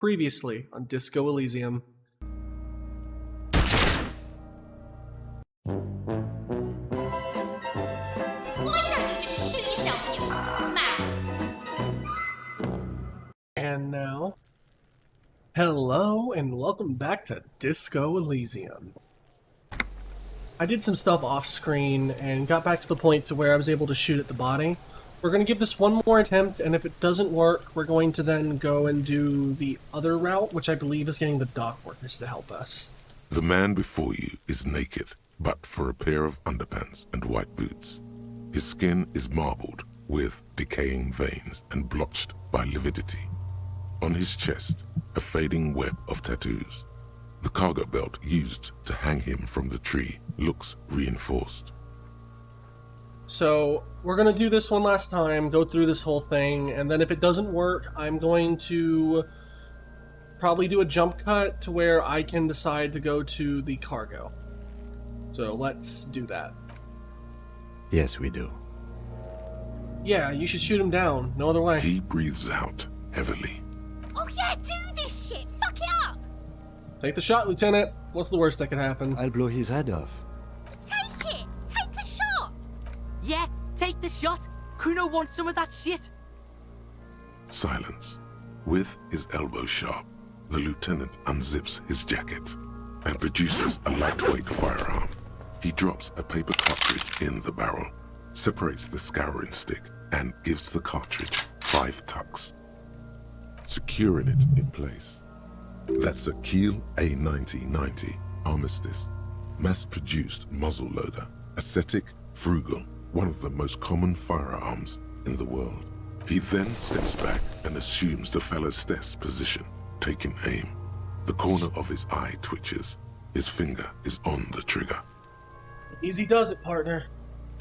Previously on Disco Elysium. Why don't you just shoot yourself in your mouth? And now, hello and welcome back to Disco Elysium. I did some stuff off screen and got back to the point to where I was able to shoot at the body. We're going to give this one more attempt, and if it doesn't work, we're going to then go and do the other route, which I believe is getting the dock workers to help us. The man before you is naked, but for a pair of underpants and white boots. His skin is marbled with decaying veins and blotched by lividity. On his chest, a fading web of tattoos. The cargo belt used to hang him from the tree looks reinforced. So, we're going to do this one last time, go through this whole thing, and then if it doesn't work, I'm going to probably do a jump cut to where I can decide to go to the cargo. So, let's do that. Yes, we do. Yeah, you should shoot him down. No other way. He breathes out heavily. Oh yeah, do this shit! Fuck it up! Take the shot, Lieutenant. What's the worst that could happen? I'll blow his head off. Take it! Take the shot! Yeah, take the shot. Kuno wants some of that shit. Silence. With his elbow sharp, the lieutenant unzips his jacket and produces a lightweight firearm. He drops a paper cartridge in the barrel, separates the scouring stick, and gives the cartridge 5 tucks, securing it in place. That's a Kiel A9090 Armistice, mass-produced muzzle-loader, ascetic, frugal, one of the most common firearms in the world. He then steps back and assumes the fellow's desk position, taking aim. The corner of his eye twitches. His finger is on the trigger. Easy does it, partner.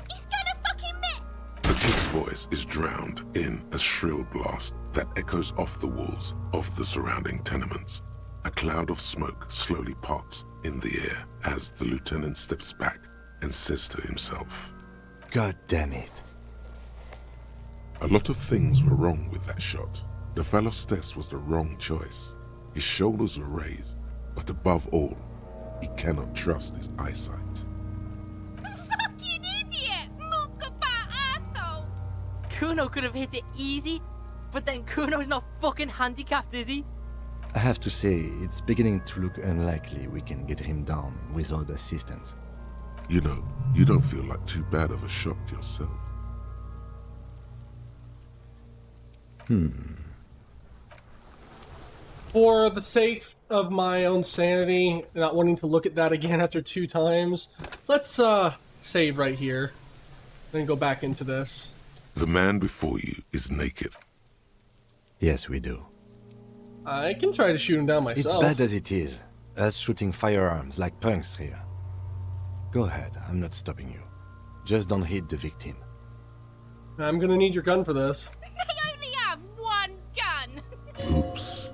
He's gonna fucking miss! The kid's voice is drowned in a shrill blast that echoes off the walls of the surrounding tenements. A cloud of smoke slowly parts in the air as the lieutenant steps back and says to himself, God damn it. "A lot of things were wrong with that shot. The fellow's test was the wrong choice. His shoulders were raised, but above all, he cannot trust his eyesight." Fucking idiot! Mookaba asshole! Kuno could have hit it easy, but then Kuno's not fucking handicapped, is he? I have to say, it's beginning to look unlikely we can get him down without assistance. You know, you don't feel like too bad of a shot yourself. For the sake of my own sanity, not wanting to look at that again after 2 times, let's save right here, then go back into this. The man before you is naked. Yes, we do. I can try to shoot him down It's myself. bad as it is, us shooting firearms like punks here. Go ahead, I'm not stopping you. Just don't hit the victim. I'm gonna need your gun for this. They only have one gun! Oops.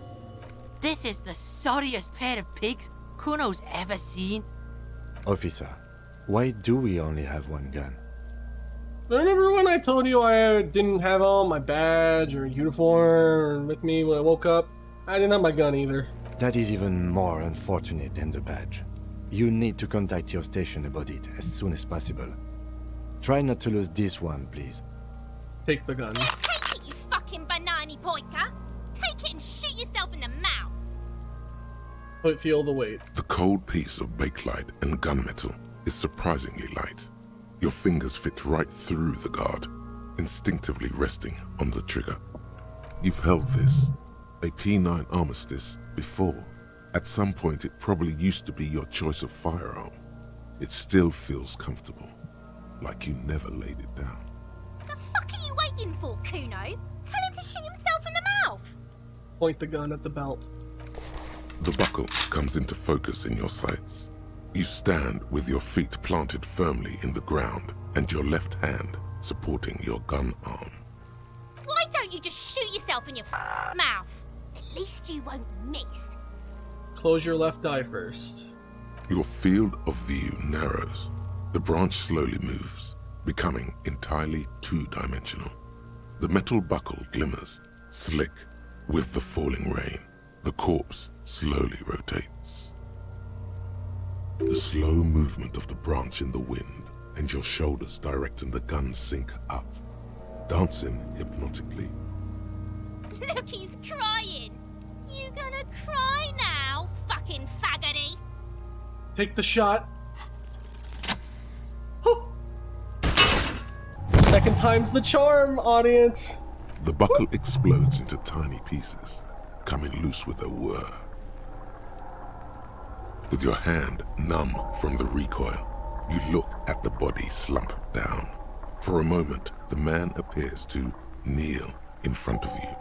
This is the sorriest pair of pigs Kuno's ever seen. Officer, why do we only have one gun? Remember when I told you I didn't have on my badge or uniform with me when I woke up? I didn't have my gun either. That is even more unfortunate than the badge. You need to contact your station about it as soon as possible. Try not to lose this one, please. Take the gun. Take it, you fucking banani poika! Take it and shoot yourself in the mouth! Feel the weight. The cold piece of bakelite and gunmetal is surprisingly light. Your fingers fit right through the guard, instinctively resting on the trigger. You've held this, a P9 Armistice, before. At some point it probably used to be your choice of firearm. It still feels comfortable, like you never laid it down. The fuck are you waiting for, Kuno? Tell him to shoot himself in the mouth! Point the gun at the belt. The buckle comes into focus in your sights. You stand with your feet planted firmly in the ground and your left hand supporting your gun arm. Why don't you just shoot yourself in your mouth? At least you won't miss. Close your left eye first. Your field of view narrows. The branch slowly moves, becoming entirely two-dimensional. The metal buckle glimmers, slick with the falling rain. The corpse slowly rotates. The slow movement of the branch in the wind and your shoulders directing the gun sync up, dancing hypnotically. Look, he's crying. You gonna cry now, fucking faggoty? Take the shot. Second time's the charm, audience. The buckle explodes into tiny pieces, coming loose with a whir. With your hand numb from the recoil, you look at the body slump down. For a moment, the man appears to kneel in front of you.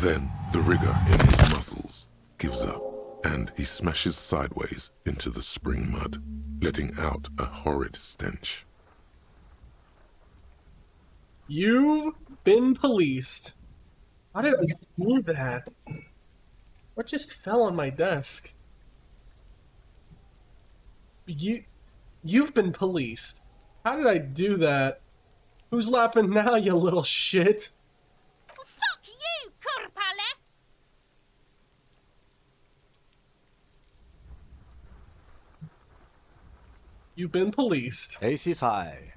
Then the rigor in his muscles gives up, and he smashes sideways into the spring mud, letting out a horrid stench. You've been policed. How did I do that? What just fell on my desk? You've been policed. How did I do that? Who's laughing now, you little shit? Fuck you, Kurpale! You've been policed. Ace is high.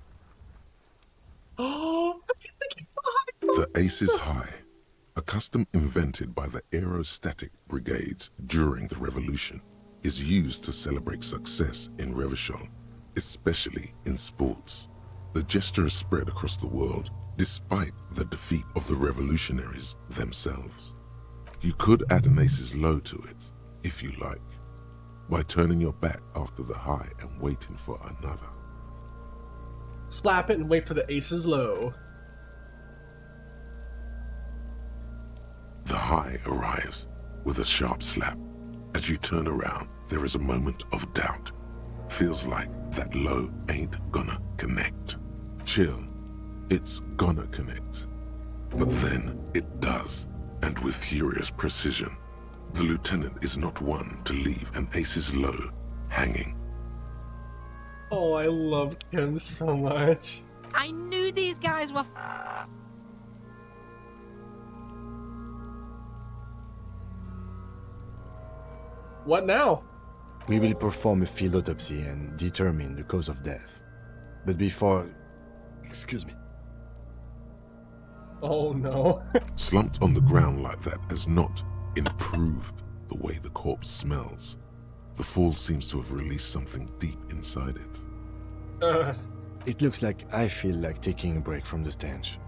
Oh, I get to get behind. The ace is high, a custom invented by the aerostatic brigades during the revolution, is used to celebrate success in Revachol, especially in sports. The gesture is spread across the world, despite the defeat of the revolutionaries themselves. You could add an ace's low to it, if you like, by turning your back after the high and waiting for another. Slap it and wait for the aces low. The high arrives with a sharp slap. As you turn around, there is a moment of doubt. Feels like that low ain't gonna connect. Chill, it's gonna connect. But then it does, and with furious precision. The lieutenant is not one to leave an ace's low hanging. Oh, I love him so much. I knew these guys were What now? We will perform a field autopsy and determine the cause of death. But before... Excuse me. Oh no. Slumped on the ground like that has not improved the way the corpse smells. The fall seems to have released something deep inside it. It looks like I feel like taking a break from the stench.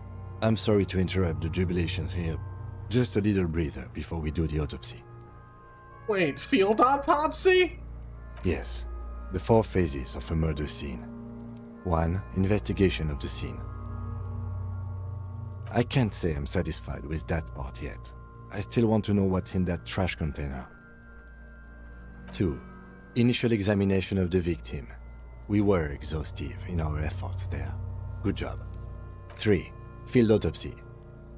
I'm sorry to interrupt the jubilations here. Just a little breather before we do the autopsy. Wait, field autopsy? Yes, the 4 phases of a murder scene. 1. Investigation of the scene. I can't say I'm satisfied with that part yet. I still want to know what's in that trash container. 2. Initial examination of the victim. We were exhaustive in our efforts there. Good job. 3. Field autopsy.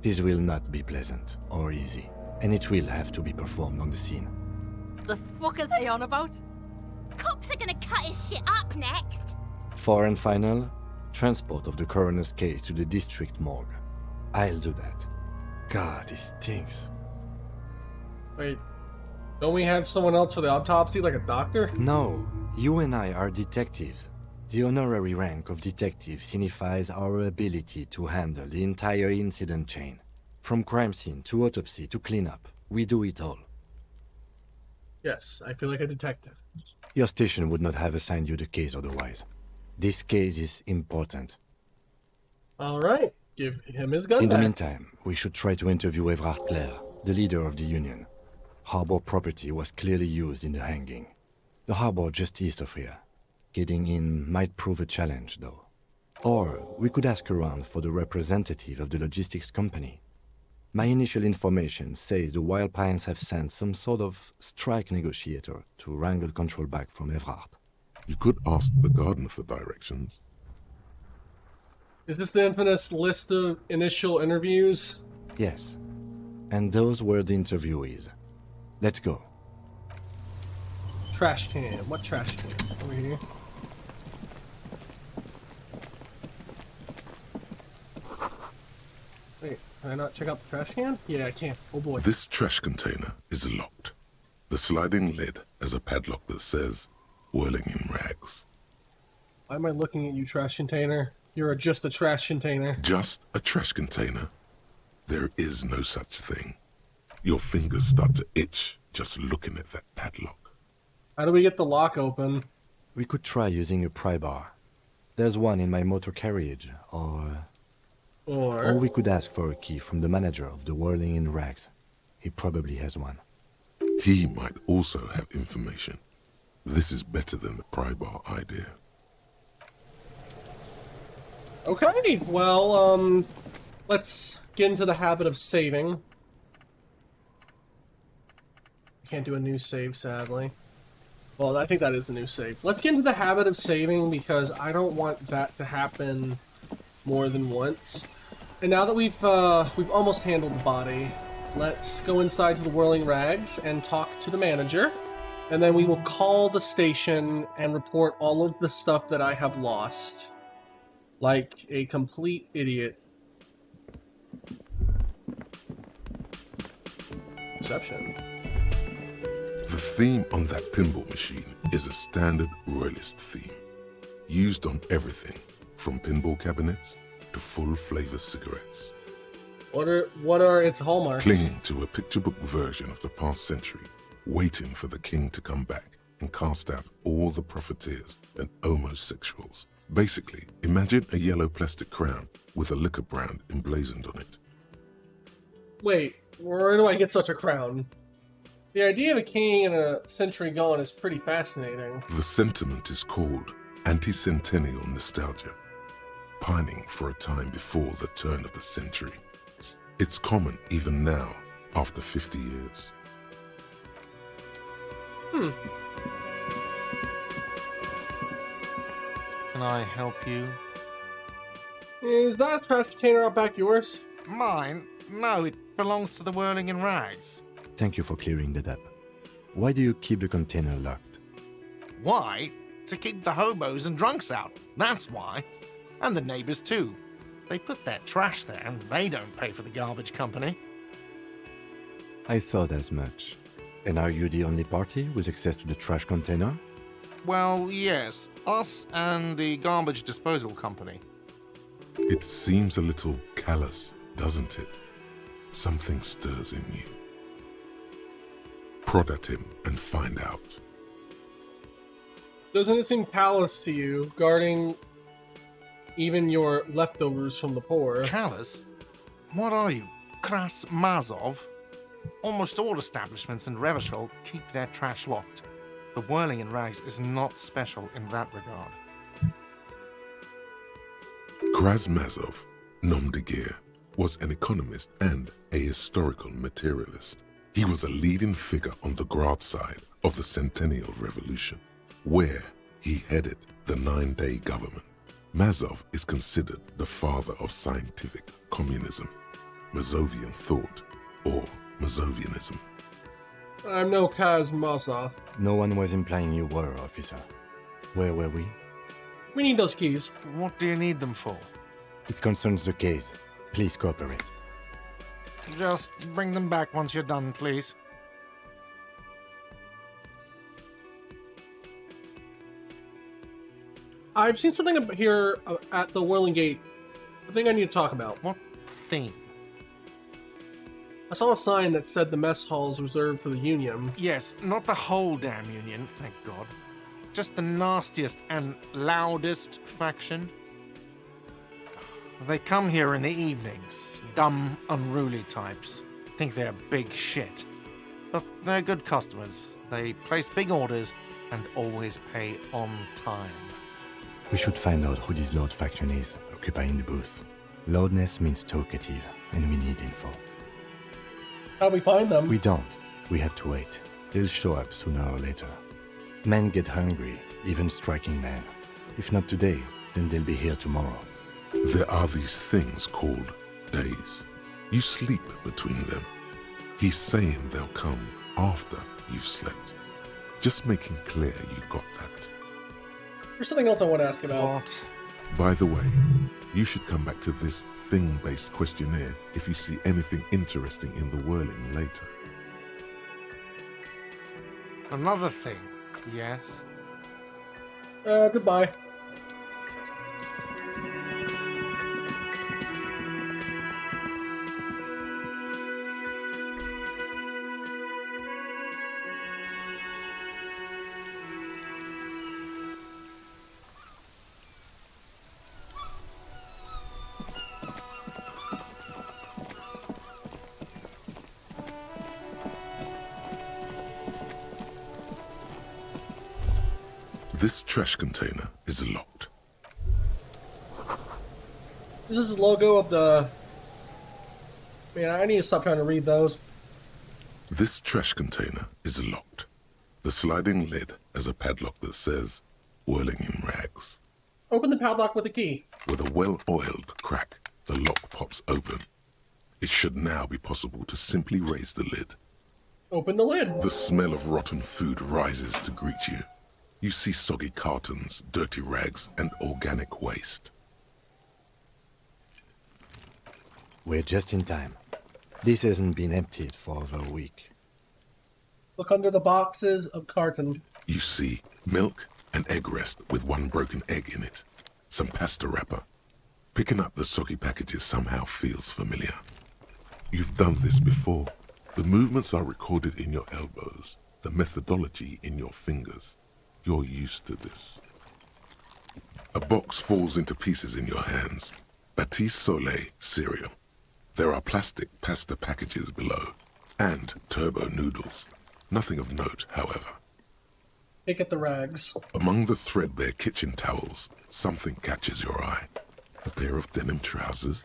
This will not be pleasant or easy, and it will have to be performed on the scene. The fuck are they on about? Cops are gonna cut his shit up next. 4 and final, transport of the coroner's case to the district morgue. I'll do that. God, it stinks. Wait, don't we have someone else for the autopsy, like a doctor? No, you and I are detectives. The honorary rank of detective signifies our ability to handle the entire incident chain. From crime scene to autopsy to cleanup, we do it all. Yes, I feel like a detective. Your station would not have assigned you the case otherwise. This case is important. Alright, give him his gun In the back. meantime, we should try to interview Evrard Claire, the leader of the Union. Harbor property was clearly used in the hanging. The harbor just east of here. Getting in might prove a challenge, though. Or we could ask around for the representative of the logistics company. My initial information says the Wild Pines have sent some sort of strike negotiator to wrangle control back from Evrard. You could ask the gardener for directions. Is this the infamous list of initial interviews? Yes. And those were the interviewees. Let's go. Trash can. What trash can? Over here. Wait, can I not check out the trash can? Yeah, I can. Oh boy. This trash container is locked. The sliding lid has a padlock that says, "Whirling in Rags." Why am I looking at you, trash container? You're just a trash container. Just a trash container? There is no such thing. Your fingers start to itch just looking at that padlock. How do we get the lock open? We could try using a pry bar. There's one in my motor carriage, or we could ask for a key from the manager of the Whirling in Rags. He probably has one. He might also have information. This is better than the pry bar idea. Okay, well, let's get into the habit of saving. I can't do a new save, sadly. Well, I think that is the new save. Let's get into the habit of saving because I don't want that to happen more than once. And now that we've almost handled the body, let's go inside to the Whirling Rags and talk to the manager. And then we will call the station and report all of the stuff that I have lost. Like a complete idiot. Perception. The theme on that pinball machine is a standard royalist theme, used on everything from pinball cabinets to full-flavor cigarettes. What are its hallmarks? Clinging to a picture book version of the past century, waiting for the king to come back and cast out all the profiteers and homosexuals. Basically, imagine a yellow plastic crown with a liquor brand emblazoned on it. Wait, where do I get such a crown? The idea of a king in a century gone is pretty fascinating. The sentiment is called anti-centennial nostalgia, pining for a time before the turn of the century. It's common even now, after 50 years. Can I help you? Is that trash container out back yours? Mine? No, it belongs to the Whirling in Rags. Thank you for clearing that up. Why do you keep the container locked? Why? To keep the hobos and drunks out. That's why. And the neighbors too. They put their trash there and they don't pay for the garbage company. I thought as much. And are you the only party with access to the trash container? Well, yes. Us and the garbage disposal company. It seems a little callous, doesn't it? Something stirs in you. Prod at him and find out. Doesn't it seem callous to you, guarding even your leftovers from the poor? Callous? What are you? Kras Mazov? Almost all establishments in Revachol keep their trash locked. The Whirling in Rags is not special in that regard. Krasmazov, nom de guerre, was an economist and a historical materialist. He was a leading figure on the Grad side of the Centennial Revolution, where he headed the 9-day government. Mazov is considered the father of scientific communism, Mazovian thought, or Mazovianism. I'm no Kazmasov. No one was implying you were, officer. Where were we? We need those keys. What do you need them for? It concerns the case. Please cooperate. Just bring them back once you're done, please. I've seen something here at the Whirling Gate. I think I need to talk about. What theme? I saw a sign that said the mess hall is reserved for the Union. Yes, not the whole damn Union, thank God. Just the nastiest and loudest faction. They come here in the evenings. Dumb, unruly types. Think they're big shit. But they're good customers. They place big orders and always pay on time. We should find out who this Lord faction is, occupying the booth. Loudness means talkative, and we need info. How do we find them? We don't. We have to wait. They'll show up sooner or later. Men get hungry, even striking men. If not today, then they'll be here tomorrow. There are these things called days. You sleep between them. He's saying they'll come after you've slept. Just making clear you got that. There's something else I want to ask about. What? By the way, you should come back to this thing-based questionnaire if you see anything interesting in the Whirling later. Another thing, yes. Goodbye. This trash container is locked. This is the logo of the... Man, I need to stop trying to read those. This trash container is locked. The sliding lid has a padlock that says, whirling in rags. Open the padlock with a key. With a well-oiled crack, the lock pops open. It should now be possible to simply raise the lid. Open the lid. The smell of rotten food rises to greet you. You see soggy cartons, dirty rags, and organic waste. We're just in time. This hasn't been emptied for over a week. Look under the boxes of carton. You see milk and egg rest with one broken egg in it. Some pasta wrapper. Picking up the soggy packages somehow feels familiar. You've done this before. The movements are recorded in your elbows, the methodology in your fingers. You're used to this. A box falls into pieces in your hands. Batiste Soleil cereal. There are plastic pasta packages below, and turbo noodles. Nothing of note, however. Pick at the rags. Among the threadbare kitchen towels, something catches your eye. A pair of denim trousers.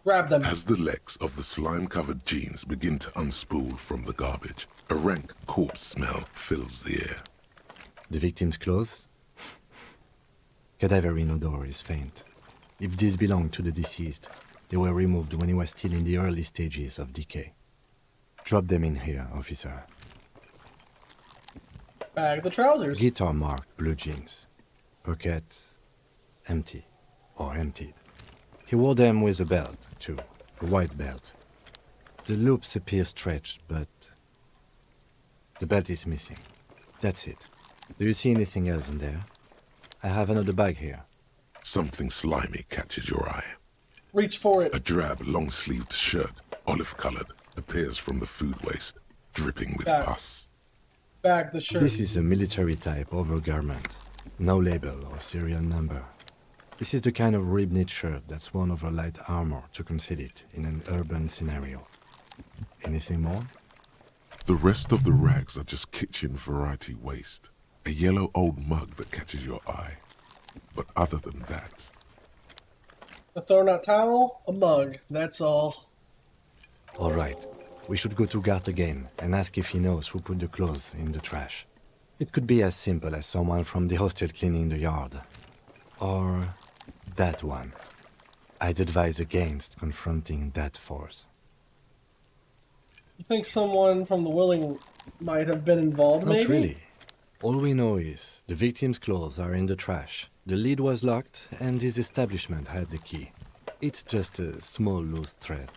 Grab them. As the legs of the slime-covered jeans begin to unspool from the garbage, a rank corpse smell fills the air. The victim's clothes? Cadaverine odor is faint. If these belong to the deceased, they were removed when he was still in the early stages of decay. Drop them in here, officer. Bag the trousers. Guitar marked blue jeans. Pockets empty or emptied. He wore them with a belt, too. A white belt. The loops appear stretched, but the belt is missing. That's it. Do you see anything else in there? I have another bag here. Something slimy catches your eye. Reach for it. A drab, long-sleeved shirt, olive-colored, appears from the food waste, dripping with Back. pus. Bag the shirt. This is a military-type overgarment. No label or serial number. This is the kind of rib-knit shirt that's worn over light armor to conceal it in an urban scenario. Anything more? The rest of the rags are just kitchen variety waste. A yellow old mug that catches your eye. But other than that, A thrown-out towel, a mug. That's all. All right. We should go to Gart again and ask if he knows who put the clothes in the trash. It could be as simple as someone from the hostel cleaning the yard. Or that one. I'd advise against confronting that force. You think someone from the Willing might have been involved, Not maybe? really. All we know is the victim's clothes are in the trash, the lid was locked, and his establishment had the key. It's just a small loose thread.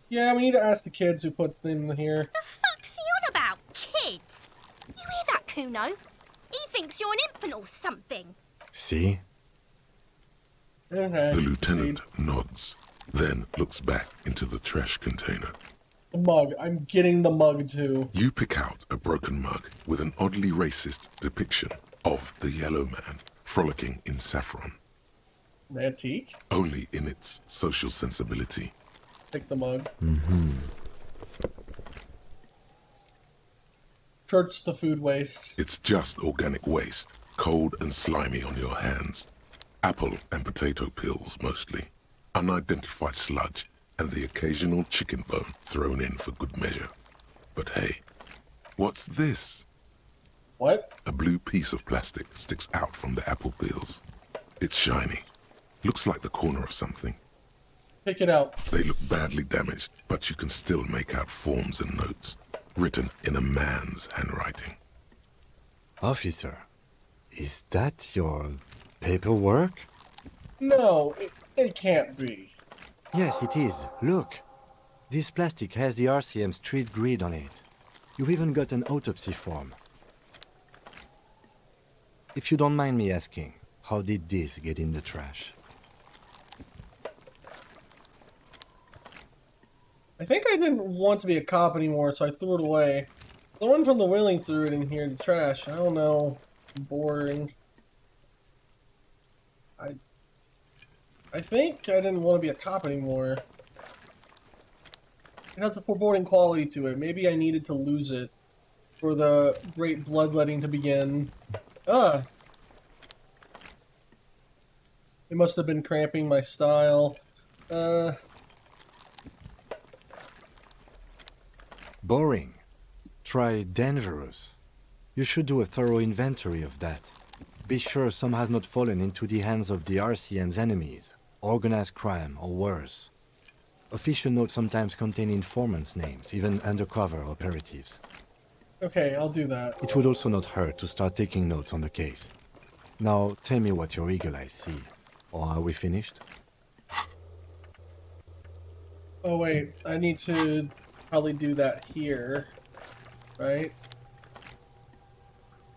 Yeah, we need to ask the kids who put them here. The fuck's he on about, kids? You hear that, Kuno? He thinks you're an infant or something. See? Okay. the lieutenant nods, then looks back into the trash container. The mug. I'm getting the mug, too. You pick out a broken mug with an oddly racist depiction of the yellow man frolicking in saffron, Antique. only in its social sensibility. Take the mug. Search the food waste. It's just organic waste, cold and slimy on your hands. Apple and potato peels, mostly. Unidentified sludge, and the occasional chicken bone thrown in for good measure. But hey, what's this? What? A blue piece of plastic sticks out from the apple peels. It's shiny. Looks like the corner of something. Pick it out. They look badly damaged, but you can still make out forms and notes, written in a man's handwriting. Officer, is that your paperwork? No, it can't be. Yes, it is. Look. This plastic has the RCM street grid on it. You've even got an autopsy form. If you don't mind me asking, how did this get in the trash? I think I didn't want to be a cop anymore, so I threw it away. Someone from the Whaling threw it in here in the trash. I don't know. Boring. I think I didn't want to be a cop anymore. It has a foreboding quality to it. Maybe I needed to lose it for the great bloodletting to begin. Ah! It must have been cramping my style. Boring. Try dangerous. You should do a thorough inventory of that. Be sure some has not fallen into the hands of the RCM's enemies, organized crime, or worse. Official notes sometimes contain informants' names, even undercover operatives. Okay, I'll do that. It would also not hurt to start taking notes on the case. Now, tell me what your eagle eyes see. Or are we finished? Oh wait, I need to probably do that here, right?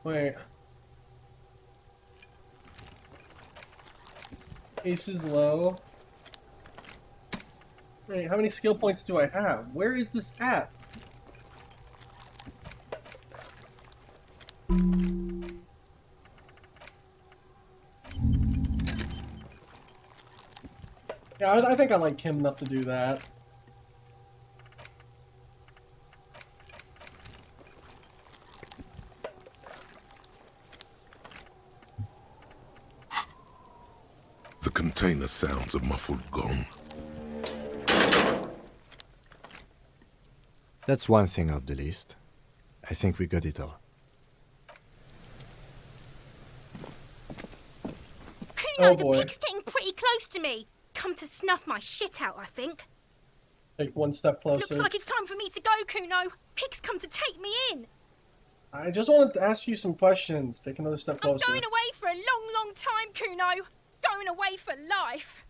Wait. Ace is low. Wait, how many skill points do I have? Where is this at? Yeah, I think I like him enough to do that. The container sounds a muffled gong. That's one thing off the list. I think we got it all. Kuno, Oh, the boy. pig's getting pretty close to me. Come to snuff my shit out, I think. Take one step closer. Looks like it's time for me to go, Kuno. Pig's come to take me in. I just wanted to ask you some questions. Take another step I'm closer. going away for a long, long time, Kuno. Going away for life.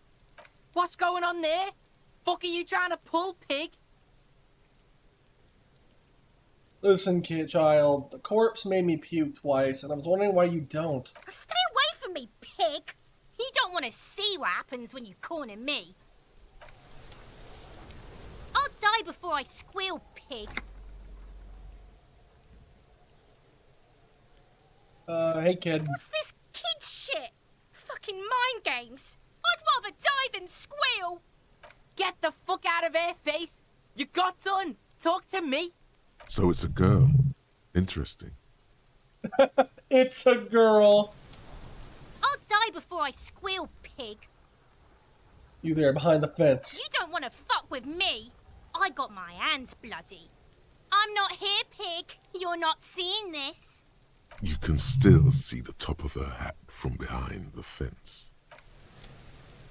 What's going on there? Fuck are you trying to pull, pig? Listen, kid child, the corpse made me puke twice, and I was wondering why you don't. Stay away from me, pig. You don't want to see what happens when you corner me. I'll die before I squeal, pig. Hey kid. What's this kid shit? Fucking mind games. I'd rather die than squeal. Get the fuck out of here, face. You got done. Talk to me. So it's a girl. Interesting. It's a girl. I'll die before I squeal, pig. You there, behind the fence. You don't want to fuck with me. I got my hands bloody. I'm not here, pig. You're not seeing this. You can still see the top of her hat from behind the fence.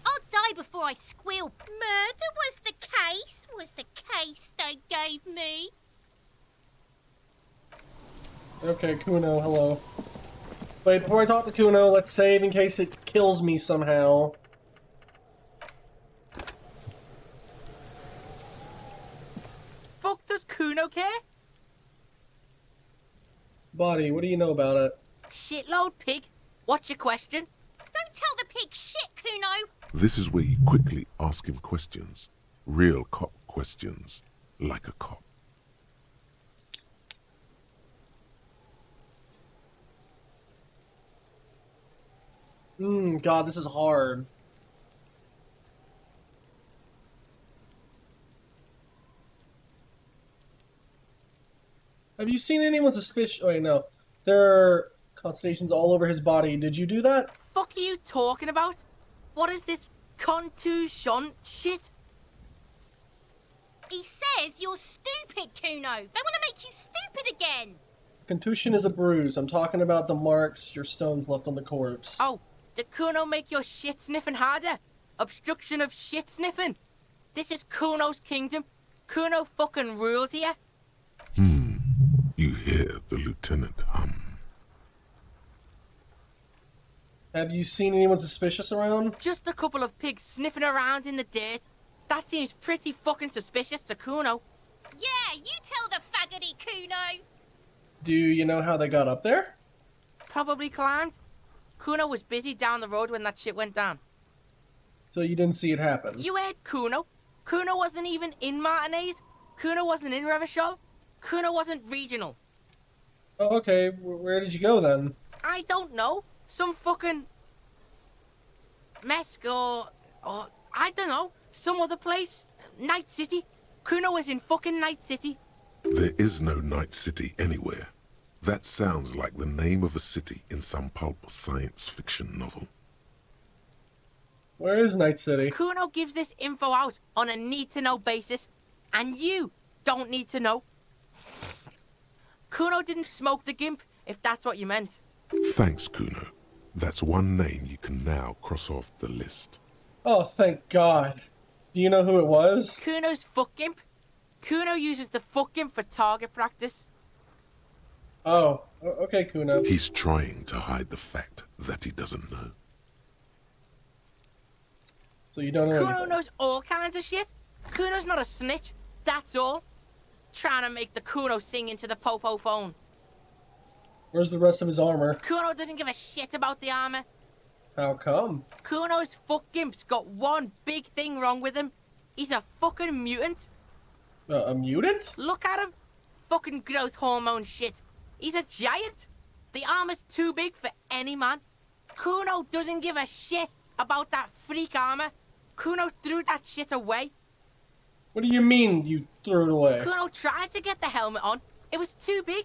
I'll die before I squeal. Murder was the case they gave me. Okay, Kuno, hello. Wait, before I talk to Kuno, let's save in case it kills me somehow. Fuck does Kuno care? Buddy, what do you know about it? Shitload, pig. What's your question? Don't tell the pig shit, Kuno. This is where you quickly ask him questions. Real cop questions. Like a cop. God, this is hard. Have you seen anyone suspicious? Oh, wait, no. There are constellations all over his body. Did you do that? Fuck are you talking about? What is this contusion shit? He says you're stupid, Kuno. They want to make you stupid again. Contusion is a bruise. I'm talking about the marks your stones left on the corpse. Oh, did Kuno make your shit sniffing harder? Obstruction of shit sniffing? This is Kuno's kingdom. Kuno fucking rules here. You hear the lieutenant hum. Have you seen anyone suspicious around? Just a couple of pigs sniffing around in the dirt. That seems pretty fucking suspicious to Kuno. Yeah, you tell the faggoty, Kuno. Do you know how they got up there? Probably climbed. Kuno was busy down the road when that shit went down. So you didn't see it happen? You heard Kuno. Kuno wasn't even in Martinez. Kuno wasn't in Revachol. Kuno wasn't regional. Oh, okay. Where did you go then? I don't know. Some fucking... Mesk or I don't know. Some other place. Night City. Kuno was in fucking Night City. There is no Night City anywhere. That sounds like the name of a city in some pulp science fiction novel. Where is Night City? Kuno gives this info out on a need-to-know basis, and you don't need to know. Kuno didn't smoke the gimp, if that's what you meant. Thanks, Kuno. That's one name you can now cross off the list. Oh, thank God. Do you know who it was? Kuno's fuck gimp. Kuno uses the fuck gimp for target practice. Oh, okay, Kuno. He's trying to hide the fact that he doesn't know. So you don't know Kuno anything. knows all kinds of shit. Kuno's not a snitch, that's all. Trying to make the Kuno sing into the popo phone. Where's the rest of his armor? Kuno doesn't give a shit about the armor. How come? Kuno's fuck gimp's got one big thing wrong with him. He's a fucking mutant. A mutant? Look at him. Fucking growth hormone shit. He's a giant. The armor's too big for any man. Kuno doesn't give a shit about that freak armor. Kuno threw that shit away. What do you mean you threw it away? Kuno tried to get the helmet on. It was too big.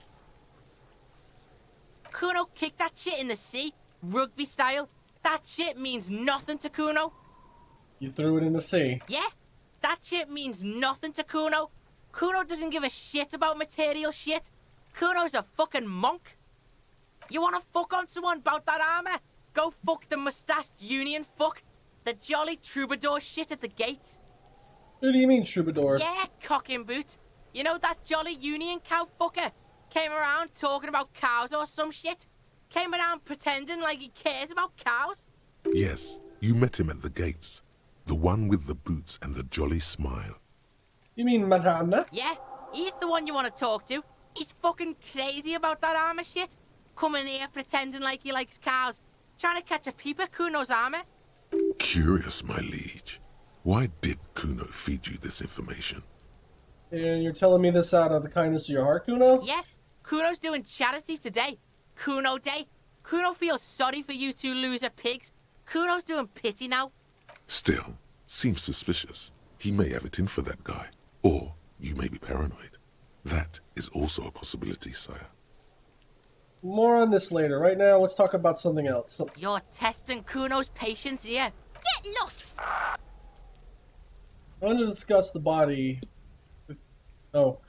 Kuno kicked that shit in the sea, rugby style. That shit means nothing to Kuno. You threw it in the sea. Yeah, that shit means nothing to Kuno. Kuno doesn't give a shit about material shit. Kuno's a fucking monk. You wanna fuck on someone about that armor? Go fuck the mustached union fuck. The jolly troubadour shit at the gate. Who do you mean, troubadour? Yeah, cock in boot. You know that jolly union cow fucker? Came around talking about cows or some shit? Came around pretending like he cares about cows? Yes, you met him at the gates. The one with the boots and the jolly smile. You mean Madonna? Yeah, he's the one you want to talk to. He's fucking crazy about that armor shit. Coming here pretending like he likes cows. Trying to catch a peep at Kuno's armor. Curious, my liege. Why did Kuno feed you this information? And you're telling me this out of the kindness of your heart, Kuno? Yeah, Kuno's doing charity today. Kuno Day. Kuno feels sorry for you two loser pigs. Kuno's doing pity now. Still, seems suspicious. He may have it in for that guy. Or you may be paranoid. That is also a possibility, sire. More on this later. Right now, let's talk about something else. You're testing Kuno's patience here. Get lost, I want to discuss the body. About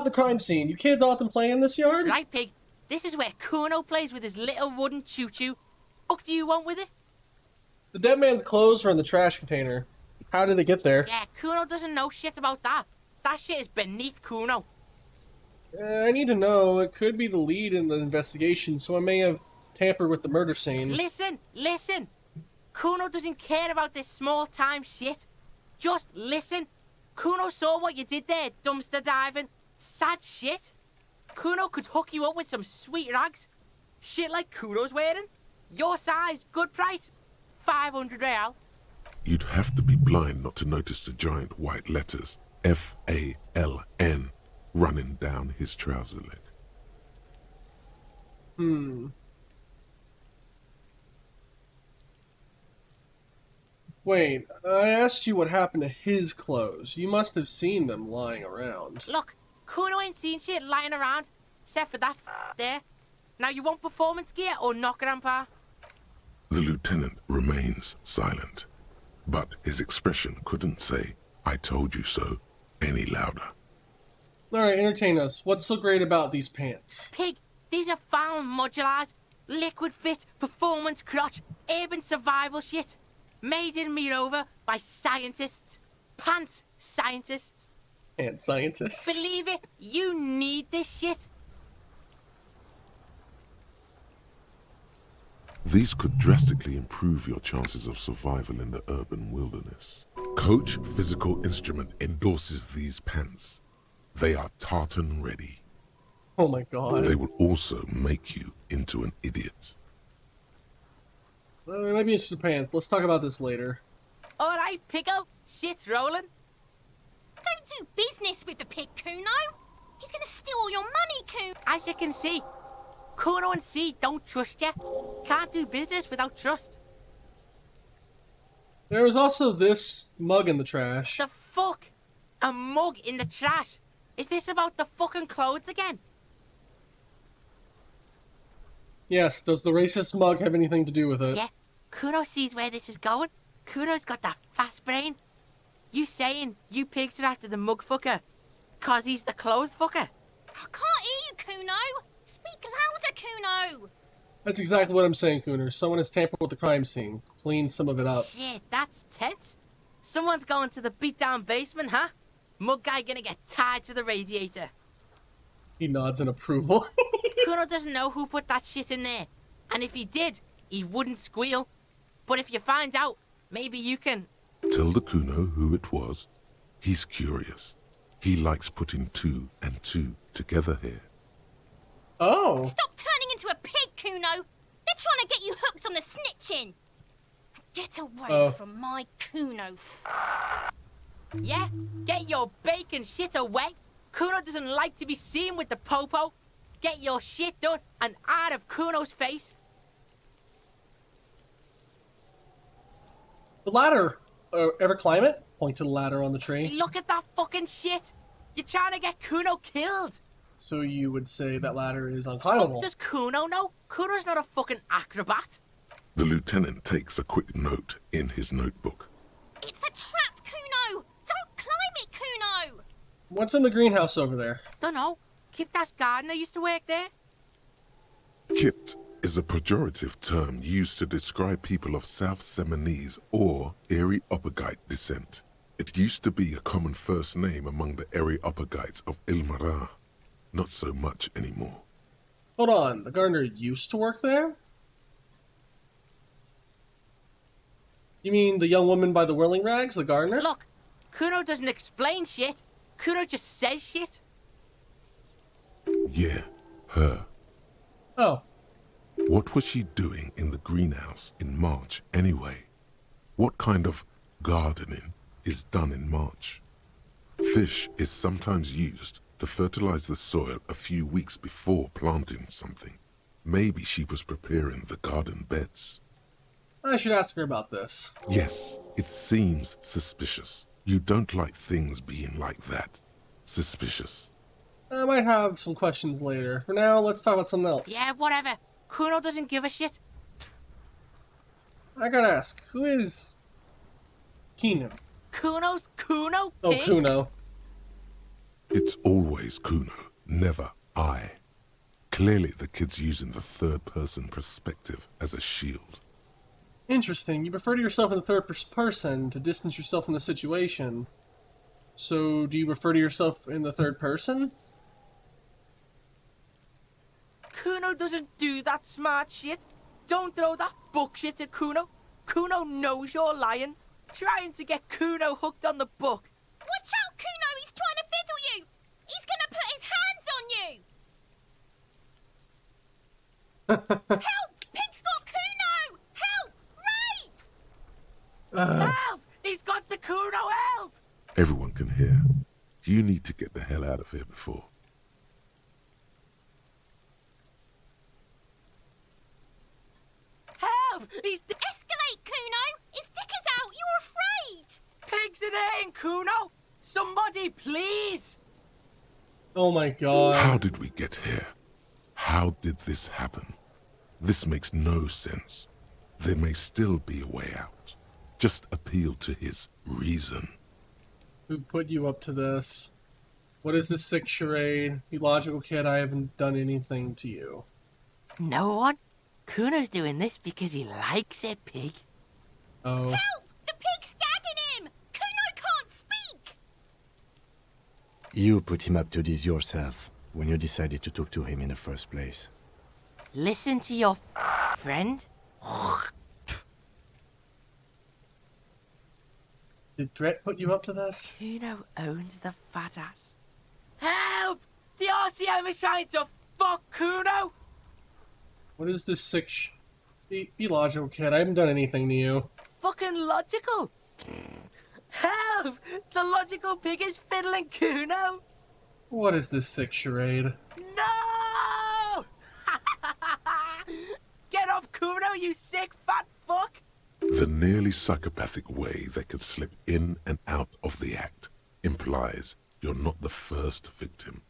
the crime scene. You kids often play in this yard? Right, pig? This is where Kuno plays with his little wooden choo-choo. Fuck do you want with it? The dead man's clothes are in the trash container. How did they get there? Yeah, Kuno doesn't know shit about that. That shit is beneath Kuno. I need to know. It could be the lead in the investigation, so I may have tampered with the murder scene. Listen. Kuno doesn't care about this small-time shit. Just listen. Kuno saw what you did there, dumpster diving. Sad shit. Kuno could hook you up with some sweet rags. Shit like Kuno's wearing. Your size, good price. 500 real. You'd have to be blind not to notice the giant white letters F-A-L-N running down his trouser leg. Wait, I asked you what happened to his clothes. You must have seen them lying around. Look, Kuno ain't seen shit lying around, except for that there. Now you want performance gear or not, Grandpa? The lieutenant remains silent, but his expression couldn't say, "I told you so," any louder. Alright, entertain us. What's so great about these pants? Pig, these are found modulars. Liquid fit, performance crotch, urban survival shit. Made in Mirova by scientists. Pants scientists. Pants scientists. Believe it, you need this shit. These could drastically improve your chances of survival in the urban wilderness. Coach Physical Instrument endorses these pants. They are tartan ready. Oh my god. They will also make you into an idiot. Maybe it's the pants. Let's talk about this later. Alright, Pico. Shit's rolling. Don't do business with the pig, Kuno. He's gonna steal all your money, Kuno. As you can see, Kuno and C don't trust you. Can't do business without trust. There was also this mug in the trash. The fuck? A mug in the trash? Is this about the fucking clothes again? Yes, does the racist mug have anything to do with it? Yeah, Kuno sees where this is going. Kuno's got that fast brain. You saying you pigs are after the mug fucker? Cause he's the clothes fucker? I can't hear you, Kuno. Speak louder, Kuno. That's exactly what I'm saying, Cooner. Someone has tampered with the crime scene. Clean some of it up. Shit, that's tense. Someone's going to the beat-down basement, huh? Mug guy gonna get tied to the radiator. He nods in approval. Kuno doesn't know who put that shit in there. And if he did, he wouldn't squeal. But if you find out, maybe you can... Tell the Kuno who it was. He's curious. He likes putting 2 and 2 together here. Oh. Stop turning into a pig, Kuno. They're trying to get you hooked on the snitching. Get away from my Kuno. Yeah, get your bacon shit away. Kuno doesn't like to be seen with the popo. Get your shit done and out of Kuno's face. The ladder. Ever climb it? Point to the ladder on the tree. Look at that fucking shit. You're trying to get Kuno killed. So you would say that ladder is What unclimbable. does Kuno know? Kuno's not a fucking acrobat. The lieutenant takes a quick note in his notebook. It's a trap, Kuno. Don't climb it, Kuno. What's in the greenhouse over there? Dunno. Kiptas gardener used to work there. Kipt is a pejorative term used to describe people of South Seminese or Areopagite descent. It used to be a common first name among the Areopagites of Ilmara. Not so much anymore. Hold on, the gardener used to work there? You mean the young woman by the whirling rags, the gardener? Look, Kuno doesn't explain shit. Kuno just says shit. Yeah, her. Oh, What was she doing in the greenhouse in March anyway? What kind of gardening is done in March? Fish is sometimes used to fertilize the soil a few weeks before planting something. Maybe she was preparing the garden beds. I should ask her about this. Yes, it seems suspicious. You don't like things being like that. Suspicious. I might have some questions later. For now, let's talk about something else. Yeah, whatever. Kuno doesn't give a shit. I gotta ask, who is Keenan? Kuno's Kuno? Oh, Pig? Kuno. It's always Kuno, never I. Clearly the kid's using the third-person perspective as a shield. Interesting. You refer to yourself in the third person to distance yourself from the situation. So, do you refer to yourself in the third person? Kuno doesn't do that smart shit. Don't throw that book shit at Kuno. Kuno knows you're lying. Trying to get Kuno hooked on the book. Watch out, Kuno. He's trying to fiddle you. He's gonna put his hands on you. Help! Pig's got Kuno! Help! Rape! Help! He's got the Kuno, help! Everyone can hear. You need to get the hell out of here before. Help! He's... Escalate, Kuno! His dick is out! You're afraid! Pigs in here, Kuno! Somebody, please! Oh my god. How did we get here? How did this happen? This makes no sense. There may still be a way out. Just appeal to his reason. Who put you up to this? What is this sick charade? You logical kid, I haven't done anything to you. No one? Kuno's doing this because he likes it, Pig. Oh. Help! The pig's gagging him! Kuno can't speak! You put him up to this yourself when you decided to talk to him in the first place. Listen to your friend. Did Dret put you up to this? Kuno owns the fat ass. Help! The RCM is trying to fuck Kuno! What is this sick Be logical, kid. I haven't done anything to you. Fucking logical. Help! The logical pig is fiddling Kuno. What is this sick charade? No! Get off Kuno, you sick fat fuck! The nearly psychopathic way they could slip in and out of the act implies you're not the first victim.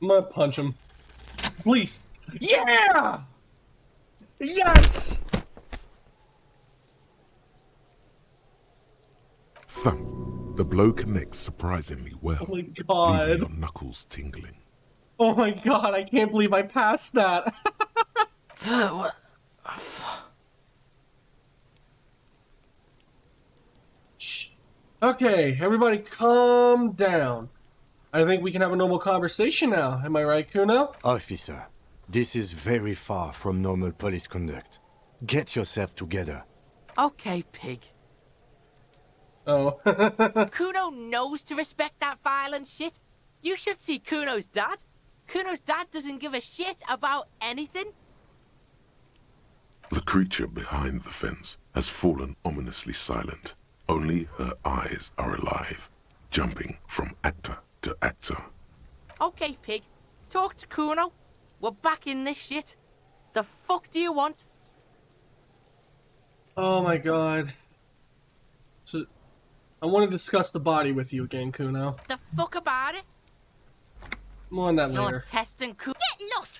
I'm gonna punch him. Please. Yeah! Yes! Thump. The blow connects surprisingly well, Oh my god. leaving your knuckles tingling. Oh my god, I can't believe I passed that. What? Shh. Okay, everybody calm down. I think we can have a normal conversation now. Am I right, Kuno? Officer, this is very far from normal police conduct. Get yourself together. Okay, pig. Oh. Kuno knows to respect that violent shit. You should see Kuno's dad. Kuno's dad doesn't give a shit about anything. The creature behind the fence has fallen ominously silent. Only her eyes are alive, jumping from actor to actor. Okay, pig. Talk to Kuno. We're back in this shit. The fuck do you want? Oh my god. So, I want to discuss the body with you again, Kuno. The fuck about it? More on that You're later. testing Kuno. Get lost,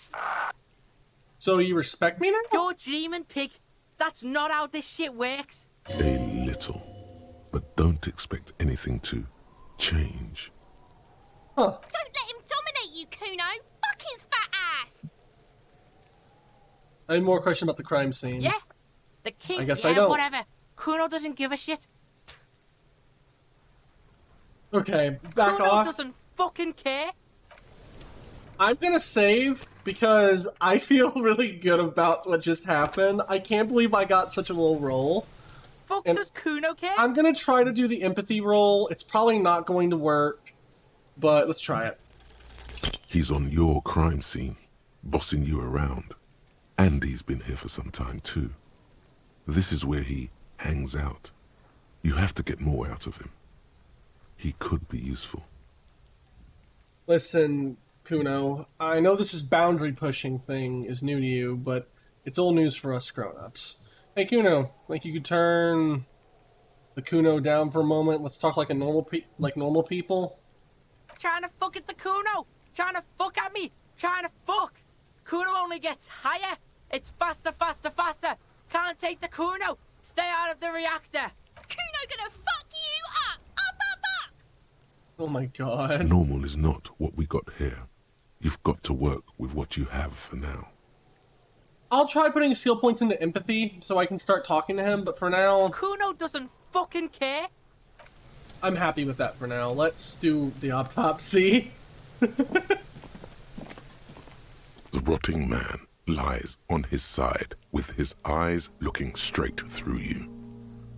So you respect me now? You're dreaming, pig. That's not how this shit works. A little, but don't expect anything to change. Huh. Don't let him dominate you, Kuno. Fuck his fat ass. I have more question about the crime scene. Yeah? The king, I guess yeah, I don't. whatever. Kuno doesn't give a shit. Okay, back Kuno off. doesn't fucking care. I'm gonna save because I feel really good about what just happened. I can't believe I got such a little roll. Fuck And does Kuno care? I'm gonna try to do the empathy roll. It's probably not going to work, but let's try it. He's on your crime scene, bossing you around. And he's been here for some time too. This is where he hangs out. You have to get more out of him. He could be useful. Listen, Kuno, I know this is boundary pushing thing is new to you, but it's old news for us grown-ups. Hey, Kuno, like you could turn the Kuno down for a moment. Let's talk like a normal people. Trying to fuck at the Kuno. Trying to fuck at me. Trying to fuck. Kuno only gets higher. It's faster, faster, faster. Can't take the Kuno. Stay out of the reactor. Kuno gonna fuck you up. Up. Oh my god. Normal is not what we got here. You've got to work with what you have for now. I'll try putting skill points into empathy so I can start talking to him, but for now, Kuno doesn't fucking care. I'm happy with that for now. Let's do the autopsy. The rotting man lies on his side with his eyes looking straight through you.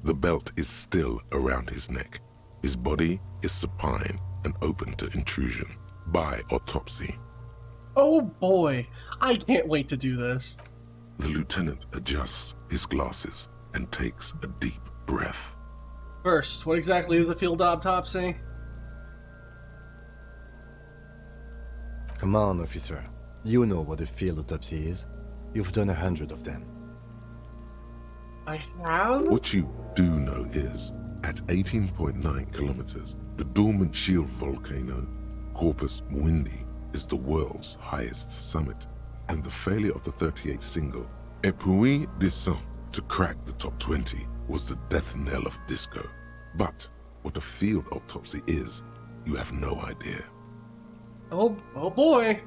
The belt is still around his neck. His body is supine and open to intrusion by autopsy. Oh boy, I can't wait to do this. The lieutenant adjusts his glasses and takes a deep breath. First, what exactly is a field autopsy? Come on, officer. You know what a field autopsy is. You've done 100 of them. I have? What you do know is, at 18.9 kilometers, the dormant shield volcano, Corpus Muindi, is the world's highest summit, and the failure of the 38 single, Et puis descend, to crack the top 20 was the death knell of disco. But what a field autopsy is, you have no idea. Oh boy.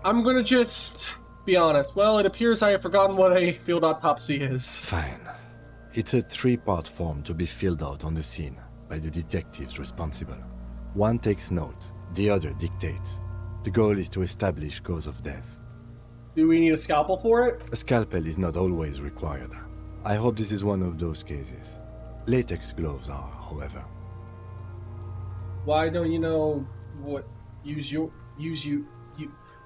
I'm gonna just be honest. Well, it appears I have forgotten what a field autopsy is. Fine. It's a 3-part form to be filled out on the scene by the detectives responsible. One takes note, the other dictates. The goal is to establish cause of death. Do we need a scalpel for it? A scalpel is not always required. I hope this is one of those cases. Latex gloves are, however. Why don't you know what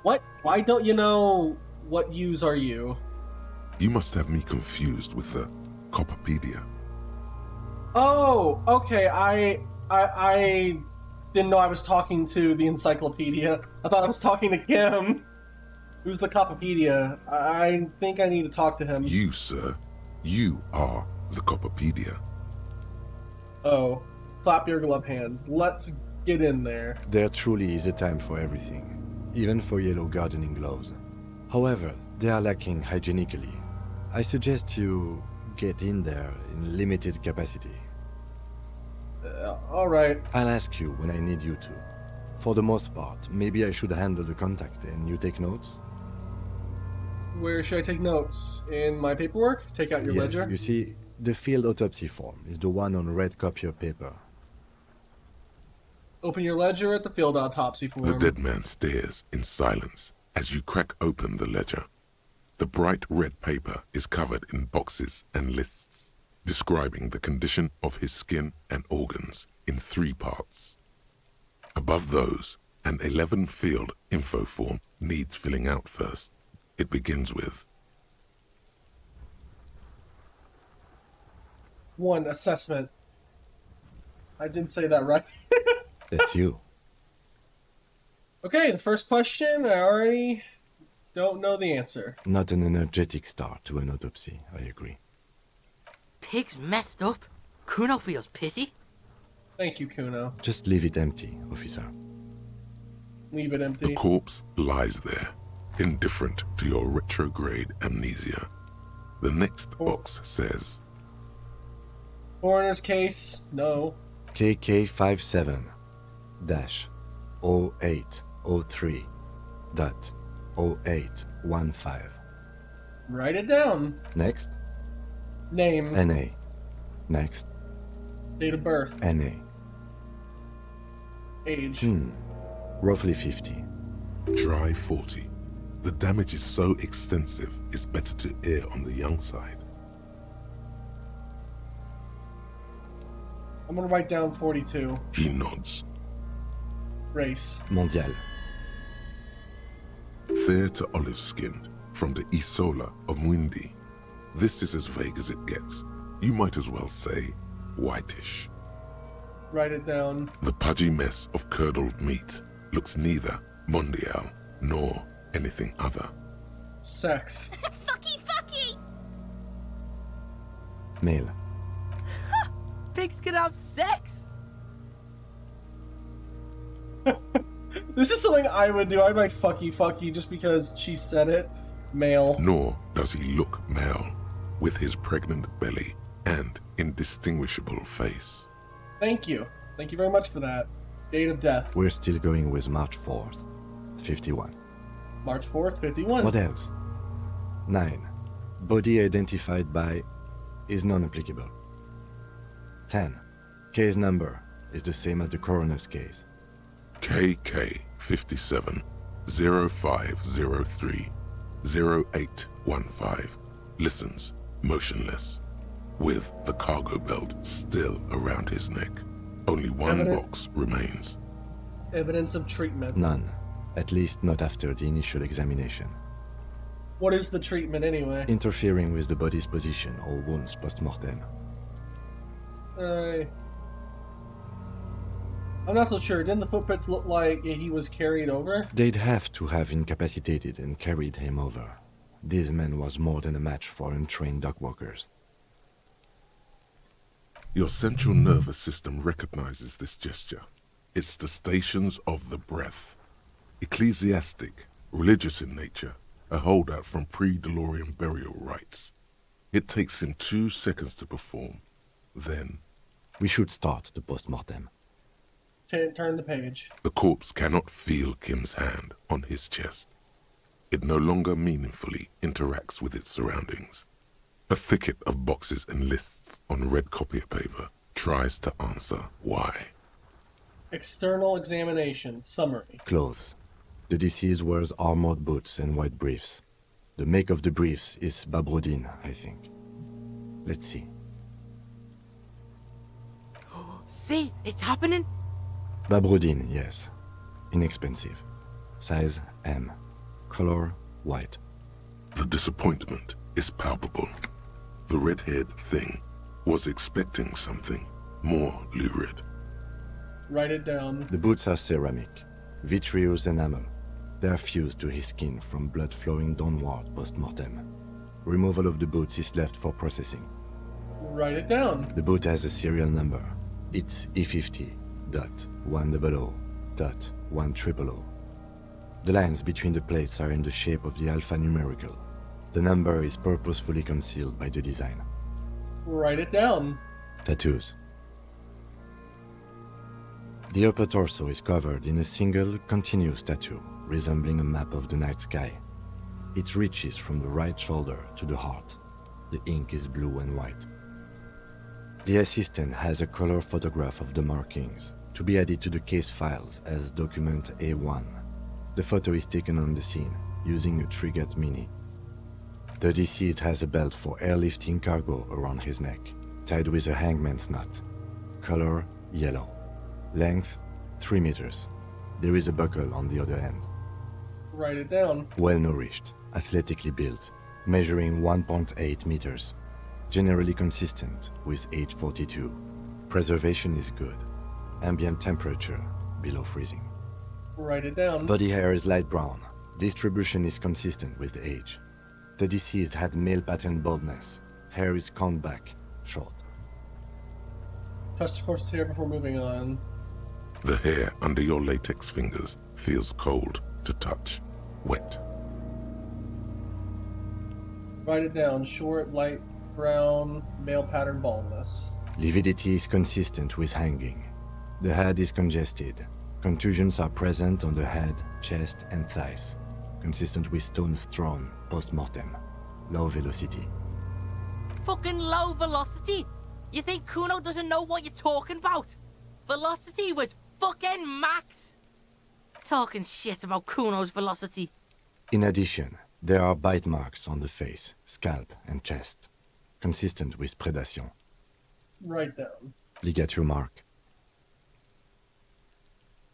What? Why don't you know what use are you? You must have me confused with the Copperpedia. Oh, okay. I didn't know I was talking to the encyclopedia. I thought I was talking to Kim. Who's the Copperpedia? I think I need to talk to him. You, sir, you are the Copperpedia. Oh, clap your glove hands. Let's get in there. There truly is a time for everything, even for yellow gardening gloves. However, they are lacking hygienically. I suggest you get in there in limited capacity. Alright. I'll ask you when I need you to. For the most part, maybe I should handle the contact and you take notes? Where should I take notes? In my paperwork? Take out your Yes, ledger? you see, the field autopsy form is the one on red copier paper. Open your ledger at the field autopsy form. The dead man stares in silence as you crack open the ledger. The bright red paper is covered in boxes and lists, describing the condition of his skin and organs in 3 parts. Above those, an 11-field info form needs filling out first. It begins with 1. Assessment. I did say that right. That's you. Okay, the first question, I already don't know the answer. Not an energetic start to an autopsy, I agree. Pig's messed up. Kuno feels pity. Thank you, Kuno. Just leave it empty, officer. Leave it the empty. corpse lies there, indifferent to your retrograde amnesia. The next box says Coroner's case, no. KK57-0803.0815. Write it down. Next, Name. NA. Next, Date of birth. NA. Age. Roughly 50. Try 40. The damage is so extensive, it's better to err on the young side. I'm gonna write down 42. He nods. Race. Mondial. Fair to olive-skinned, from the Isola of Mwindi. This is as vague as it gets. You might as well say whitish. Write it down. The pudgy mess of curdled meat looks neither mondial nor anything other. Sex. Fucky! Male. Pigs can have sex. This is something I would do. I'd write fucky just because she said it. Male. Nor does he look male, with his pregnant belly and indistinguishable face. Thank you. Thank you very much for that. Date of death. We're still going with March 4th. 51. March 4th, 51. What else? 9. Body identified by is non-applicable. 10. Case number is the same as the coroner's case. KK 57 0503 0815 listens motionless, with the cargo belt still around his neck. Only one Evident- box remains. Evidence of treatment. None. At least not after the initial examination. What is the treatment anyway? Interfering with the body's position or wounds post-mortem. I'm not so sure. Didn't the footprints look like he was carried over? They'd have to have incapacitated and carried him over. This man was more than a match for untrained dog walkers. Your central nervous system recognizes this gesture. It's the stations of the breath. Ecclesiastic, religious in nature, a holdout from pre-DeLorean burial rites. It takes him 2 seconds to perform. Then, We should start the post-mortem. Turn the page. the corpse cannot feel Kim's hand on his chest. It no longer meaningfully interacts with its surroundings. A thicket of boxes and lists on red copier paper tries to answer why. External examination. Summary. Clothes. The deceased wears armored boots and white briefs. The make of the briefs is Babrodine, I think. Let's see. See, it's happening. Babrodine, yes. Inexpensive. Size M. Color white. The disappointment is palpable. The red-haired thing was expecting something more lurid. Write it down. The boots are ceramic, vitreous enamel. They are fused to his skin from blood flowing downward post-mortem. Removal of the boots is left for processing. Write it down. The boot has a serial number. It's E50.100.100. The lines between the plates are in the shape of the alphanumerical. The number is purposefully concealed by the design. Write it down. Tattoos. The upper torso is covered in a single, continuous tattoo, resembling a map of the night sky. It reaches from the right shoulder to the heart. The ink is blue and white. The assistant has a color photograph of the markings, to be added to the case files as document A1. The photo is taken on the scene, using a Trigat Mini. The deceased has a belt for airlifting cargo around his neck, tied with a hangman's knot. Color yellow. Length 3 meters. There is a buckle on the other end. Write it down. Well-nourished, athletically built, measuring 1.8 meters. Generally consistent with age 42. Preservation is good. Ambient temperature below freezing. Write it down. Body hair is light brown. Distribution is consistent with age. The deceased had male pattern baldness. Hair is combed back, short. Touch the corpse's hair before moving on. The hair under your latex fingers feels cold to touch, wet. Write it down. Short, light brown, male pattern baldness. Lividity is consistent with hanging. The head is congested. Contusions are present on the head, chest, and thighs. Consistent with stones thrown post-mortem. Low velocity. Fucking low velocity? You think Kuno doesn't know what you're talking about? Velocity was fucking max. Talking shit about Kuno's velocity. In addition, there are bite marks on the face, scalp, and chest. Consistent with predation. Write down. Ligature mark.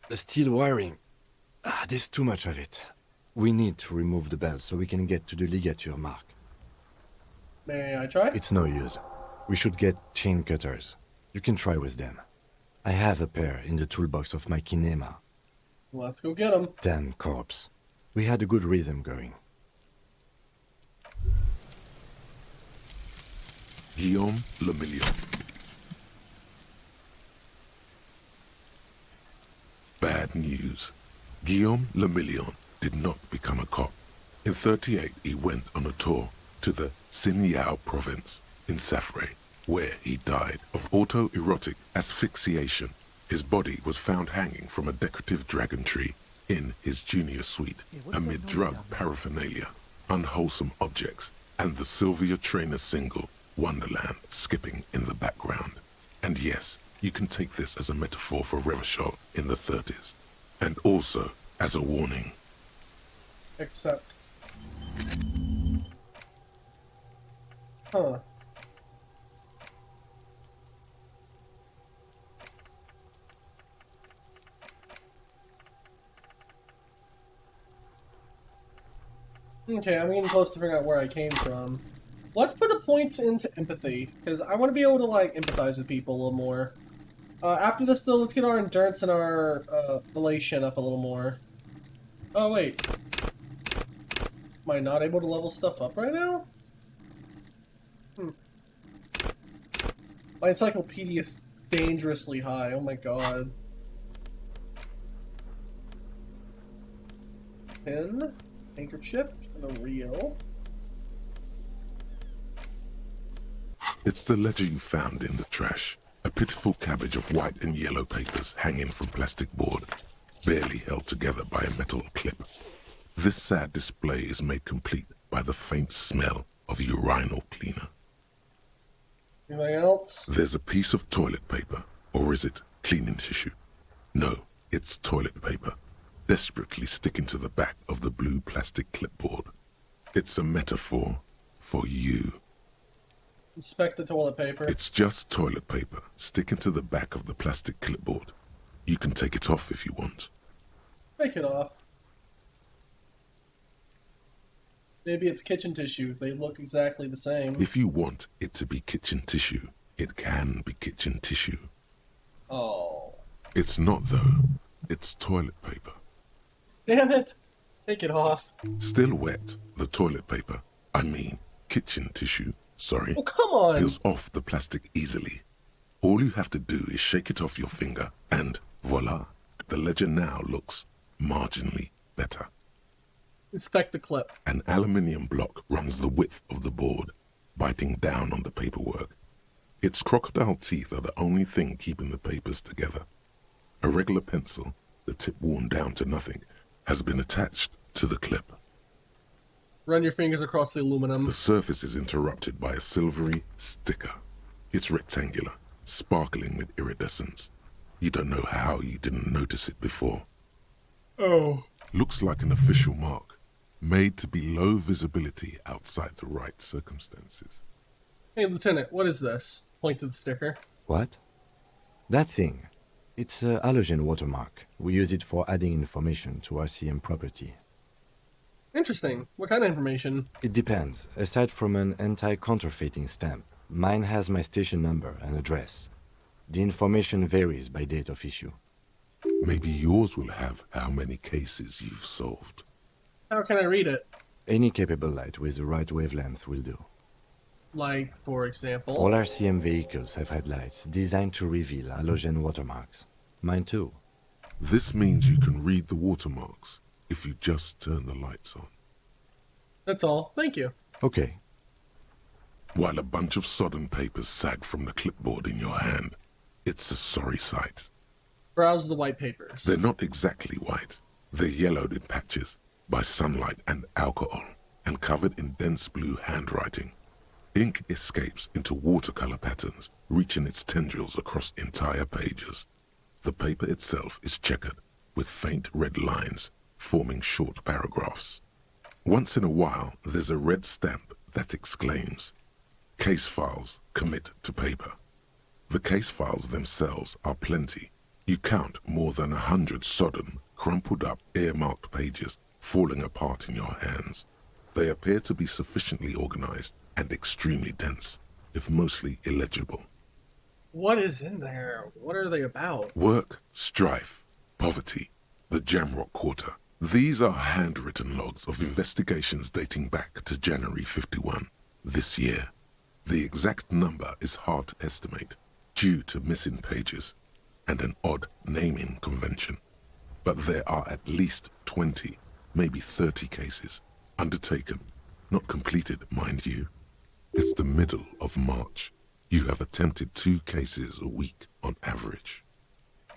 The steel wiring. There's too much of it. We need to remove the belt so we can get to the ligature mark. May I try? It's no use. We should get chain cutters. You can try with them. I have a pair in the toolbox of my kinema. Let's go get him. Damn corpse. We had a good rhythm going. Guillaume Lemillion. Bad news. Guillaume Lemillion did not become a cop. In '38, he went on a tour to the Sinyao province in Safre, where he died of autoerotic asphyxiation. His body was found hanging from a decorative dragon tree in his junior suite amid drug paraphernalia, unwholesome objects, and the Sylvia Trainer single Wonderland skipping in the background. And yes, you can take this as a metaphor for Revachol in the 30s, and also as a warning. Accept. Huh. Okay, I'm getting close to figuring out where I came from. Let's put the points into empathy, because I want to be able to, like, empathize with people a little more. After this, though, let's get our endurance and our elation up a little more. Oh, wait. Am I not able to level stuff up right now? My encyclopedia is dangerously high. Oh my god. Pen, handkerchief, and a reel. It's the ledger you found in the trash. A pitiful cabbage of white and yellow papers hanging from plastic board, barely held together by a metal clip. This sad display is made complete by the faint smell of urinal cleaner. Anything else? There's a piece of toilet paper, or is it cleaning tissue? No, it's toilet paper, desperately sticking to the back of the blue plastic clipboard. It's a metaphor for you. Inspect the toilet paper. It's just toilet paper sticking to the back of the plastic clipboard. You can take it off if you want. Take it off. Maybe it's kitchen tissue. They look exactly the same. If you want it to be kitchen tissue, it can be kitchen tissue. Oh. It's not, though. It's toilet paper. Damn it! Take it off. Still wet, the toilet paper, I mean kitchen tissue, sorry, Oh, come on! peels off the plastic easily. All you have to do is shake it off your finger, and voila, the ledger now looks marginally better. Inspect the clip. An aluminium block runs the width of the board, biting down on the paperwork. Its crocodile teeth are the only thing keeping the papers together. A regular pencil, the tip worn down to nothing, has been attached to the clip. Run your fingers across the aluminum. The surface is interrupted by a silvery sticker. It's rectangular, sparkling with iridescence. You don't know how you didn't notice it before. Oh. Looks like an official mark, made to be low visibility outside the right circumstances. Hey, Lieutenant, what is this? Point to the sticker. What? That thing. It's a halogen watermark. We use it for adding information to RCM property. Interesting. What kind of information? It depends. Aside from an anti-counterfeiting stamp, mine has my station number and address. The information varies by date of issue. Maybe yours will have how many cases you've solved. How can I read it? Any capable light with the right wavelength will do. Like, for example... All RCM vehicles have headlights designed to reveal halogen watermarks. Mine too. This means you can read the watermarks if you just turn the lights on. That's all. Thank you. Okay. While a bunch of sodden papers sag from the clipboard in your hand, it's a sorry sight. Browse the white papers. They're not exactly white. They're yellowed in patches by sunlight and alcohol, and covered in dense blue handwriting. Ink escapes into watercolor patterns, reaching its tendrils across entire pages. The paper itself is checkered, with faint red lines, forming short paragraphs. Once in a while, there's a red stamp that exclaims, "Case files commit to paper." The case files themselves are plenty. You count more than 100 sodden, crumpled up, earmarked pages falling apart in your hands. They appear to be sufficiently organized and extremely dense, if mostly illegible. What is in there? What are they about? Work, strife, poverty, the Jamrock Quarter. These are handwritten logs of investigations dating back to January 51, this year. The exact number is hard to estimate, due to missing pages and an odd naming convention. But there are at least 20, maybe 30 cases, undertaken, not completed, mind you. It's the middle of March. You have attempted 2 cases a week on average.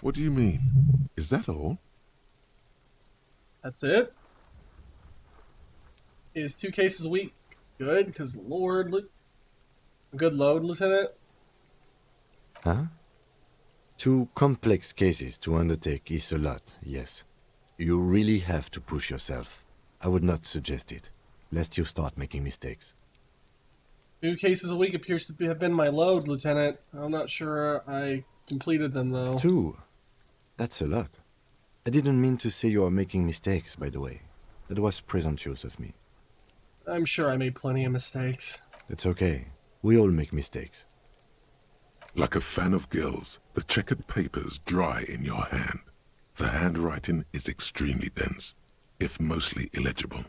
What do you mean? Is that all? That's it? Is 2 cases a week good? Because, Lord, a good load, Lieutenant? Huh? 2 complex cases to undertake is a lot, yes. You really have to push yourself. I would not suggest it, lest you start making mistakes. 2 cases a week appears to have been my load, Lieutenant. I'm not sure I completed them, though. 2? That's a lot. I didn't mean to say you are making mistakes, by the way. That was presumptuous of me. I'm sure I made plenty of mistakes. It's okay. We all make mistakes. Like a fan of gills, the checkered papers dry in your hand. The handwriting is extremely dense, if mostly illegible.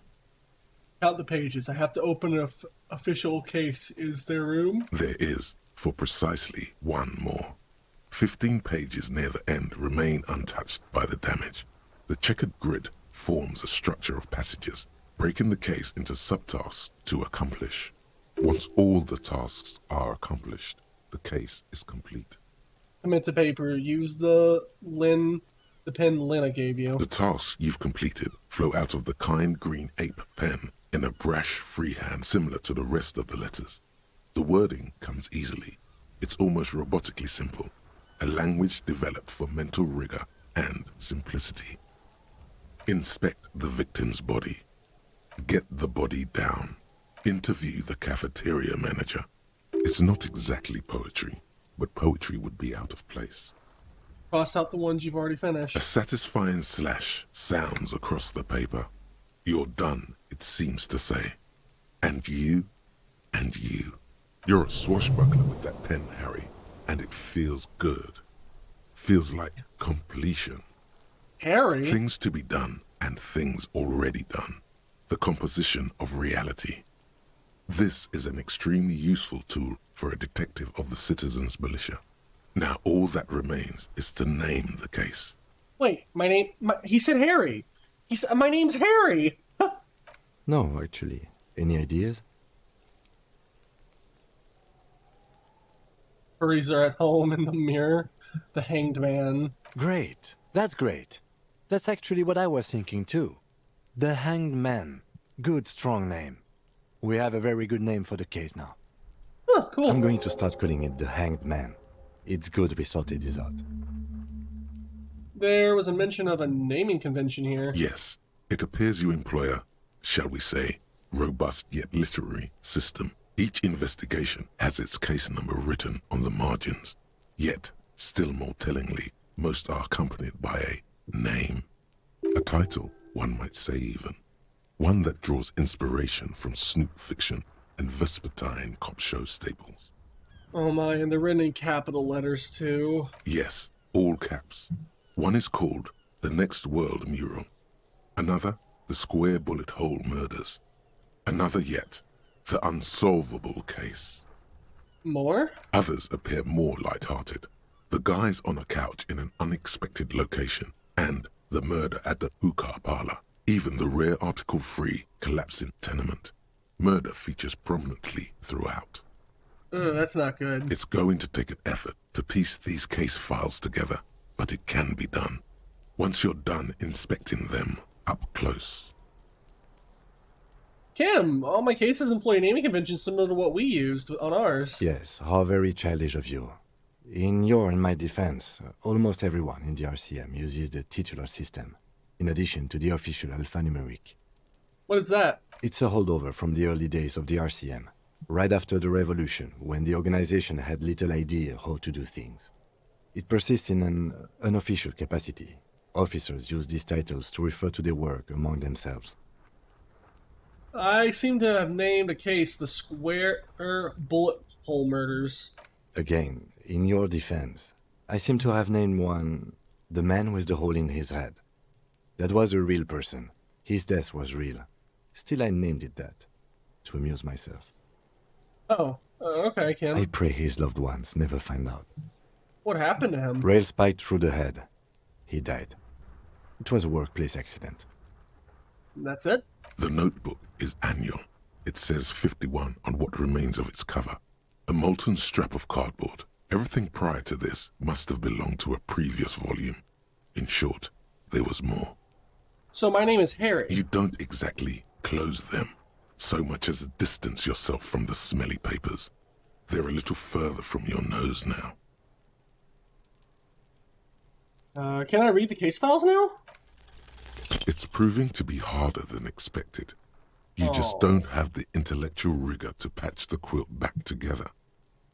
Count the pages. I have to open an official case. Is there room? There is, for precisely 1 more. 15 pages near the end remain untouched by the damage. The checkered grid forms a structure of passages, breaking the case into subtasks to accomplish. Once all the tasks are accomplished, the case is complete. Commit the paper. Use the pen Lynn gave you. The tasks you've completed flow out of the kind green ape pen in a brash freehand similar to the rest of the letters. The wording comes easily. It's almost robotically simple, a language developed for mental rigor and simplicity. Inspect the victim's body. Get the body down. Interview the cafeteria manager. It's not exactly poetry, but poetry would be out of place. Cross out the ones you've already finished. A satisfying slash sounds across the paper. You're done, it seems to say. And you, and you. You're a swashbuckler with that pen, Harry, and it feels good. Feels like completion. Harry? Things to be done and things already done. The composition of reality. This is an extremely useful tool for a detective of the Citizens Militia. Now all that remains is to name the case. Wait, he said Harry. He said, my name's Harry. No, actually. Any ideas? Furries are at home in the mirror. The Hanged Man. Great. That's great. That's actually what I was thinking too. The Hanged Man. Good, strong name. We have a very good name for the case now. Huh, cool. I'm going to start calling it the Hanged Man. It's good we sorted this out. There was a mention of a naming convention here. Yes, it appears you employ a, shall we say, robust yet literary system. Each investigation has its case number written on the margins. Yet, still more tellingly, most are accompanied by a name. A title, one might say even. One that draws inspiration from snoop fiction and vespertine cop show staples. Oh my, and they're written in capital letters too. Yes, all caps. One is called The Next World Mural. Another, The Square Bullet Hole Murders. Another yet, The Unsolvable Case. More? Others appear more light-hearted. The guys on a couch in an unexpected location, and the murder at the hookah parlor. Even the rare article-free collapsing tenement. Murder features prominently throughout. That's not good. It's going to take an effort to piece these case files together, but it can be done. Once you're done inspecting them up close. Kim, all my cases employ naming conventions similar to what we used on ours. Yes, how very childish of you. In your and my defense, almost everyone in the RCM uses the titular system, in addition to the official alphanumeric. What is that? It's a holdover from the early days of the RCM, right after the revolution, when the organization had little idea how to do things. It persists in an unofficial capacity. Officers use these titles to refer to their work among themselves. I seem to have named a case the Square Bullet Hole Murders. Again, in your defense, I seem to have named one the man with the hole in his head. That was a real person. His death was real. Still, I named it that, to amuse myself. Oh, okay, Kim. I pray his loved ones never find out. What happened to him? Rail spiked through the head. He died. It was a workplace accident. That's it? The notebook is annual. It says 51 on what remains of its cover. A molten strap of cardboard. Everything prior to this must have belonged to a previous volume. In short, there was more. So my name is Harry. You don't exactly close them, so much as distance yourself from the smelly papers. They're a little further from your nose now. Can I read the case files now? It's proving to be harder than expected. You just don't have the intellectual rigor to patch the quilt back together.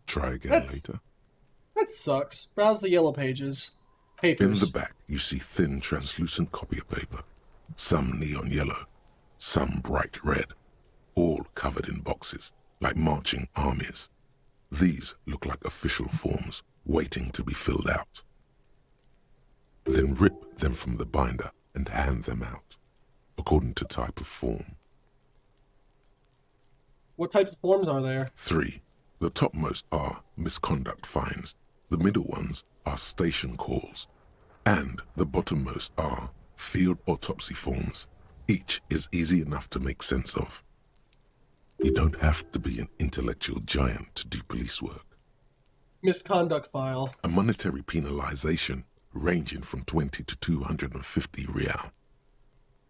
Try again later. That sucks. Browse the yellow pages. Papers. In the back, you see thin, translucent copy paper. Some neon yellow, some bright red, all covered in boxes, like marching armies. These look like official forms, waiting to be filled out. Then rip them from the binder and hand them out, according to type of form. What types of forms are there? 3. The topmost are misconduct fines, the middle ones are station calls, and the bottommost are field autopsy forms. Each is easy enough to make sense of. You don't have to be an intellectual giant to do police work. Misconduct file. A monetary penalization ranging from 20 to 250 real.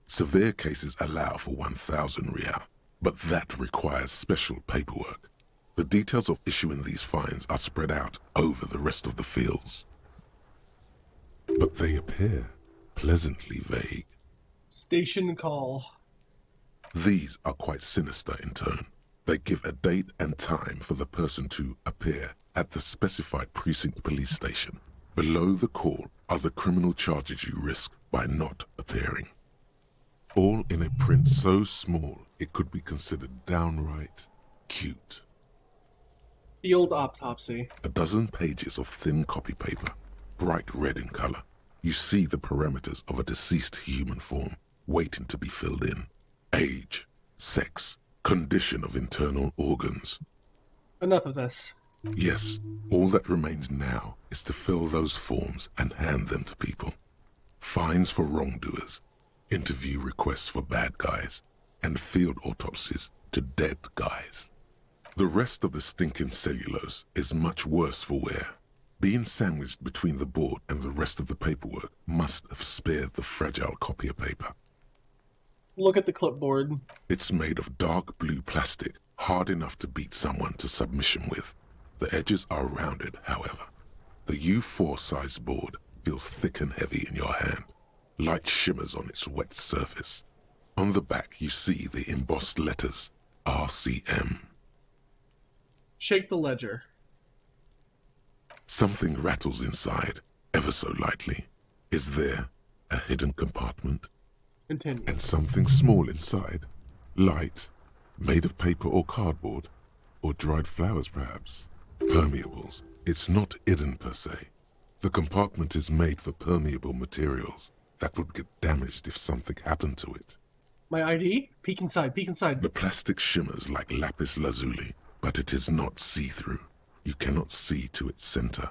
Severe cases allow for 1,000 real, but that requires special paperwork. The details of issuing these fines are spread out over the rest of the fields. But they appear pleasantly vague. Station call. These are quite sinister in tone. They give a date and time for the person to appear at the specified precinct police station. Below the call are the criminal charges you risk by not appearing. All in a print so small it could be considered downright cute. The old autopsy. A dozen pages of thin copy paper, bright red in color. You see the parameters of a deceased human form waiting to be filled in. Age, sex, condition of internal organs. Enough of this. Yes, all that remains now is to fill those forms and hand them to people. Fines for wrongdoers, interview requests for bad guys, and field autopsies to dead guys. The rest of the stinking cellulose is much worse for wear. Being sandwiched between the board and the rest of the paperwork must have spared the fragile copier paper. Look at the clipboard. It's made of dark blue plastic, hard enough to beat someone to submission with. The edges are rounded, however. The U4 size board feels thick and heavy in your hand. Light shimmers on its wet surface. On the back you see the embossed letters, RCM. Shake the ledger. Something rattles inside, ever so lightly. Is there a hidden compartment? Continue. And something small inside, light, made of paper or cardboard, or dried flowers perhaps. Permeables. It's not hidden per se. The compartment is made for permeable materials that would get damaged if something happened to it. My ID? Peek inside, peek inside. The plastic shimmers like lapis lazuli, but it is not see-through. You cannot see to its center.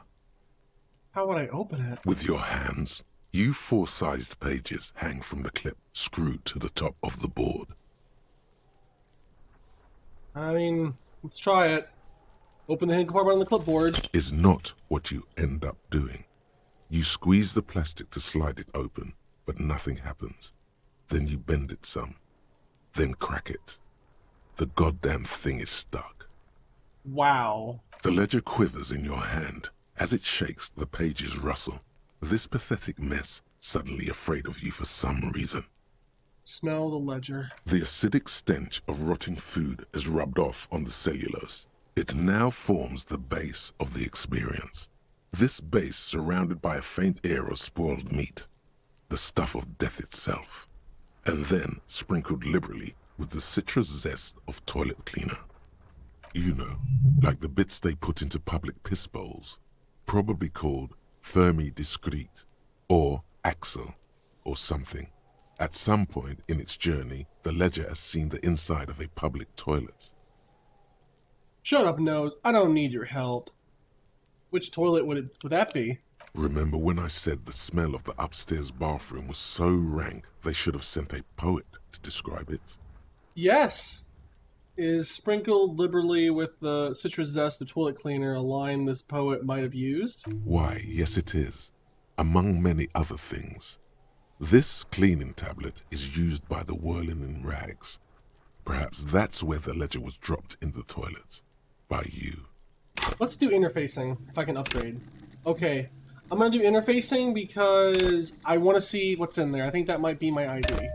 How would I open it? With your hands, U4-sized pages hang from the clip screwed to the top of the board. I mean, let's try it. Open the hidden compartment on the clipboard. Is not what you end up doing. You squeeze the plastic to slide it open, but nothing happens. Then you bend it some. Then crack it. The goddamn thing is stuck. Wow. The ledger quivers in your hand. As it shakes, the pages rustle. This pathetic mess suddenly afraid of you for some reason. Smell the ledger. The acidic stench of rotting food is rubbed off on the cellulose. It now forms the base of the experience. This base surrounded by a faint air of spoiled meat, the stuff of death itself, and then sprinkled liberally with the citrus zest of toilet cleaner. You know, like the bits they put into public piss bowls, probably called Fermi Discrete, or Axle, or something. At some point in its journey, the ledger has seen the inside of a public toilet. Shut up, Nose. I don't need your help. Which toilet would that be? Remember when I said the smell of the upstairs bathroom was so rank they should have sent a poet to describe it? Yes. Is sprinkled liberally with the citrus zest of toilet cleaner a line this poet might have used? Why, yes it is. Among many other things. This cleaning tablet is used by the whirling in rags. Perhaps that's where the ledger was dropped in the toilet. By you. Let's do interfacing, if I can upgrade. Okay, I'm gonna do interfacing because I want to see what's in there. I think that might be my ID.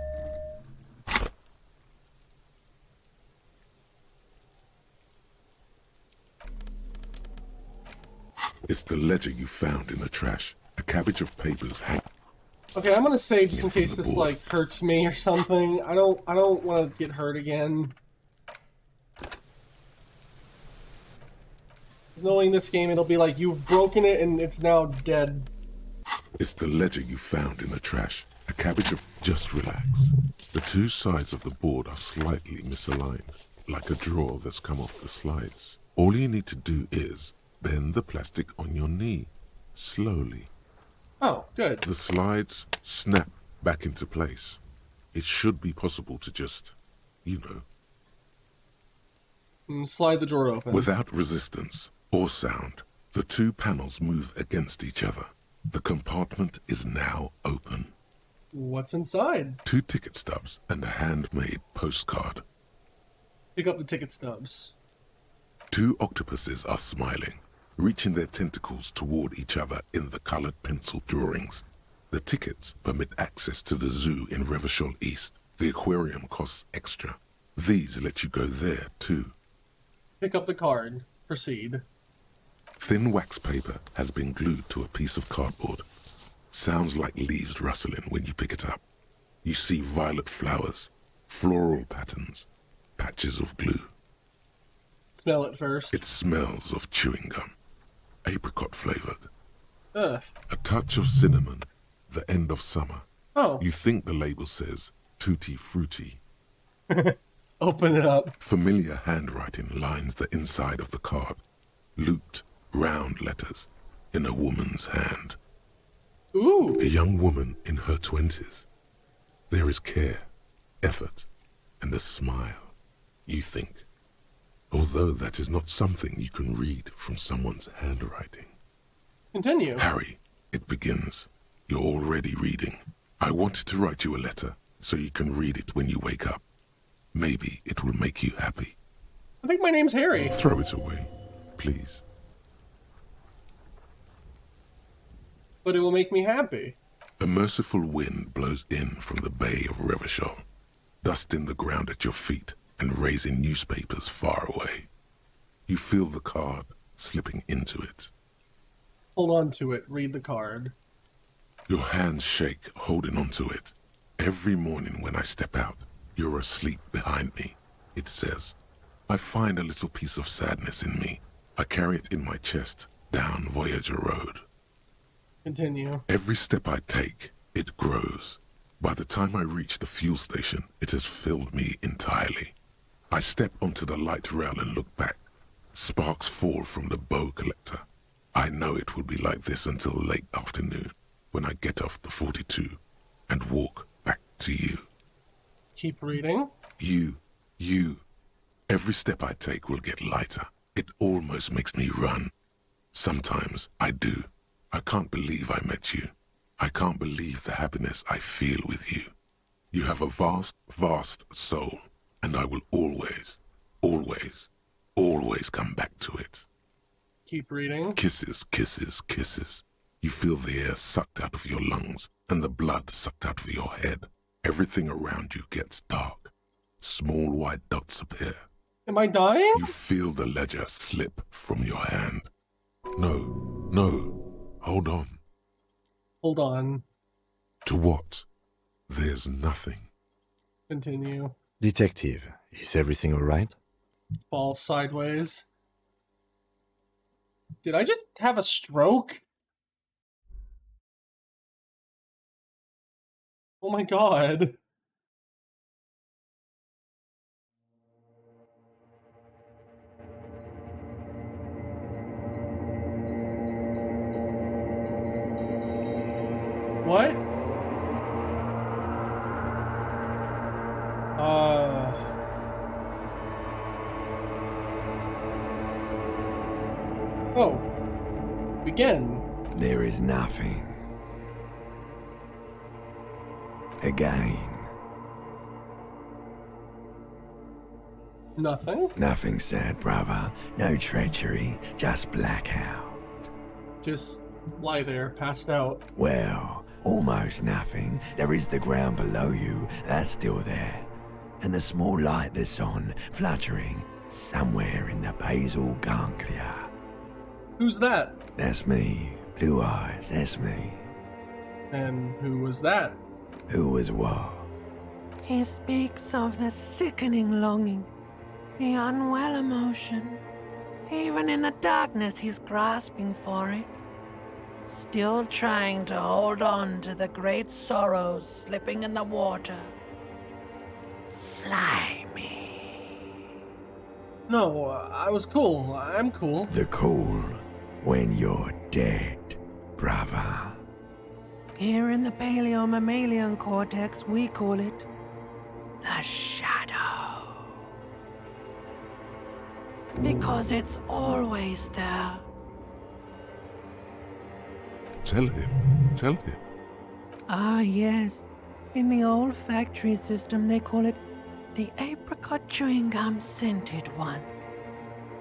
It's the ledger you found in the trash. A cabbage of papers hang. Okay, I'm gonna save just in From case the this board. like hurts me or something. I don't want to get hurt again. 'Cause knowing this game, it'll be like you've broken it and it's now dead. It's the ledger you found in the trash. A cabbage of... Just relax. The two sides of the board are slightly misaligned, like a drawer that's come off the slides. All you need to do is bend the plastic on your knee, slowly. Oh, good. The slides snap back into place. It should be possible to just, you know, And slide the drawer open. without resistance or sound. The two panels move against each other. The compartment is now open. What's inside? 2 ticket stubs and a handmade postcard. Pick up the ticket stubs. 2 octopuses are smiling, reaching their tentacles toward each other in the colored pencil drawings. The tickets permit access to the zoo in Revachol East. The aquarium costs extra. These let you go there, too. Pick up the card. Proceed. Thin wax paper has been glued to a piece of cardboard. Sounds like leaves rustling when you pick it up. You see violet flowers, floral patterns, patches of glue. Smell it first. It smells of chewing gum, apricot flavored. Ugh. A touch of cinnamon, the end of summer. Oh. You think the label says tutti frutti. Open it up. Familiar handwriting lines the inside of the card. Looped, round letters in a woman's hand. Ooh. A young woman in her 20s. There is care, effort, and a smile, you think. Although that is not something you can read from someone's handwriting. Continue. Harry, it begins. You're already reading. I wanted to write you a letter so you can read it when you wake up. Maybe it will make you happy. I think my name's Harry. Throw it away, please. But it will make me happy. A merciful wind blows in from the Bay of Revachol, dusting the ground at your feet and raising newspapers far away. You feel the card slipping into it. Hold on to it. Read the card. Your hands shake holding onto it. Every morning when I step out, you're asleep behind me. It says, I find a little piece of sadness in me. I carry it in my chest down Voyager Road. Continue. Every step I take, it grows. By the time I reach the fuel station, it has filled me entirely. I step onto the light rail and look back. Sparks fall from the bow collector. I know it will be like this until late afternoon, when I get off the 42 and walk back to you. Keep reading. You. Every step I take will get lighter. It almost makes me run. Sometimes I do. I can't believe I met you. I can't believe the happiness I feel with you. You have a vast, vast soul, and I will always, always, always come back to it. Keep reading. Kisses, kisses, kisses. You feel the air sucked out of your lungs and the blood sucked out of your head. Everything around you gets dark. Small white dots appear. Am I dying? You feel the ledger slip from your hand. No, hold on. Hold on. To what? There's nothing. Continue. Detective, is everything alright? Fall sideways. Did I just have a stroke? Oh my god. What? Oh. Begin. There is nothing. Again. Nothing. Nothing sad, brother. No treachery, just blackout. Just lie there, passed out. Well, almost nothing. There is the ground below you, that's still there. And the small light that's on, fluttering, somewhere in the basal ganglia. Who's that? That's me. Blue eyes, that's me. And who was that? Who was what? He speaks of the sickening longing, the unwell emotion. Even in the darkness, he's grasping for it. Still trying to hold on to the great sorrows slipping in the water. Slimy. No, I was cool. I'm cool. The cool when you're dead, brother. Here in the paleo-mammalian cortex, we call it the shadow. Because it's always there. Tell him. Ah, yes. In the old factory system, they call it the apricot chewing gum scented one.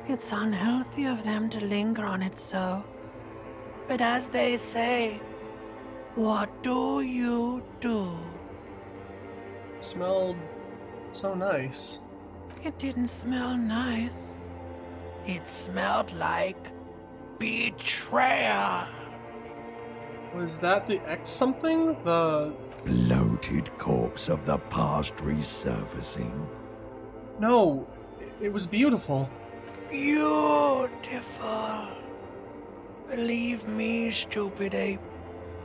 It's unhealthy of them to linger on it so. But as they say, what do you do? Smelled so nice. It didn't smell nice. It smelled like betrayal. Was that the X something? The... Bloated corpse of the past resurfacing. No, it was beautiful. Beautiful. Believe me, stupid ape,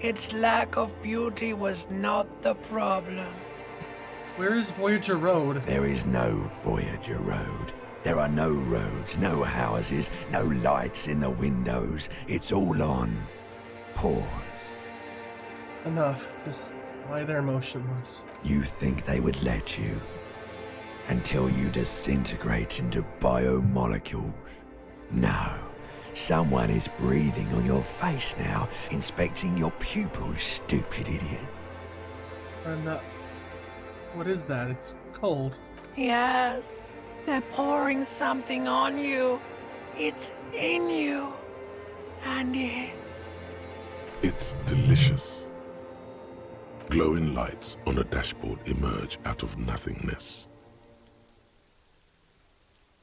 its lack of beauty was not the problem. Where is Voyager Road? There is no Voyager Road. There are no roads, no houses, no lights in the windows. It's all on pause. Enough. Just lie there motionless. You think they would let you? Until you disintegrate into biomolecules? No. Someone is breathing on your face now, inspecting your pupils, stupid idiot. I'm not... What is that? It's cold. Yes, they're pouring something on you. It's in you. And It's delicious. Glowing lights on a dashboard emerge out of nothingness.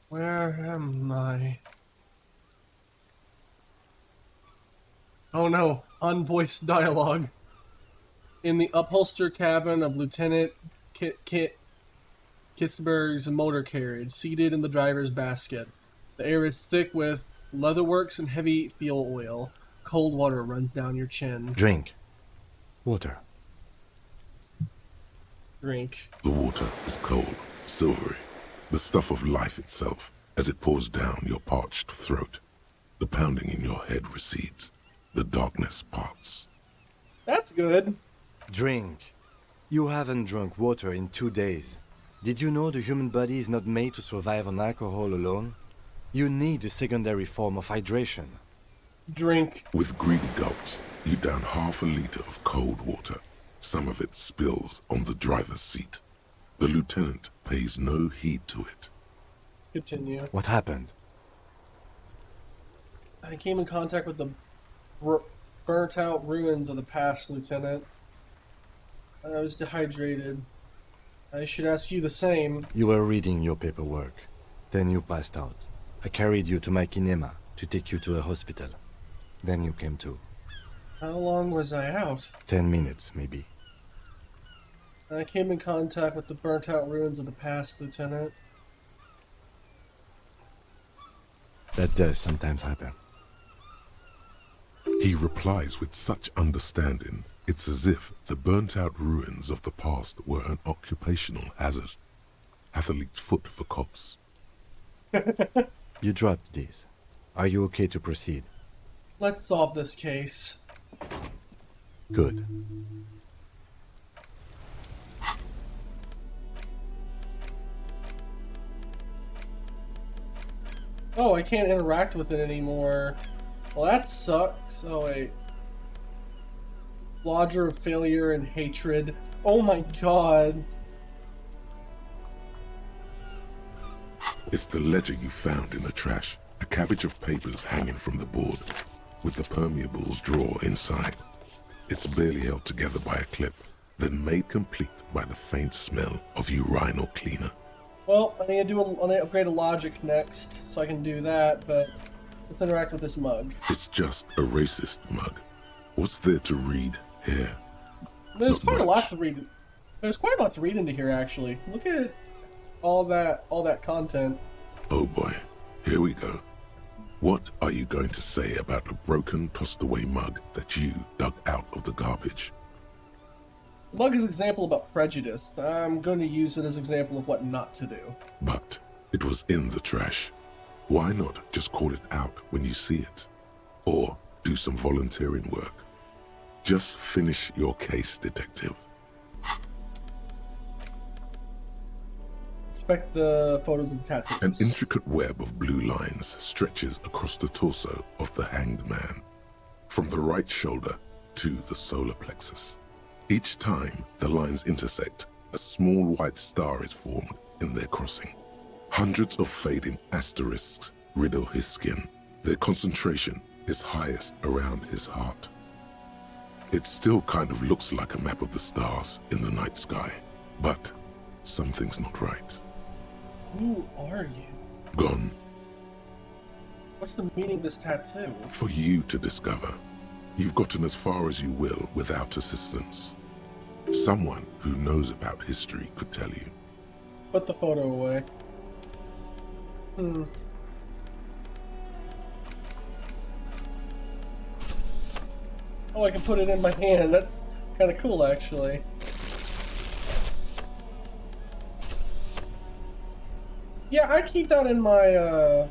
Where am I? Oh no, unvoiced dialogue. In the upholstered cabin of Lieutenant Kissberg's motor carriage, seated in the driver's basket. The air is thick with leatherworks and heavy fuel oil. Cold water runs down your chin. Drink. Water. Drink. The water is cold, silvery, the stuff of life itself as it pours down your parched throat. The pounding in your head recedes. The darkness parts. That's good. Drink. You haven't drunk water in 2 days. Did you know the human body is not made to survive on alcohol alone? You need a secondary form of hydration. Drink. With greedy gulps, you down half a liter of cold water. Some of it spills on the driver's seat. The lieutenant pays no heed to it. Continue. What happened? I came in contact with the burnt out ruins of the past, Lieutenant. I was dehydrated. I should ask you the same. You were reading your paperwork. Then you passed out. I carried you to my kinema to take you to a hospital. Then you came to. How long was I out? 10 minutes, maybe. I came in contact with the burnt out ruins of the past, Lieutenant. That does sometimes happen. He replies with such understanding, it's as if the burnt-out ruins of the past were an occupational hazard. Athlete's foot for cops. You dropped these. Are you okay to proceed? Let's solve this case. Good. Oh, I can't interact with it anymore. Well, that sucks. Oh, wait. Lodger of failure and hatred. Oh my god. It's the ledger you found in the trash. A cabbage of papers hanging from the board, with the permeables drawer inside. It's barely held together by a clip, then made complete by the faint smell of urinal cleaner. Well, I need to upgrade a logic next, so I can do that, but let's interact with this mug. It's just a racist mug. What's there to read here? There's Not quite a lot much. to read. There's quite a lot to read into here, actually. Look at all that content. Oh boy, here we go. What are you going to say about a broken, tossed-away mug that you dug out of the garbage? The mug is an example about prejudice. I'm going to use it as an example of what not to do. But it was in the trash. Why not just call it out when you see it? Or do some volunteering work? Just finish your case, detective. Inspect the photos of the tattoos. An intricate web of blue lines stretches across the torso of the hanged man, from the right shoulder to the solar plexus. Each time the lines intersect, a small white star is formed in their crossing. Hundreds of fading asterisks riddle his skin. Their concentration is highest around his heart. It still kind of looks like a map of the stars in the night sky, but something's not right. Who are you? Gone What's the meaning of this tattoo? for you to discover. You've gotten as far as you will without assistance. Someone who knows about history could tell you. Put the photo away. Hmm. Oh, I can put it in my hand. That's kind of cool, actually. Yeah, I'd keep that in my,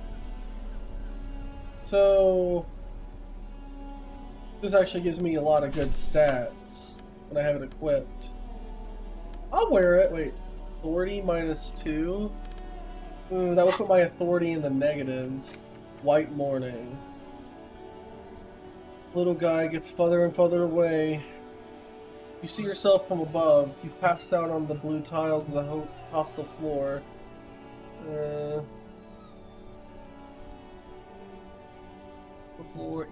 So... This actually gives me a lot of good stats when I have it equipped. I'll wear it. Wait, 40 minus 2? That would put my authority in the negatives. White morning. Little guy gets further and further away. You see yourself from above. You passed out on the blue tiles of the hostel floor.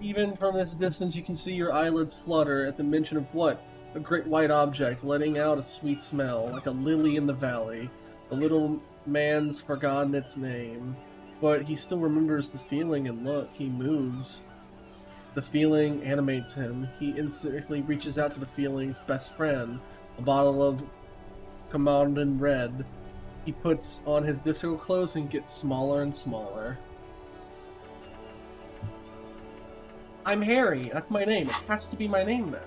Even from this distance, you can see your eyelids flutter at the mention of what? A great white object, letting out a sweet smell, like a lily in the valley. The little man's forgotten its name, but he still remembers the feeling, and look, he moves. The feeling animates him. He instantly reaches out to the feeling's best friend, a bottle of Commandant Red. He puts on his disco clothes and gets smaller and smaller. I'm Harry. That's my name. It has to be my name now.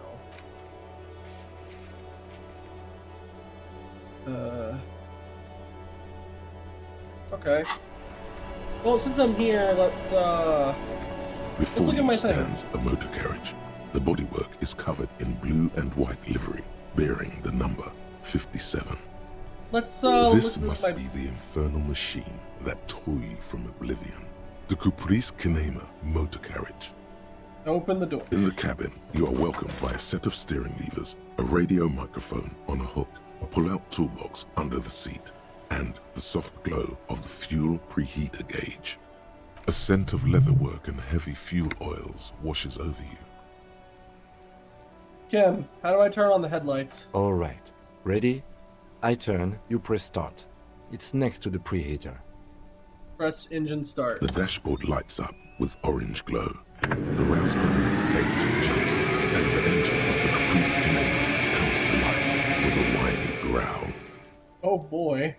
Okay. Well, since I'm here, let's Before look at you my thing. stands a motor carriage. The bodywork is covered in blue and white livery, bearing the number 57. Let's This look must at be the infernal machine that tore you from oblivion. The Caprice Kinema motor carriage. Open the door. In the cabin, you are welcomed by a set of steering levers, a radio microphone on a hook, a pull-out toolbox under the seat, and the soft glow of the fuel preheater gauge. A scent of leatherwork and heavy fuel oils washes over you. Kim, how do I turn on the headlights? Alright. Ready? I turn, you press start. It's next to the preheater. Press engine start. The dashboard lights up with orange glow. The rounds per minute gauge jumps, and the engine of the Caprice Kinema comes to life with a whiny growl. Oh boy.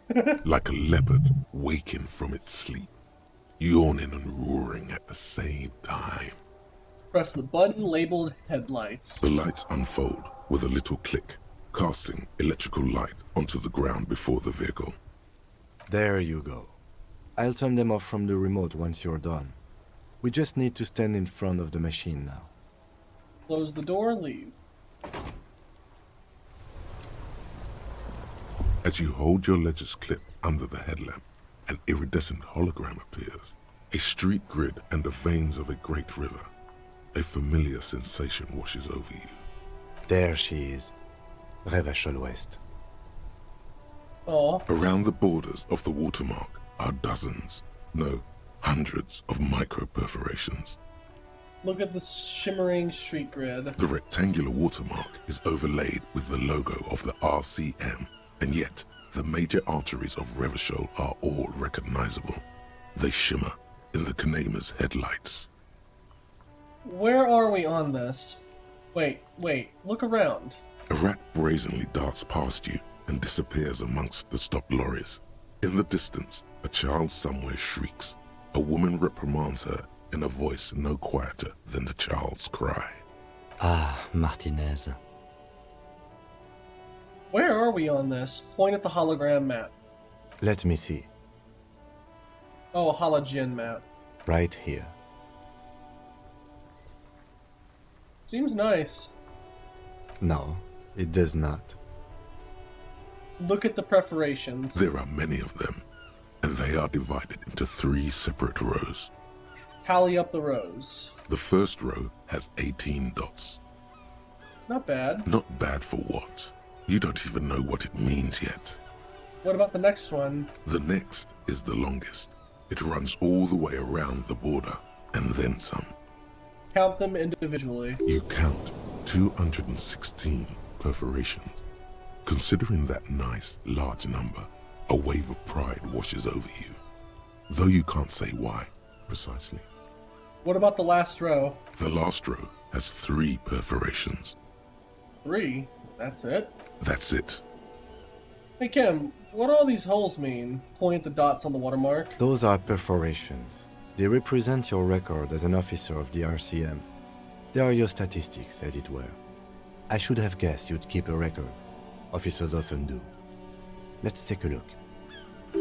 Like a leopard waking from its sleep, yawning and roaring at the same time. Press the button labeled headlights. The lights unfold with a little click, casting electrical light onto the ground before the vehicle. There you go. I'll turn them off from the remote once you're done. We just need to stand in front of the machine now. Close the door and leave. As you hold your ledger's clip under the headlamp, an iridescent hologram appears. A street grid and the veins of a great river. A familiar sensation washes over you. There she is. Revachol West. Oh, Around the borders of the watermark are dozens, no, hundreds of micro-perforations. look at the shimmering street grid. The rectangular watermark is overlaid with the logo of the RCM, and yet the major arteries of Revachol are all recognizable. They shimmer in the Kinema's headlights. Where are we on this? Wait, look around. A rat brazenly darts past you and disappears amongst the stopped lorries. In the distance, a child somewhere shrieks. A woman reprimands her in a voice no quieter than the child's cry. Ah, Martinez. Where are we on this? Point at the hologram map. Let me see. Oh, a halogen map. Right here. Seems nice. No, it does not. Look at the preparations. There are many of them, and they are divided into 3 separate rows. Tally up the rows. The first row has 18 dots. Not bad. Not bad for what? You don't even know what it means yet. What about the next one? The next is the longest. It runs all the way around the border, and then some. Count them individually. You count 216 perforations. Considering that nice, large number, a wave of pride washes over you. Though you can't say why, precisely. What about the last row? The last row has 3 perforations. 3? That's it? That's it. Hey Kim, What do all these holes mean? Point at the dots on the watermark. Those are perforations. They represent your record as an officer of the RCM. They are your statistics, as it were. I should have guessed you'd keep a record. Officers often do. Let's take a look.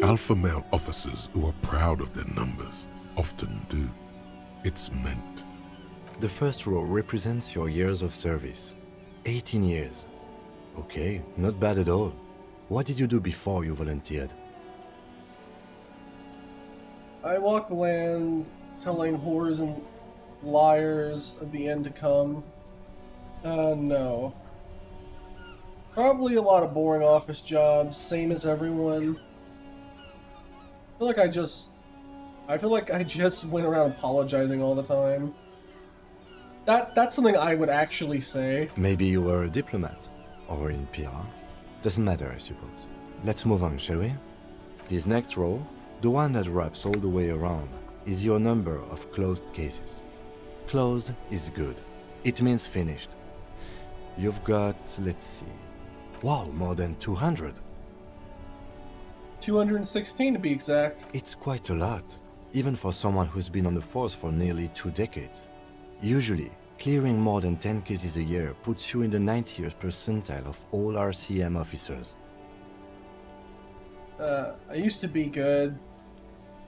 Alpha male officers who are proud of their numbers often do. It's meant. The first row represents your years of service. 18 years. Okay, not bad at all. What did you do before you volunteered? I walk the land telling whores and liars of the end to come. No. Probably a lot of boring office jobs, same as everyone. I feel like I just went around apologizing all the time. That's something I would actually say. Maybe you were a diplomat, or in PR. Doesn't matter, I suppose. Let's move on, shall we? This next row, the one that wraps all the way around, is your number of closed cases. Closed is good. It means finished. You've got, let's see... Wow, more than 200. 216 to be exact. It's quite a lot, even for someone who's been on the force for nearly 2 decades. Usually, clearing more than 10 cases a year puts you in the 90th percentile of all RCM officers. I used to be good.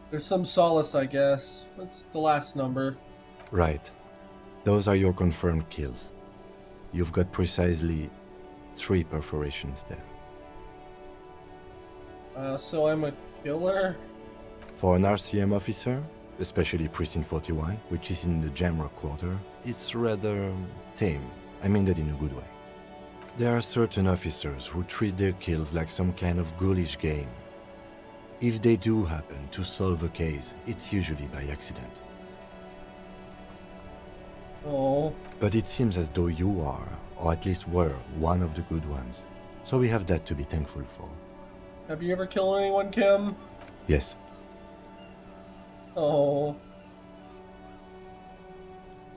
There's some solace, I guess. What's the last number? Right. Those are your confirmed kills. You've got precisely 3 perforations there. So I'm a killer? For an RCM officer, especially Precinct 41, which is in the Jamrock quarter, it's rather tame. I mean that in a good way. There are certain officers who treat their kills like some kind of ghoulish game. If they do happen to solve a case, it's usually by accident. Oh. But it seems as though you are, or at least were, one of the good ones. So we have that to be thankful for. Have you ever killed anyone, Kim? Yes. Oh.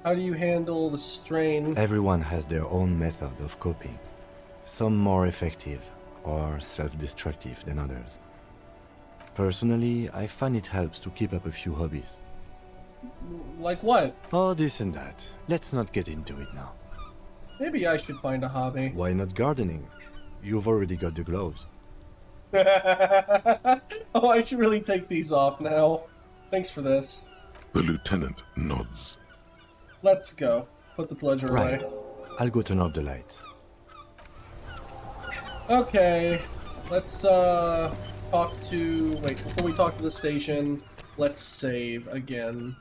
How do you handle the strain? Everyone has their own method of coping. Some more effective or self-destructive than others. Personally, I find it helps to keep up a few hobbies. Like what? Oh, this and that. Let's not get into it now. Maybe I should find a hobby. Why not gardening? You've already got the gloves. Oh, I should really take these off now. Thanks for this. The lieutenant nods. Let's go. Put the bludger away. Right. I'll go turn off the lights. Okay. Let's talk to... Wait, before we talk to the station, let's save again.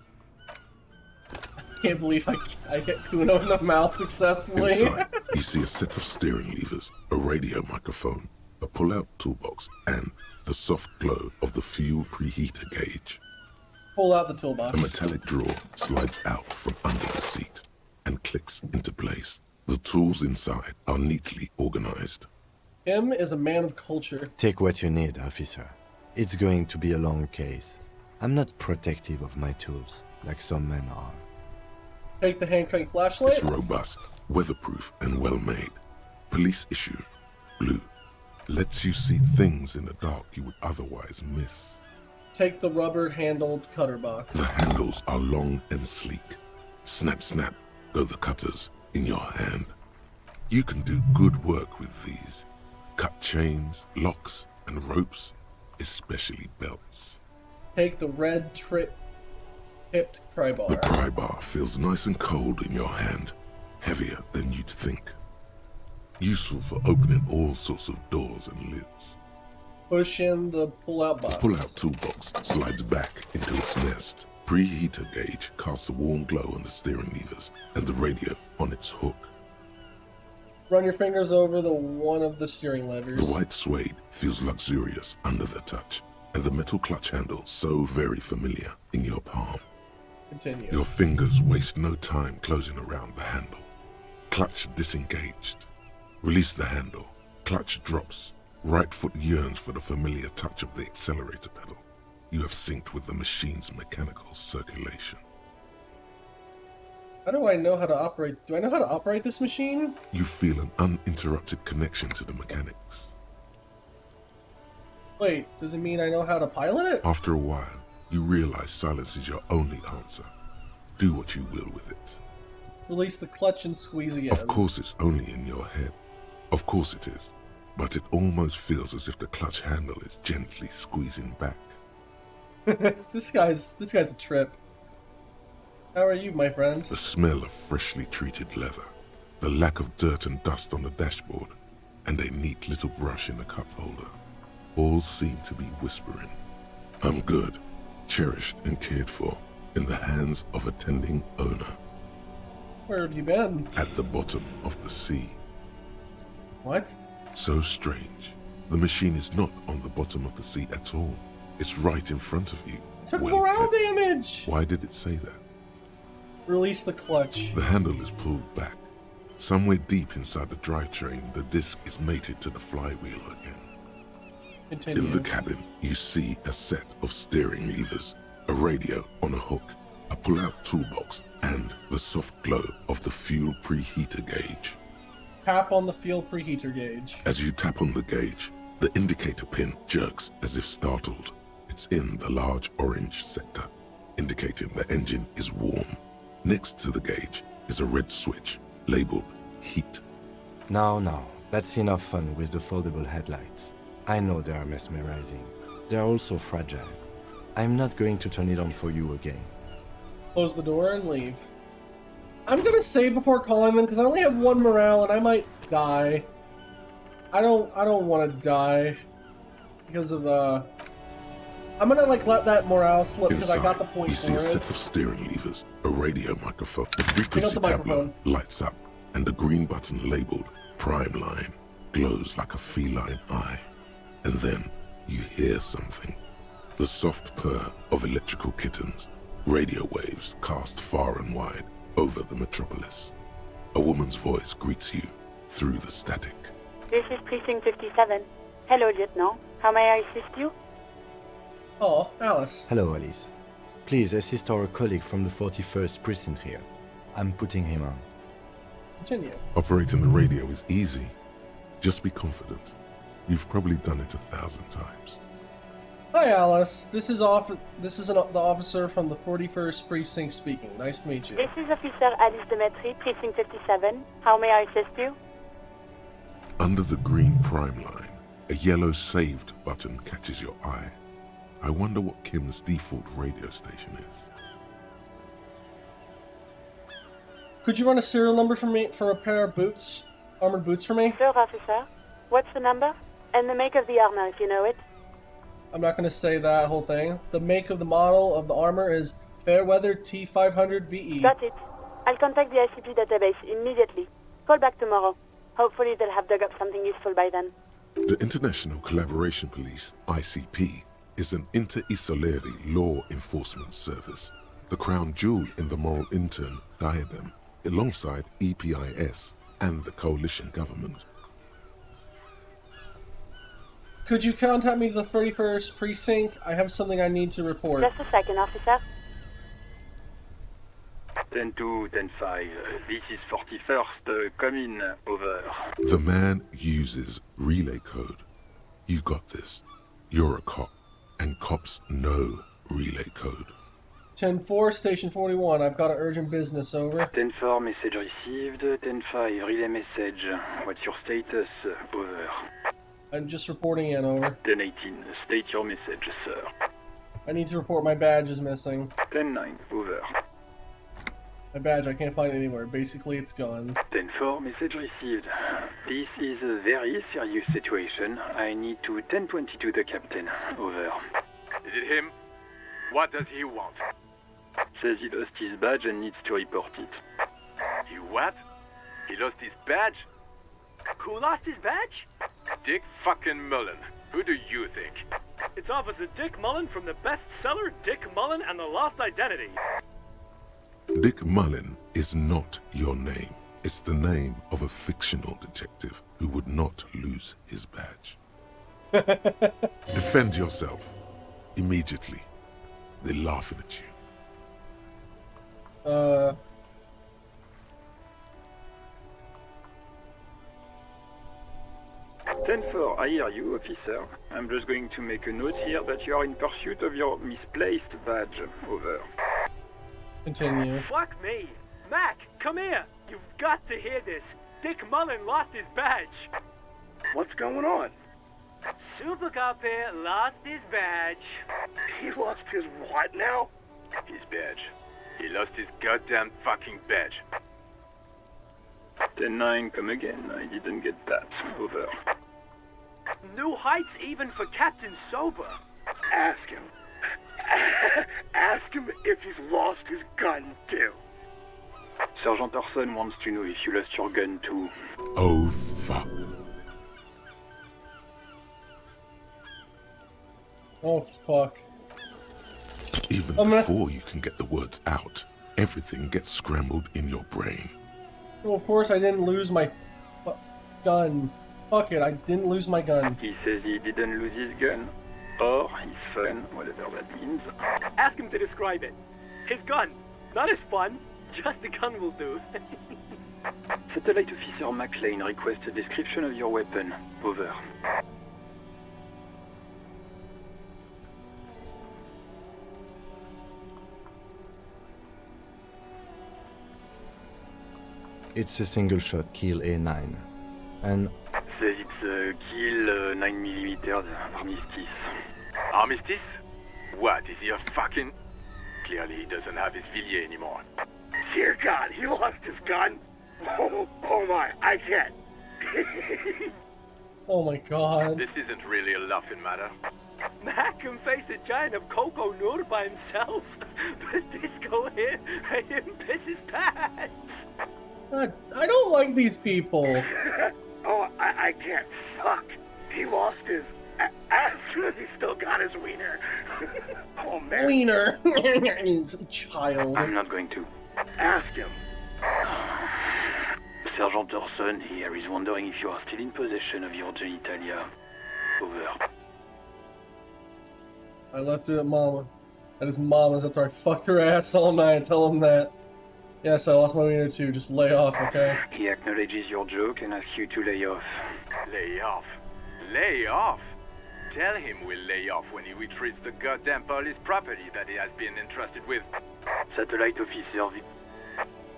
I can't believe I get Kuno in the mouth successfully. Inside, you see a set of steering levers, a radio microphone, a pull-out toolbox, and the soft glow of the fuel preheater gauge. Pull out the toolbox. A metallic drawer slides out from under the seat and clicks into place. The tools inside are neatly organized. Kim is a man of culture. Take what you need, officer. It's going to be a long case. I'm not protective of my tools, like some men are. Take the hand crank flashlight. It's robust, weatherproof, and well-made. Police issue, blue. Lets you see things in the dark you would otherwise miss. Take the rubber-handled cutter box. The handles are long and sleek. Snap, snap, go the cutters in your hand. You can do good work with these. Cut chains, locks, and ropes, especially belts. Take the red hipped pry bar. The pry bar feels nice and cold in your hand, heavier than you'd think. Useful for opening all sorts of doors and lids. Push in the pull-out box. The pull-out toolbox slides back into its nest. Preheater gauge casts a warm glow on the steering levers and the radio on its hook. Run your fingers over the one of the steering levers. The white suede feels luxurious under the touch, and the metal clutch handle so very familiar in your palm. Continue. Your fingers waste no time closing around the handle. Clutch disengaged. Release the handle. Clutch drops. Right foot yearns for the familiar touch of the accelerator pedal. You have synced with the machine's mechanical circulation. How do I know how to operate? Do I know how to operate this machine? You feel an uninterrupted connection to the mechanics. Wait, does it mean I know how to pilot it? After a while, you realize silence is your only answer. Do what you will with it. Release the clutch and squeeze again. Of course it's only in your head. Of course it is. But it almost feels as if the clutch handle is gently squeezing back. This guy's a trip. How are you, my friend? The smell of freshly treated leather, the lack of dirt and dust on the dashboard, and a neat little brush in the cup holder, all seem to be whispering, I'm good, cherished and cared for, in the hands of a tending owner. Where have you been? At the bottom of the sea. What? So strange. The machine is not on the bottom of the sea at all. It's right in front of you. Took Well morale kept. damage! Why did it say that? Release the clutch. The handle is pulled back. Somewhere deep inside the drivetrain, the disc is mated to the flywheel again. Continue. In the cabin, you see a set of steering levers, a radio on a hook, a pull-out toolbox, and the soft glow of the fuel preheater gauge. Tap on the fuel preheater gauge. As you tap on the gauge, the indicator pin jerks as if startled. It's in the large orange sector, indicating the engine is warm. Next to the gauge is a red switch labeled heat. Now, that's enough fun with the foldable headlights. I know they are mesmerizing. They are also fragile. I'm not going to turn it on for you again. Close the door and leave. I'm gonna save before calling them because I only have 1 morale and I might die. I don't want to die because of I'm gonna let that morale slip because I got the point you see for a it. set of steering levers, a radio microphone, the Pick up frequency the tableau microphone. lights up, and the green button labeled Prime Line glows like a feline eye. And then you hear something. The soft purr of electrical kittens, radio waves cast far and wide over the metropolis. A woman's voice greets you through the static. This is Precinct 57. Hello, Lieutenant. How may I assist you? Oh, Alice. Hello, Alice. Please assist our colleague from the 41st precinct here. I'm putting him on. Continue. Operating the radio is easy. Just be confident. You've probably done it 1,000 times. Hi, Alice. This is the officer from the 41st precinct speaking. Nice to meet you. This is Officer Alice Demetri, Precinct 57. How may I assist you? Under the green Prime Line, a yellow saved button catches your eye. I wonder what Kim's default radio station is. Could you run a serial number for me for a pair of boots, armored boots for me? Sure, officer. What's the number? And the make of the armor, if you know it. I'm not going to say that whole thing. The make of the model of the armor is Fairweather T500VE. Got it. I'll contact the ICP database immediately. Call back tomorrow. Hopefully they'll have dug up something useful by then. The International Collaboration Police, ICP, is an inter-Isoleri law enforcement service, the crown jewel in the moral intern diadem, alongside EPIS and the coalition government. Could you contact me to the 31st precinct? I have something I need to report. Just a second, officer. 10-2, 10-5. This is 41st. Come in. Over. The man uses relay code. You got this. You're a cop, and cops know relay code. 10-4, Station 41. I've got an urgent business, over. 10-4, message received. 10-5, relay message. What's your status? Over. I'm just reporting in, over. 10-18, state your message, sir. I need to report my badge is missing. 10-9, over. My badge, I can't find it anywhere. Basically, it's gone. 10-4, message received. This is a very serious situation. I need to 10-22 the captain. Over. Is it him? What does he want? Says he lost his badge and needs to report it. He what? He lost his badge? Who lost his badge? Dick fucking Mullen. Who do you think? It's Officer Dick Mullen from the bestseller Dick Mullen and the Lost Identity. Dick Mullen is not your name. It's the name of a fictional detective who would not lose his badge. Defend yourself. Immediately. They're laughing at you. 10-4, I hear you, officer. I'm just going to make a note here that you are in pursuit of your misplaced badge. Over. Continue. Fuck me. Mac, come here. You've got to hear this. Dick Mullen lost his badge. What's going on? Super Cop here lost his badge. He lost his what now? His badge. He lost his goddamn fucking badge. 10-9, come again. I didn't get that. Over. New heights even for Captain Sober. Ask him. Ask him if he's lost his gun too. Sergeant Orson wants to know if you lost your gun too. Oh, fuck. Oh, fuck. Even gonna- before you can get the words out, everything gets scrambled in your brain. Well, of course I didn't lose my gun. Fuck it, I didn't lose my gun. He says he didn't lose his gun. Or his fun, whatever that means. Ask him to describe it. His gun. Not his fun. Just the gun will do. Satellite Officer McLean requests a description of your weapon. Over. It's a single-shot Kiel A9. And Says it's a Kiel 9mm Armistice. Armistice? What, is he a fucking... Clearly he doesn't have his Villiers anymore. Dear God, he lost his gun. Oh my, I can't. Oh my god. This isn't really a laughing matter. Mac can face a giant of Coco Nur by himself. But Disco here made him piss his pants. God, I don't like these people. Oh, I can't. Fuck. He lost his... Ask him if he still got his wiener. Oh man. Wiener. Child. I'm not going to. Ask him. Sergeant Orson here is wondering if you are still in possession of your genitalia. Over. I left it at Mama. At his mama's after I fucked her ass all night. Tell him that. Yes, I lost my wiener too. Just lay off, okay? He acknowledges your joke and asks you to lay off. Lay off. Lay off? Tell him we'll lay off when he retrieves the goddamn police property that he has been entrusted with. Satellite Officer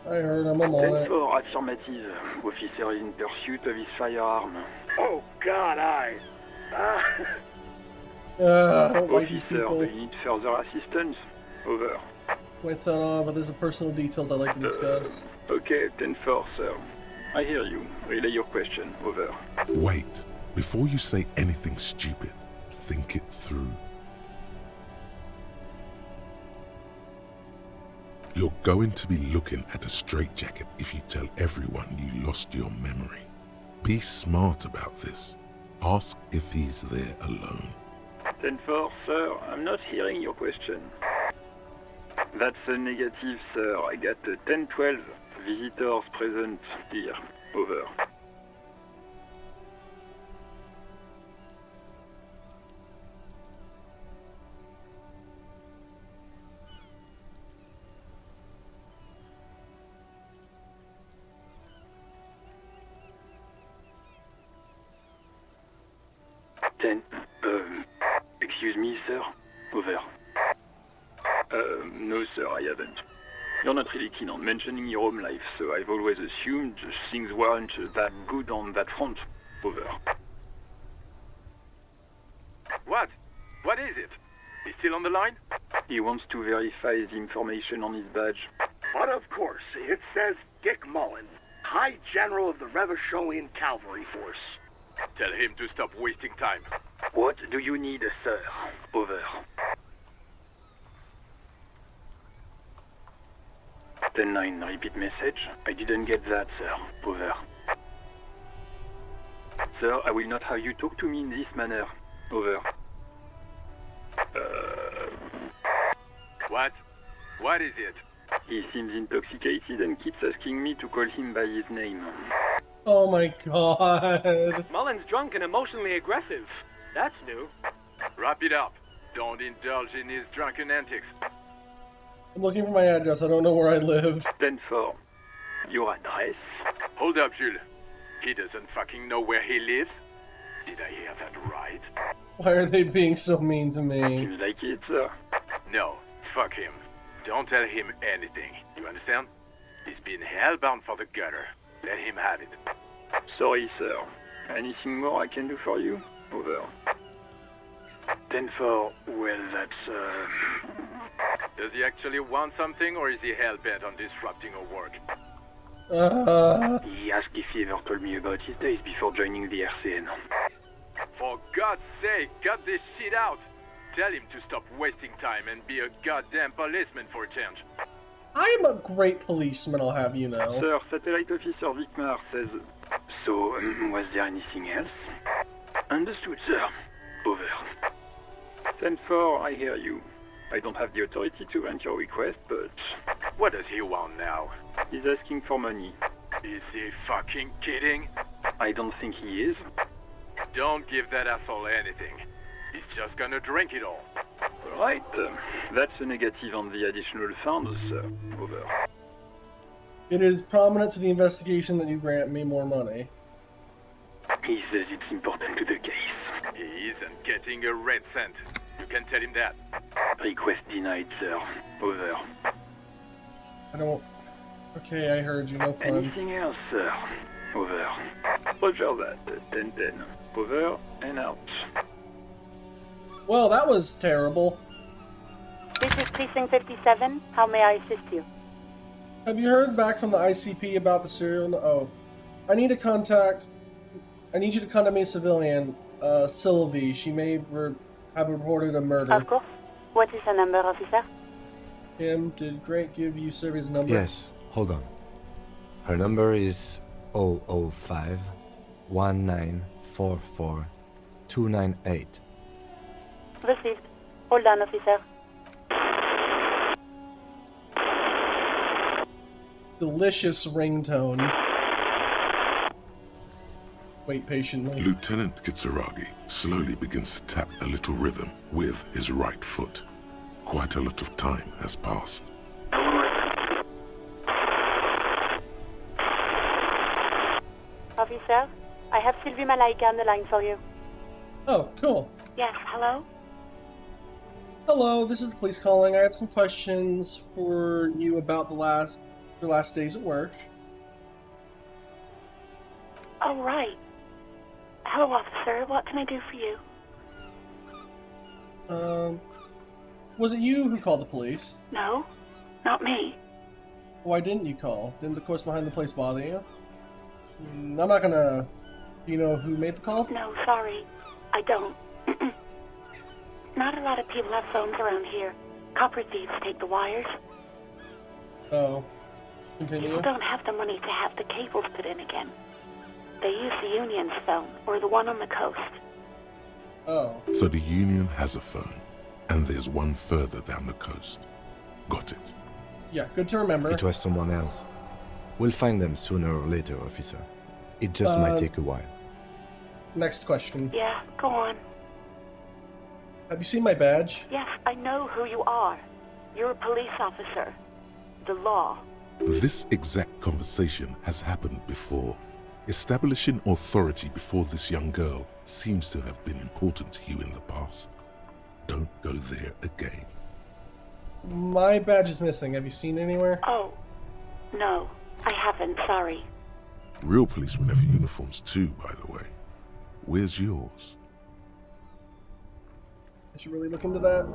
I heard him. I'm on it. 10-4, affirmative. Officer is in pursuit of his firearm. Oh God, I don't like these Officer, people. do you need further assistance? Over. Wait, sound on, but there's some personal details I'd like to discuss. Okay, 10-4, sir. I hear you. Relay your question. Over. Wait. Before you say anything stupid, think it through. You're going to be looking at a straitjacket if you tell everyone you lost your memory. Be smart about this. Ask if he's there alone. 10-4, sir. I'm not hearing your question. That's a negative, sir. I got a 10-12. Visitors present here. Over. Excuse me, sir. Over. No, sir, I haven't. You're not really keen on mentioning your home life, so I've always assumed things weren't that good on that front. Over. What? What is it? He's still on the line? He wants to verify the information on his badge. But of course, it says Dick Mullen, High General of the Revacholian Cavalry Force. Tell him to stop wasting time. What do you need, sir? Over. 10-9, repeat message. I didn't get that, sir. Over. Sir, I will not have you talk to me in this manner. Over. What? What is it? He seems intoxicated and keeps asking me to call him by his name. Oh my god. Mullen's drunk and emotionally aggressive. That's new. Wrap it up. Don't indulge in his drunken antics. I'm looking for my address. I don't know where I live. 10-4. Your address? Hold up, Jules. He doesn't fucking know where he lives. Did I hear that right? Why are they being so mean to me? Seems like it, sir. No, fuck him. Don't tell him anything. You understand? He's been hellbound for the gutter. Let him have it. Sorry, sir. Anything more I can do for you? Over. 10-4, well, that's, Does he actually want something, or is he hell-bent on disrupting our work? He asked if he ever told me about his days before joining the RCN. For God's sake, cut this shit out! Tell him to stop wasting time and be a goddamn policeman for a change. I am a great policeman, I'll have you know. Sir, Satellite Officer Vicmar says... So, was there anything else? Understood, sir. Over. 10-4, I hear you. I don't have the authority to grant your request, but... What does he want now? He's asking for money. Is he fucking kidding? I don't think he is. Don't give that asshole anything. He's just gonna drink it all. Right, that's a negative on the additional funds, sir. Over. It is prominent to the investigation that you grant me more money. He says it's important to the case. He isn't getting a red cent. You can tell him that. Request denied, sir. Over. I don't... Okay, I heard you, no funds. Anything else, sir? Over. Roger that. 10-10. Over and out. Well, that was terrible. This is Precinct 57. How may I assist you? Have you heard back from the ICP about the serial... Oh. I need you to contact me a civilian, Sylvie. She may have reported a murder. Of course. What is her number, officer? Did Grant give you Sylvie's number? Yes, hold on. Her number is 005 1944 298. Received. Hold on, officer. Delicious ringtone. Wait patiently. Lieutenant Kitsuragi slowly begins to tap a little rhythm with his right foot. Quite a lot of time has passed. Officer, I have Sylvie Malaika on the line for you. Oh, cool. Yes, hello? Hello, this is the police calling. I have some questions for you about your last days at work. Oh, right. Hello, officer. What can I do for you? Was it you who called the police? No, not me. Why didn't you call? Didn't the course behind the place bother you? I'm not gonna... Do you know who made the call? No, sorry. I don't. Not a lot of people have phones around here. Copper thieves take the wires. Oh. Continue. People don't have the money to have the cables put in again. They use the Union's phone, or the one on the coast. Oh. So the Union has a phone, and there's one further down the coast. Got it. Yeah, good to remember. It was someone else. We'll find them sooner or later, officer. It just might take a while. Next question. Yeah, go on. Have you seen my badge? Yes, I know who you are. You're a police officer. The law. This exact conversation has happened before. Establishing authority before this young girl seems to have been important to you in the past. Don't go there again. My badge is missing. Have you seen it anywhere? Oh, no. I haven't, sorry. Real policemen have uniforms too, by the way. Where's yours? I should really look into that.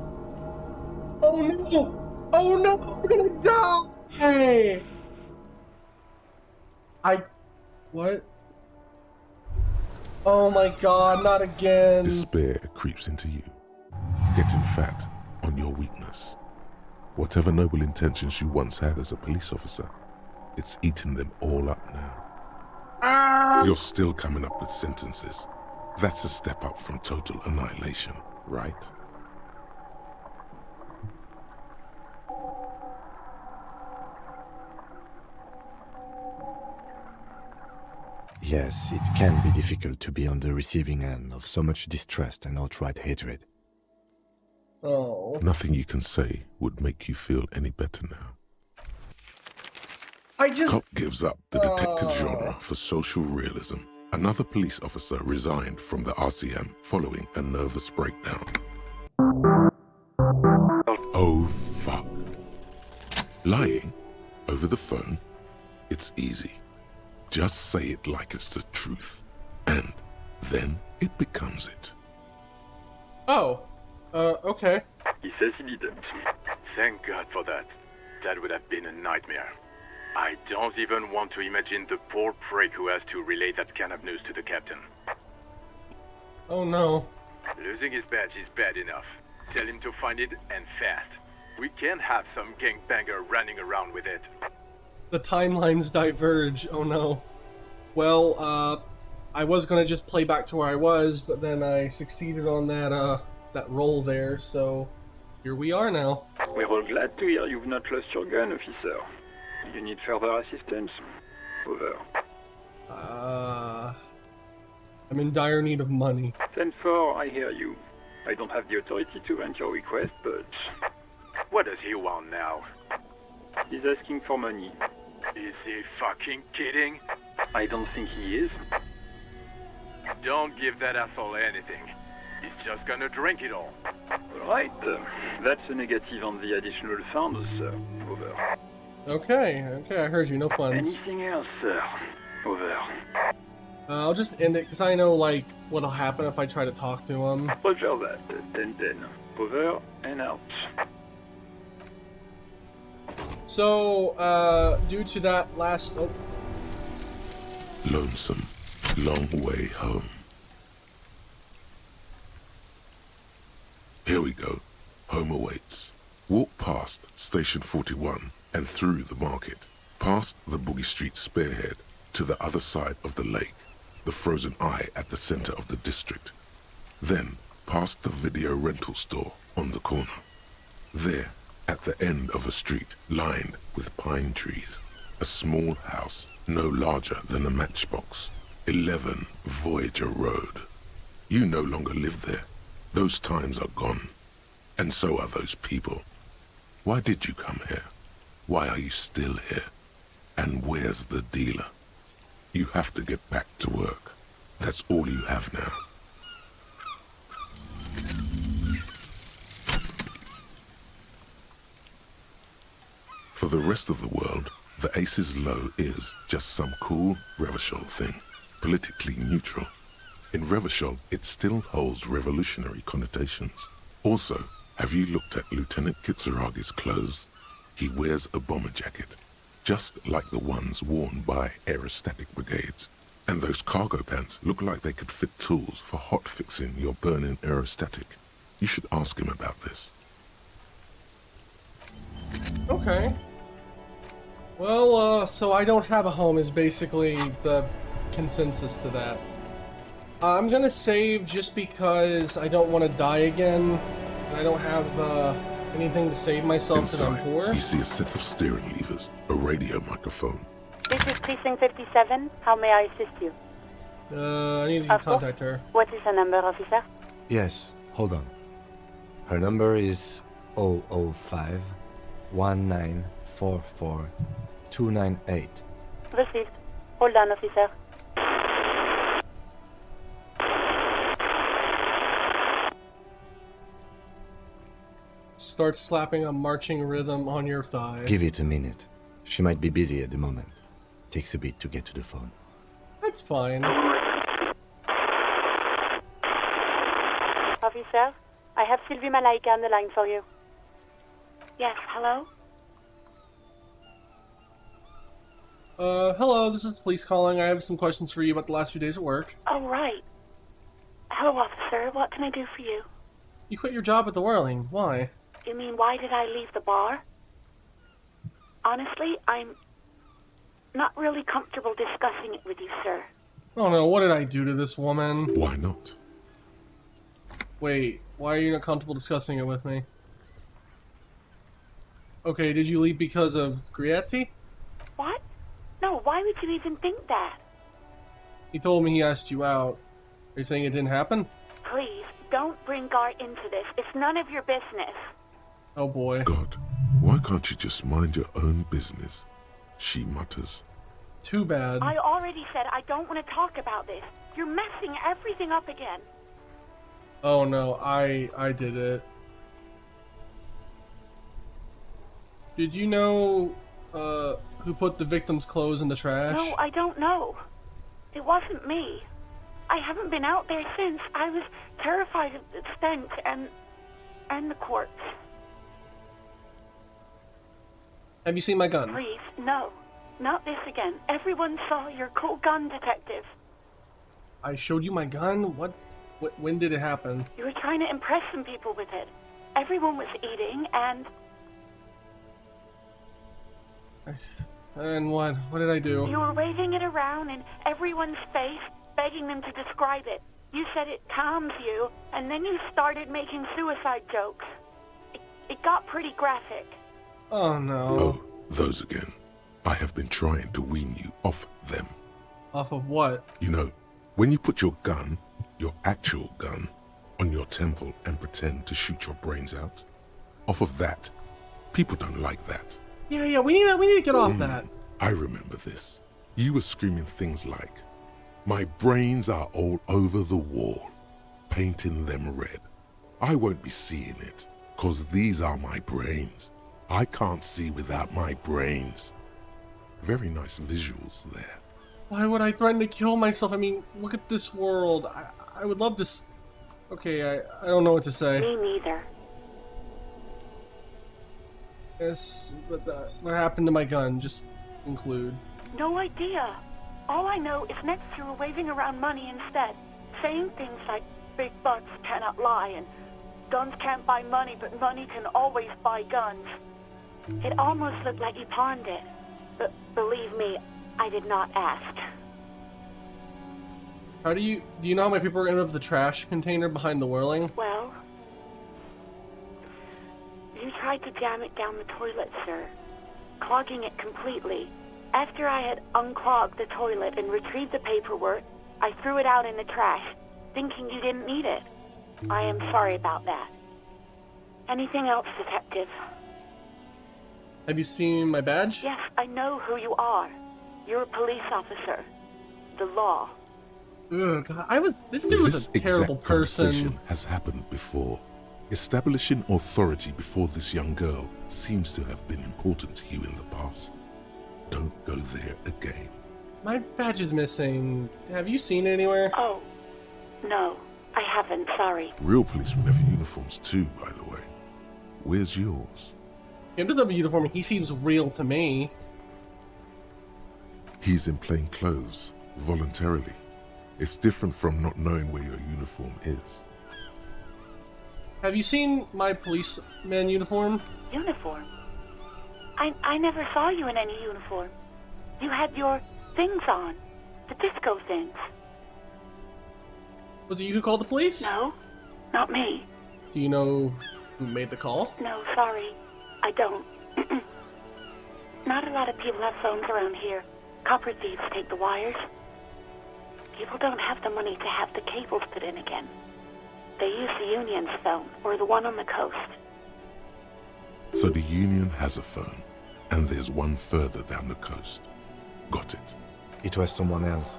Oh no! Oh no! I'm gonna die! What? Oh my god, not again. Despair creeps into you, getting fat on your weakness. Whatever noble intentions you once had as a police officer, it's eating them all up now. You're still coming up with sentences. That's a step up from total annihilation, right? Yes, it can be difficult to be on the receiving end of so much distrust and outright hatred. Oh. Nothing you can say would make you feel any better now. I just... Cop gives up the detective genre for social realism Another police officer resigned from the RCM following a nervous breakdown. Oh, fuck. Lying over the phone? It's easy. Just say it like it's the truth. And then it becomes it. Oh. Okay. He says he didn't. Thank God for that. That would have been a nightmare. I don't even want to imagine the poor prick who has to relay that kind of news to the captain. Oh no. Losing his badge is bad enough. Tell him to find it and fast. We can't have some gangbanger running around with it. The timelines diverge. Oh no. Well, I was gonna just play back to where I was, but then I succeeded on that roll there, so here we are now. We're all glad to hear you've not lost your gun, officer. You need further assistance? Over. I'm in dire need of money. 10-4, I hear you. I don't have the authority to grant your request, but... What does he want now? He's asking for money. Is he fucking kidding? I don't think he is. Don't give that asshole anything. He's just gonna drink it all. Right. That's a negative on the additional funds, sir. Over. Okay, I heard you. No funds. Anything else, sir? Over. I'll just end it, because I know, like, what'll happen if I try to talk to him. Roger that. 10-10. Over and out. So, due to that last... Oh. Lonesome, long way home. Here we go. Home awaits. Walk past Station 41 and through the market, past the Boogie Street spearhead to the other side of the lake, the frozen eye at the center of the district. Then past the video rental store on the corner. There, at the end of a street lined with pine trees, a small house no larger than a matchbox. 11 Voyager Road. You no longer live there. Those times are gone. And so are those people. Why did you come here? Why are you still here? And where's the dealer? You have to get back to work. That's all you have now. For the rest of the world, the Ace's Low is just some cool Revachol thing, politically neutral. In Revachol, it still holds revolutionary connotations. Also, have you looked at Lieutenant Kitsuragi's clothes? He wears a bomber jacket, just like the ones worn by aerostatic brigades. And those cargo pants look like they could fit tools for hot-fixing your burning aerostatic. You should ask him about this. Okay. Well, so I don't have a home is basically the consensus to that. I'm gonna save just because I don't want to die again. I don't have anything to save myself because I'm poor. You see a set of steering levers, a radio microphone. This is Precinct 57. How may I assist you? I need to contact her. What is her number, officer? Yes, hold on. Her number is 005 1944 298. Received. Hold on, officer. Start slapping a marching rhythm on your thigh. Give it a minute. She might be busy at the moment. Takes a bit to get to the phone. That's fine. Officer, I have Sylvie Malaika on the line for you. Yes, hello? Hello, this is the police calling. I have some questions for you about the last few days at work. Oh, right. Hello, officer. What can I do for you? You quit your job at the Whirling. Why? You mean, why did I leave the bar? Honestly, I'm not really comfortable discussing it with you, sir. Oh no, what did I do to this woman? Why not? Wait, why are you not comfortable discussing it with me? Okay, did you leave because of Grietti? What? No, why would you even think that? He told me he asked you out. Are you saying it didn't happen? Please, don't bring Gar into this. It's none of your business. Oh boy. God, why can't you just mind your own business? She mutters. Too bad. I already said I don't want to talk about this. You're messing everything up again. Oh no, I did it. Did you know who put the victim's clothes in the trash? No, I don't know. It wasn't me. I haven't been out there since. I was terrified of the stench and the corpse. Have you seen my gun? Please, no. Not this again. Everyone saw your cool gun, detective. I showed you my gun? When did it happen? You were trying to impress some people with it. Everyone was eating, and... And what? What did I do? You were waving it around in everyone's face, begging them to describe it. You said it calms you, and then you started making suicide jokes. It got pretty graphic. Oh no. Oh, those again. I have been trying to wean you off them. Off of what? You know, when you put your gun, your actual gun, on your temple and pretend to shoot your brains out, off of that, people don't like that. Yeah, we need to get off that. I remember this. You were screaming things like, "My brains are all over the wall, painting them red. I won't be seeing it, 'cause these are my brains. I can't see without my brains." Very nice visuals there. Why would I threaten to kill myself? I mean, look at this world. I would love to... Okay, I don't know what to say. Me neither. Yes, but what happened to my gun? Just include. No idea. All I know is next you were waving around money instead, saying things like big bucks cannot lie and guns can't buy money, but money can always buy guns. It almost looked like you pawned it, but believe me, I did not ask. How do you know how many people are in the trash container behind the whirling? Well, you tried to jam it down the toilet, sir, clogging it completely. After I had unclogged the toilet and retrieved the paperwork, I threw it out in the trash, thinking you didn't need it. I am sorry about that. Anything else, detective? Have you seen my badge? Yes, I know who you are. You're a police officer. The law. Ugh, God, this dude was a terrible exact person. conversation has happened before. Establishing authority before this young girl seems to have been important to you in the past. Don't go there again. My badge is missing. Have you seen it anywhere? Oh, no, I haven't, sorry. Real policemen have uniforms too, by the way. Where's yours? Him doesn't have a uniform. He seems real to me. He's in plain clothes, voluntarily. It's different from not knowing where your uniform is. Have you seen my policeman uniform? Uniform? I never saw you in any uniform. You had your things on. The disco things. Was it you who called the police? No, not me. Do you know who made the call? No, sorry. I don't. Not a lot of people have phones around here. Copper thieves take the wires. People don't have the money to have the cables put in again. They use the Union's phone, or the one on the coast. So the Union has a phone, and there's one further down the coast. Got it. It was someone else.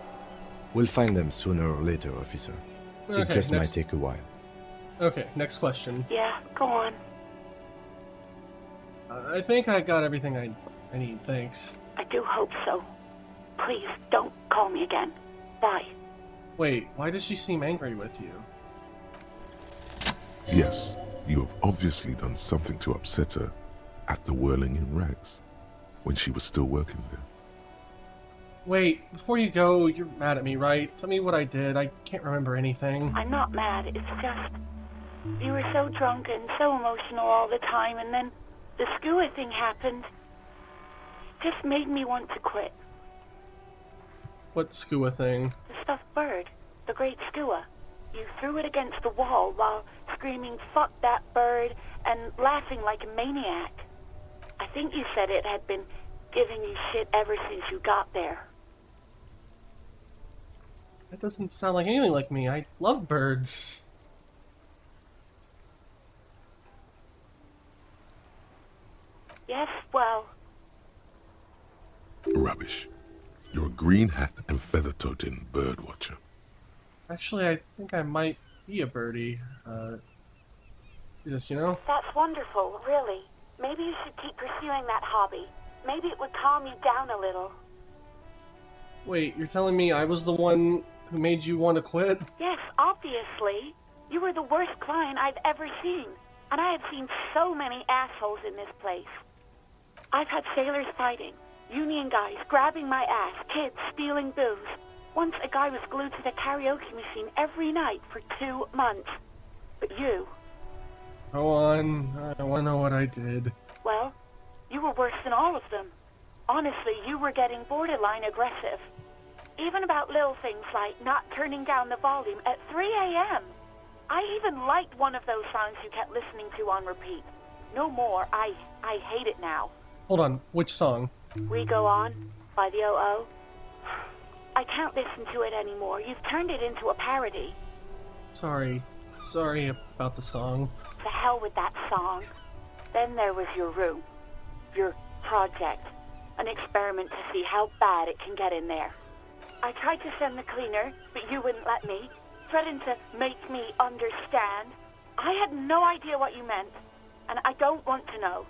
We'll find them sooner or later, officer. It Okay, just might next- take a while. Okay, next question. Yeah, go on. I think I got everything I need, thanks. I do hope so. Please, don't call me again. Bye. Wait, why does she seem angry with you? Yes, you have obviously done something to upset her at the Whirling in Rags, when she was still working there. Wait, before you go, you're mad at me, right? Tell me what I did. I can't remember anything. I'm not mad. It's just... You were so drunk and so emotional all the time, and then the skua thing happened. It just made me want to quit. What skua thing? The stuffed bird. The great skua. You threw it against the wall while screaming, "Fuck that bird," and laughing like a maniac. I think you said it had been giving you shit ever since you got there. That doesn't sound like anything like me. I love birds. Yes, well, Rubbish. You're a green hat and feather-toting bird watcher. Actually, I think I might be a birdie. Jesus, you know? That's wonderful, really. Maybe you should keep pursuing that hobby. Maybe it would calm you down a little. Wait, you're telling me I was the one who made you want to quit? Yes, obviously. You were the worst client I've ever seen. And I have seen so many assholes in this place. I've had sailors fighting, union guys grabbing my ass, kids stealing booze. Once a guy was glued to the karaoke machine every night for 2 months. But you... Go on, I want to know what I did. Well, you were worse than all of them. Honestly, you were getting borderline aggressive. Even about little things like not turning down the volume at 3 a.m. I even liked one of those songs you kept listening to on repeat. No more. I hate it now. Hold on, which song? We Go On by the O.O. I can't listen to it anymore. You've turned it into a parody. Sorry about the song. To hell with that song. Then there was your room. Your project. An experiment to see how bad it can get in there. I tried to send the cleaner, but you wouldn't let me. Threatened to make me understand. I had no idea what you meant, and I don't want to know.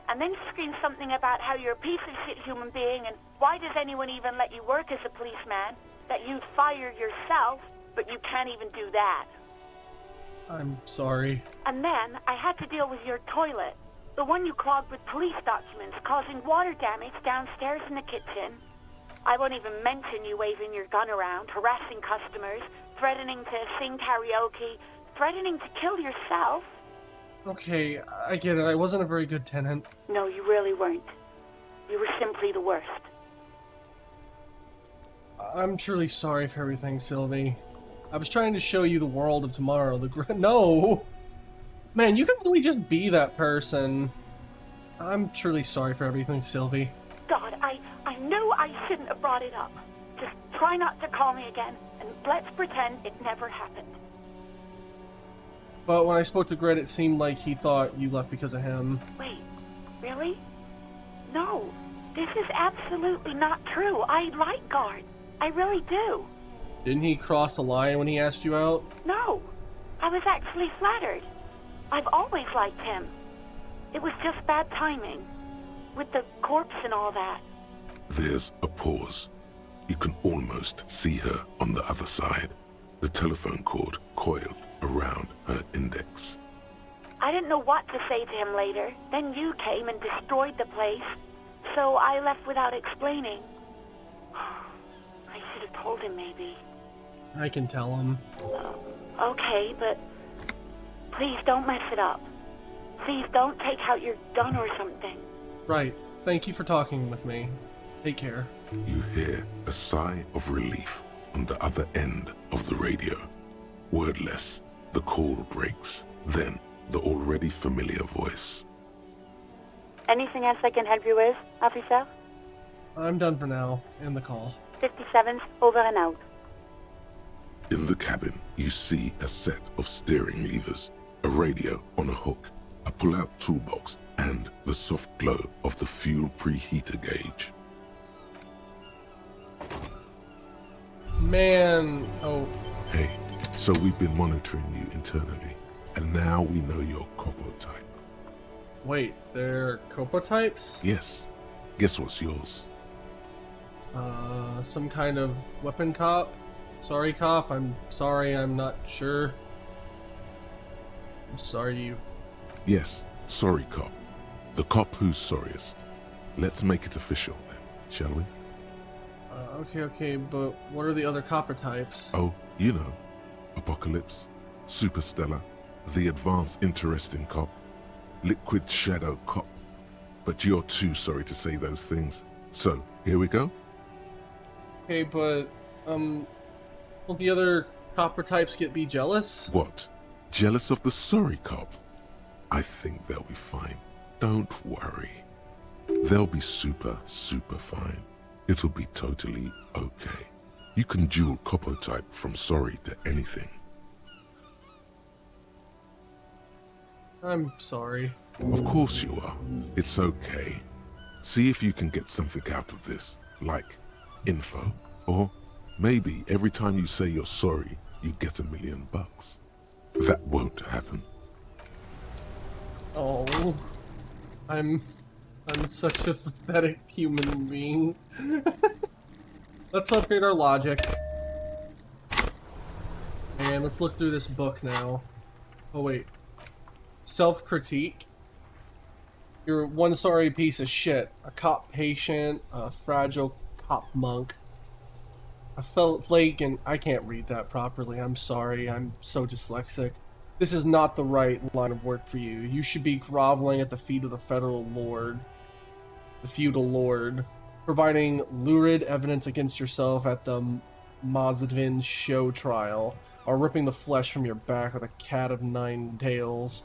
And then screamed something about how you're a piece of shit human being, and why does anyone even let you work as a policeman? That you'd fire yourself, but you can't even do that. I'm sorry. And then I had to deal with your toilet. The one you clogged with police documents, causing water damage downstairs in the kitchen. I won't even mention you waving your gun around, harassing customers, threatening to sing karaoke, threatening to kill yourself. Okay, I get it. I wasn't a very good tenant. No, you really weren't. You were simply the worst. I'm truly sorry for everything, Sylvie. I was trying to show you the world of tomorrow. No! Man, you can really just be that person. I'm truly sorry for everything, Sylvie. God, I knew I shouldn't have brought it up. Just try not to call me again, and let's pretend it never happened. But when I spoke to Gret, it seemed like he thought you left because of him. Wait, really? No, this is absolutely not true. I like Guard. I really do. Didn't he cross a line when he asked you out? No, I was actually flattered. I've always liked him. It was just bad timing. With the corpse and all that. There's a pause. You can almost see her on the other side. The telephone cord coiled around her index. I didn't know what to say to him later. Then you came and destroyed the place. So I left without explaining. I should have told him, maybe. I can tell him. Okay, but please don't mess it up. Please don't take out your gun or something. Right. Thank you for talking with me. Take care. You hear a sigh of relief on the other end of the radio. Wordless, the call breaks. Then, the already familiar voice. Anything else I can help you with, officer? I'm done for now. End the call. 57's over and out. In the cabin, you see a set of steering levers, a radio on a hook, a pull-out toolbox, and the soft glow of the fuel preheater gauge. Man, oh. Hey, so we've been monitoring you internally, and now we know your Copo type. Wait, they're Copo types? Yes. Guess what's yours? Some kind of weapon cop? Sorry, cop, I'm sorry, I'm not sure. I'm sorry you... Yes, sorry cop. The cop who's sorriest. Let's make it official then, shall we? Okay, but what are the other copper types? Oh, you know. Apocalypse, Superstellar, the advanced interesting cop, Liquid Shadow cop. But you're too sorry to say those things. So, here we go? Okay, but, will the other copper types be jealous? What? Jealous of the sorry cop? I think they'll be fine. Don't worry. They'll be super fine. It'll be totally okay. You can dual Copo type from sorry to anything. I'm sorry. Of course you are. It's okay. See if you can get something out of this, like info. Or maybe every time you say you're sorry, you get $1 million. That won't happen. Oh, I'm such a pathetic human being. Let's upgrade our logic. And let's look through this book now. Oh wait. Self-critique. You're one sorry piece of shit. A cop patient, a fragile cop monk. I felt like, and I can't read that properly. I'm sorry. I'm so dyslexic. This is not the right line of work for you. You should be groveling at the feet of the federal lord. The feudal lord. Providing lurid evidence against yourself at the Mazadvin show trial. Or ripping the flesh from your back with a cat of 9 tails.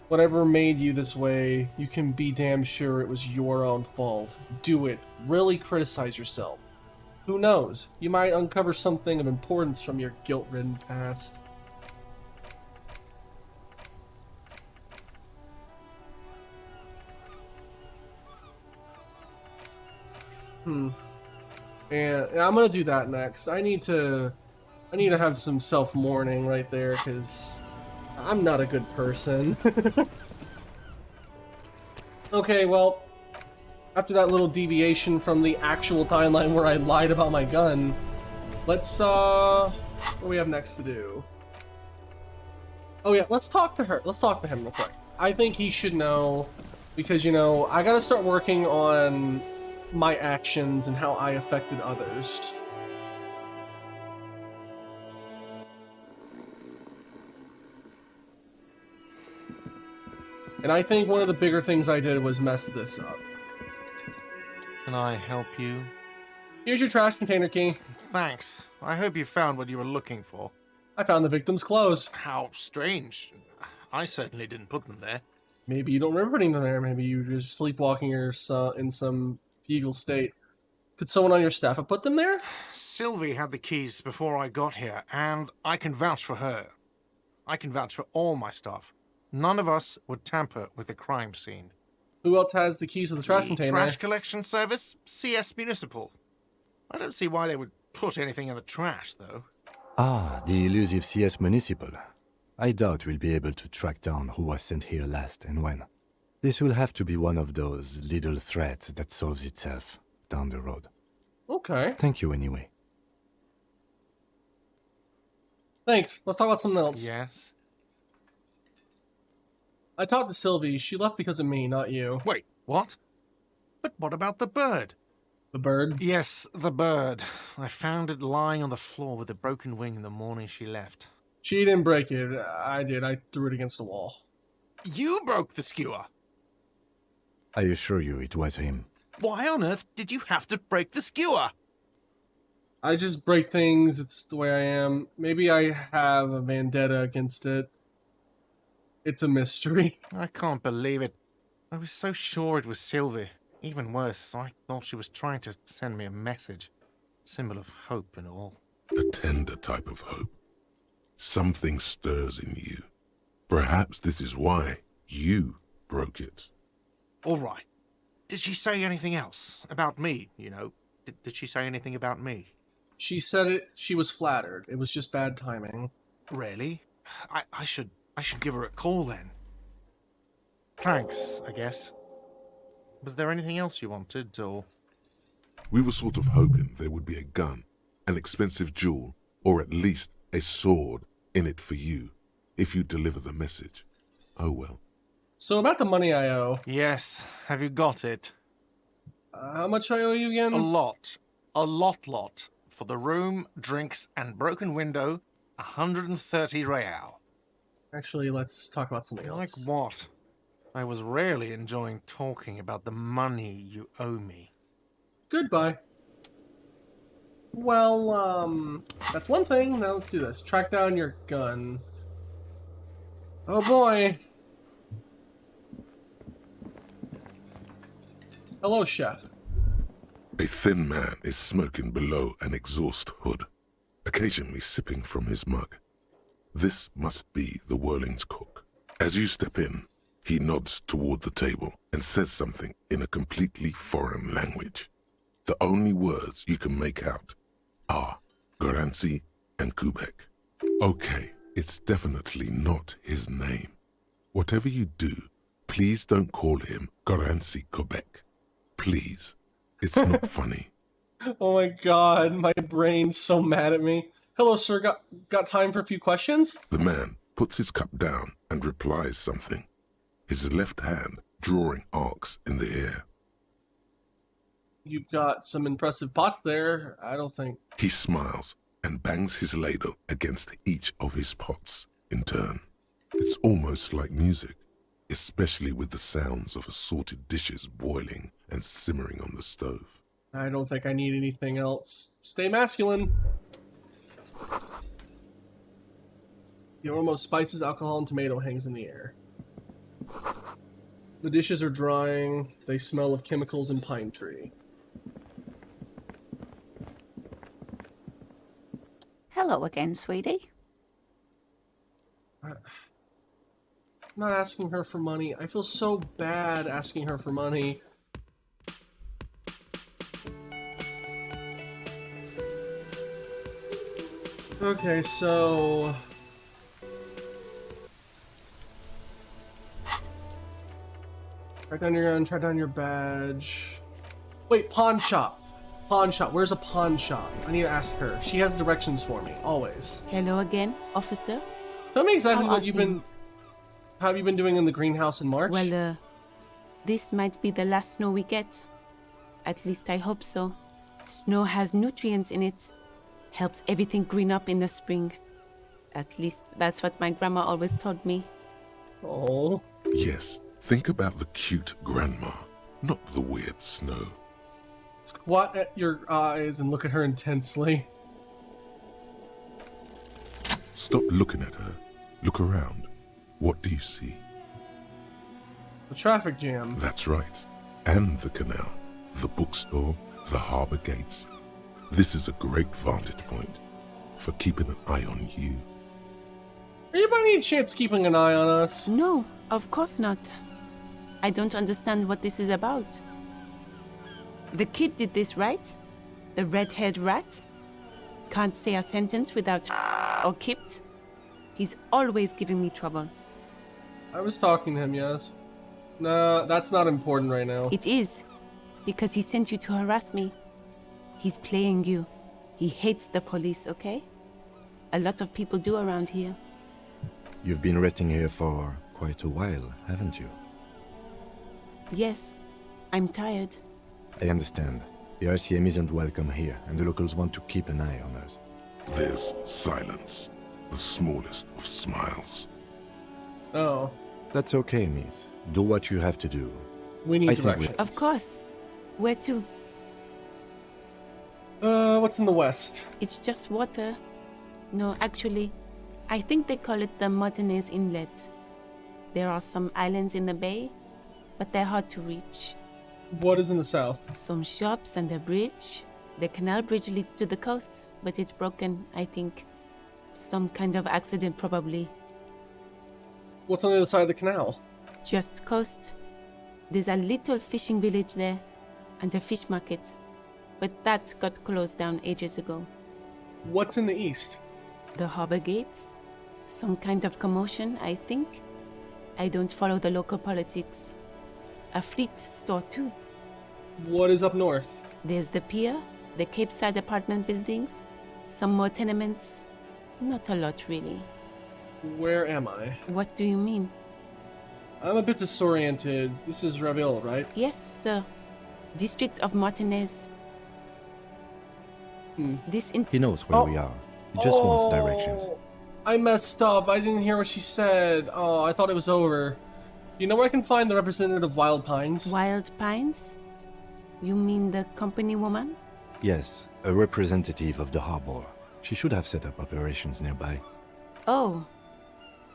Whatever made you this way, you can be damn sure it was your own fault. Do it. Really criticize yourself. Who knows? You might uncover something of importance from your guilt-ridden past. And I'm gonna do that next. I need to have some self-mourning right there, because I'm not a good person. Okay, well, after that little deviation from the actual timeline where I lied about my gun, let's, what do we have next to do? Oh yeah, let's talk to her. Let's talk to him real quick. I think he should know, because, you know, I gotta start working on my actions and how I affected others. And I think one of the bigger things I did was mess this up. Can I help you? Here's your trash container key. Thanks. I hope you found what you were looking for. I found the victim's clothes. How strange. I certainly didn't put them there. Maybe you don't remember putting them there. Maybe you were just sleepwalking or in some fugal state. Could someone on your staff have put them there? Sylvie had the keys before I got here, and I can vouch for her. I can vouch for all my staff. None of us would tamper with the crime scene. Who else has the keys to the trash container? Trash collection service? CS Municipal. I don't see why they would put anything in the trash, though. Ah, the elusive CS Municipal. I doubt we'll be able to track down who was sent here last and when. This will have to be one of those little threats that solves itself down the road. Okay. Thank you anyway. Thanks. Let's talk about something else. Yes? I talked to Sylvie. She left because of me, not you. Wait, what? But what about the bird? The bird? Yes, the bird. I found it lying on the floor with a broken wing the morning she left. She didn't break it. I did. I threw it against the wall. You broke the skewer! I assure you it was him. Why on earth did you have to break the skewer? I just break things. It's the way I am. Maybe I have a vendetta against it. It's a mystery. I can't believe it. I was so sure it was Sylvie. Even worse, I thought she was trying to send me a message. Symbol of hope and all. A tender type of hope. Something stirs in you. Perhaps this is why you broke it. All right. Did she say anything else? About me, you know? Did she say anything about me? She said it. She was flattered. It was just bad timing. Really? I should give her a call then. Thanks, I guess. Was there anything else you wanted, or...? We were sort of hoping there would be a gun, an expensive jewel, or at least a sword in it for you, if you deliver the message. Oh well. So about the money I owe. Yes. Have you got it? How much I owe you again? A lot. A lot. For the room, drinks, and broken window, 130 real. Actually, let's talk about something else. Like what? I was rarely enjoying talking about the money you owe me. Goodbye. Well, that's one thing. Now let's do this. Track down your gun. Oh boy. Hello, chef. A thin man is smoking below an exhaust hood, occasionally sipping from his mug. This must be the Whirling's cook. As you step in, he nods toward the table and says something in a completely foreign language. The only words you can make out are Garancy and Kubek. Okay, it's definitely not his name. Whatever you do, please don't call him Garancy Kubek. Please. It's not funny. Oh my god, my brain's so mad at me. Hello, sir. Got time for a few questions? The man puts his cup down and replies something, his left hand drawing arcs in the air. You've got some impressive pots there. I don't think... He smiles and bangs his ladle against each of his pots in turn. It's almost like music, especially with the sounds of assorted dishes boiling and simmering on the stove. I don't think I need anything else. Stay masculine. The aroma of spices, alcohol, and tomato hangs in the air. The dishes are drying. They smell of chemicals and pine tree. Hello again, sweetie. I'm not asking her for money. I feel so bad asking her for money. Okay, so... Track down your gun, track down your badge. Wait, pawn shop. Pawn shop. Where's a pawn shop? I need to ask her. She has directions for me, always. Hello again, officer. Tell me exactly How what are you've things? how have you been doing in the greenhouse in March? Well, this might be the last snow we get. At least I hope so. Snow has nutrients in it. Helps everything green up in the spring. At least that's what my grandma always told me. Oh. Yes, think about the cute grandma, not the weird snow. Squat at your eyes and look at her intensely. Stop looking at her. Look around. What do you see? The traffic jam. That's right. And the canal, the bookstore, the harbor gates. This is a great vantage point for keeping an eye on you. Are you by any chance keeping an eye on us? No, of course not. I don't understand what this is about. The kid did this, right? The red-haired rat? Can't say a sentence without or kipped. He's always giving me trouble. I was talking to him, yes. No, that's not important right now. It is, because he sent you to harass me. He's playing you. He hates the police, okay? A lot of people do around here. You've been resting here for quite a while, haven't you? Yes, I'm tired. I understand. The RCM isn't welcome here, and the locals want to keep an eye on us. There's silence, the smallest of smiles. Oh. That's okay, miss. Do what you have to do. We need I think directions. Of course. Where to? What's in the west? It's just water. No, actually, I think they call it the Martinez Inlet. There are some islands in the bay, but they're hard to reach. What is in the south? Some shops and a bridge. The canal bridge leads to the coast, but it's broken, I think. Some kind of accident, probably. What's on the other side of the canal? Just coast. There's a little fishing village there, and a fish market. But that got closed down ages ago. What's in the east? The harbor gates. Some kind of commotion, I think. I don't follow the local politics. A fleet store, too. What is up north? There's the pier, the Cape Side apartment buildings, some more tenements. Not a lot, really. Where am I? What do you mean? I'm a bit disoriented. This is Raville, right? Yes, sir. District of Martinez. He knows where we are. He just wants directions. I messed up. I didn't hear what she said. Oh, I thought it was over. You know where I can find the representative of Wild Pines? Wild Pines? You mean the company woman? Yes, a representative of the harbor. She should have set up operations nearby. Oh,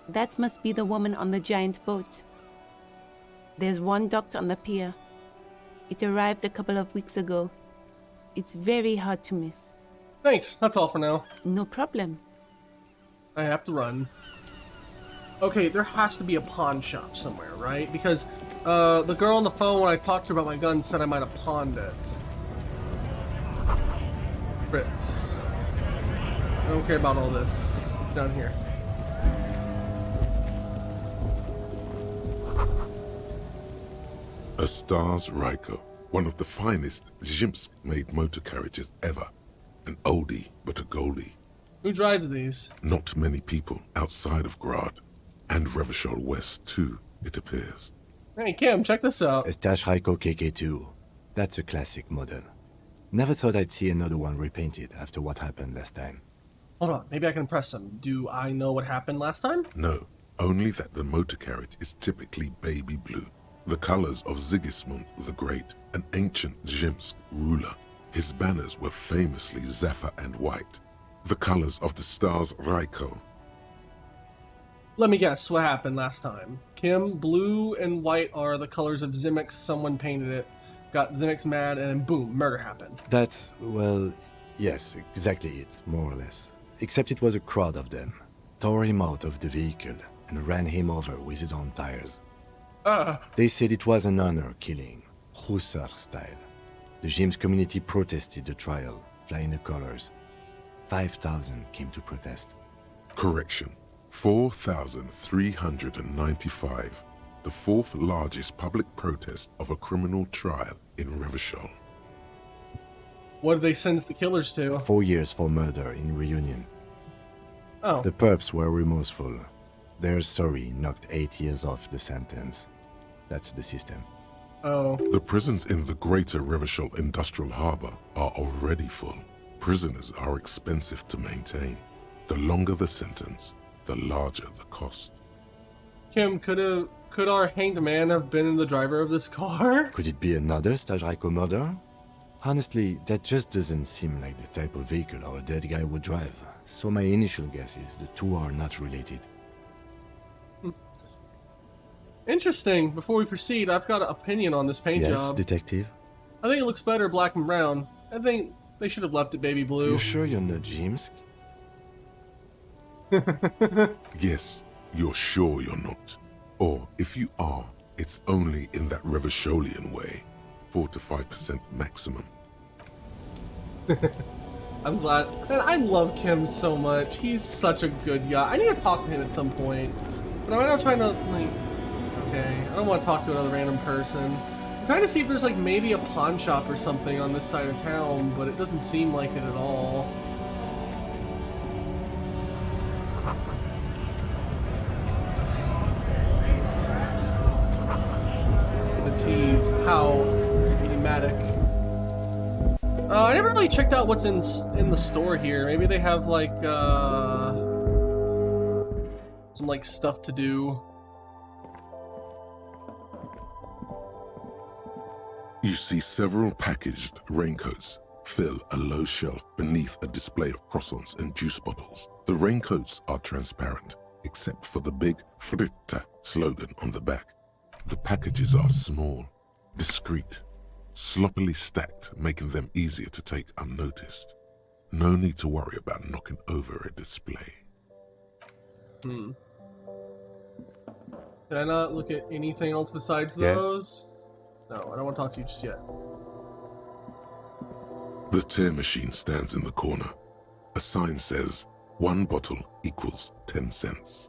that must be the woman on the giant boat. There's one docked on the pier. It arrived a couple of weeks ago. It's very hard to miss. Thanks, that's all for now. No problem. I have to run. Okay, there has to be a pawn shop somewhere, right? Because the girl on the phone when I talked to her about my gun said I might have pawned it. Brits. I don't care about all this. It's down here. A Stars Ryko, one of the finest Zhimsk-made motor carriages ever. An oldie, but a goldie. Who drives these? Not many people outside of Grad. And Revachol West, too, it appears. Hey, Kim, check this out. A Stash Ryko KK2. That's a classic model. Never thought I'd see another one repainted after what happened last time. Hold on, maybe I can impress him. Do I know what happened last time? No, only that the motor carriage is typically baby blue. The colors of Sigismund the Great, an ancient Zhimsk ruler. His banners were famously zephyr and white. The colors of the Stars Ryko. Let me guess what happened last time. Kim, blue and white are the colors of Zimix. Someone painted it, got Zimix mad, and boom, murder happened. That's, well, yes, exactly it, more or less. Except it was a crowd of them. Tore him out of the vehicle and ran him over with his own tires. They said it was an honor killing, Hussar style. The Zhimsk community protested the trial, flying the colors. 5,000 came to protest. Correction. 4,395. The fourth largest public protest of a criminal trial in Revachol. What did they sentence the killers to? 4 years for murder in Reunion. Oh. The perps were remorseful. Their sorry knocked 8 years off the sentence. That's the system. Oh. The prisons in the greater Revachol Industrial Harbor are already full. Prisoners are expensive to maintain. The longer the sentence, the larger the cost. Kim, could our hanged man have been the driver of this car? Could it be another Stash Ryko murder? Honestly, that just doesn't seem like the type of vehicle our dead guy would drive. So my initial guess is the two are not related. Interesting. Before we proceed, I've got an opinion on this paint job. Yes, detective? I think it looks better black and brown. I think they should have left it baby blue. You sure you're not Zhimsk? Yes, you're sure you're not. Or if you are, it's only in that Revacholian way. 4 to 5% maximum. I'm glad. Man, I love Kim so much. He's such a good guy. I need to talk to him at some point. But I'm not trying to, like... It's okay. I don't want to talk to another random person. I'm trying to see if there's, like, maybe a pawn shop or something on this side of town, but it doesn't seem like it at all. The tease. How enigmatic. I never really checked out what's in the store here. Maybe they have like some like stuff to do. You see several packaged raincoats fill a low shelf beneath a display of croissants and juice bottles. The raincoats are transparent, except for the big Fritta slogan on the back. The packages are small, discreet, sloppily stacked, making them easier to take unnoticed. No need to worry about knocking over a display. Can I not look at anything else besides Yes. those? No, I don't want to talk to you just yet. The tear machine stands in the corner. A sign says, 1 bottle equals 10 cents.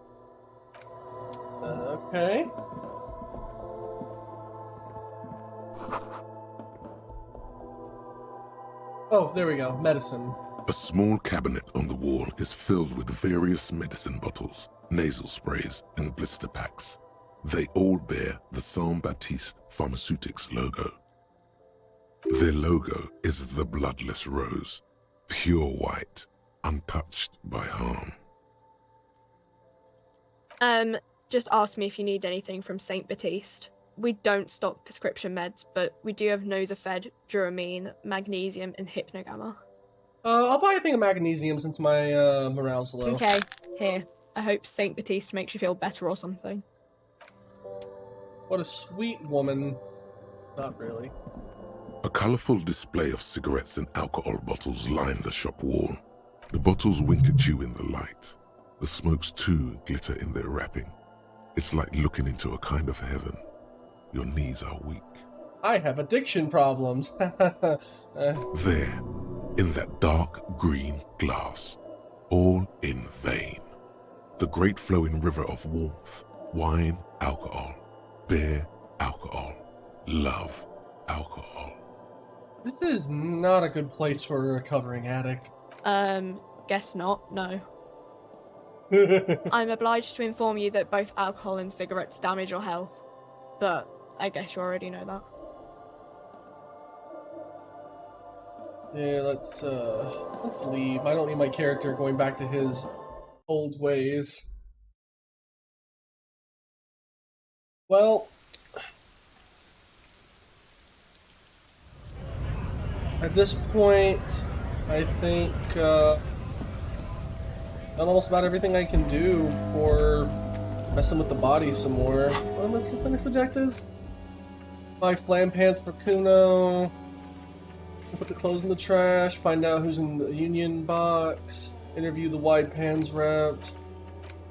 Okay. Oh, there we go. Medicine. A small cabinet on the wall is filled with various medicine bottles, nasal sprays, and blister packs. They all bear the Saint-Baptiste Pharmaceutics logo. Their logo is the bloodless rose, pure white, untouched by harm. Just ask me if you need anything from Saint Baptiste. We don't stock prescription meds, but we do have Nosafed, Duramine, Magnesium, and Hypnogamma. I'll buy a thing of magnesium since my morale's low. Okay, here. I hope Saint Baptiste makes you feel better or something. What a sweet woman. Not really. A colorful display of cigarettes and alcohol bottles line the shop wall. The bottles wink at you in the light. The smokes too glitter in their wrapping. It's like looking into a kind of heaven. Your knees are weak. I have addiction problems. There, in that dark green glass, all in vain. The great flowing river of warmth, wine, alcohol, beer, alcohol, love, alcohol. This is not a good place for a recovering addict. Guess not, no. I'm obliged to inform you that both alcohol and cigarettes damage your health, but I guess you already know that. Yeah, let's leave. I don't need my character going back to his old ways. Well, at this point, I think done almost about everything I can do for messing with the body some more. What's my next objective? Buy flam pants for Kuno. Put the clothes in the trash. Find out who's in the union box. Interview the wide pans rep.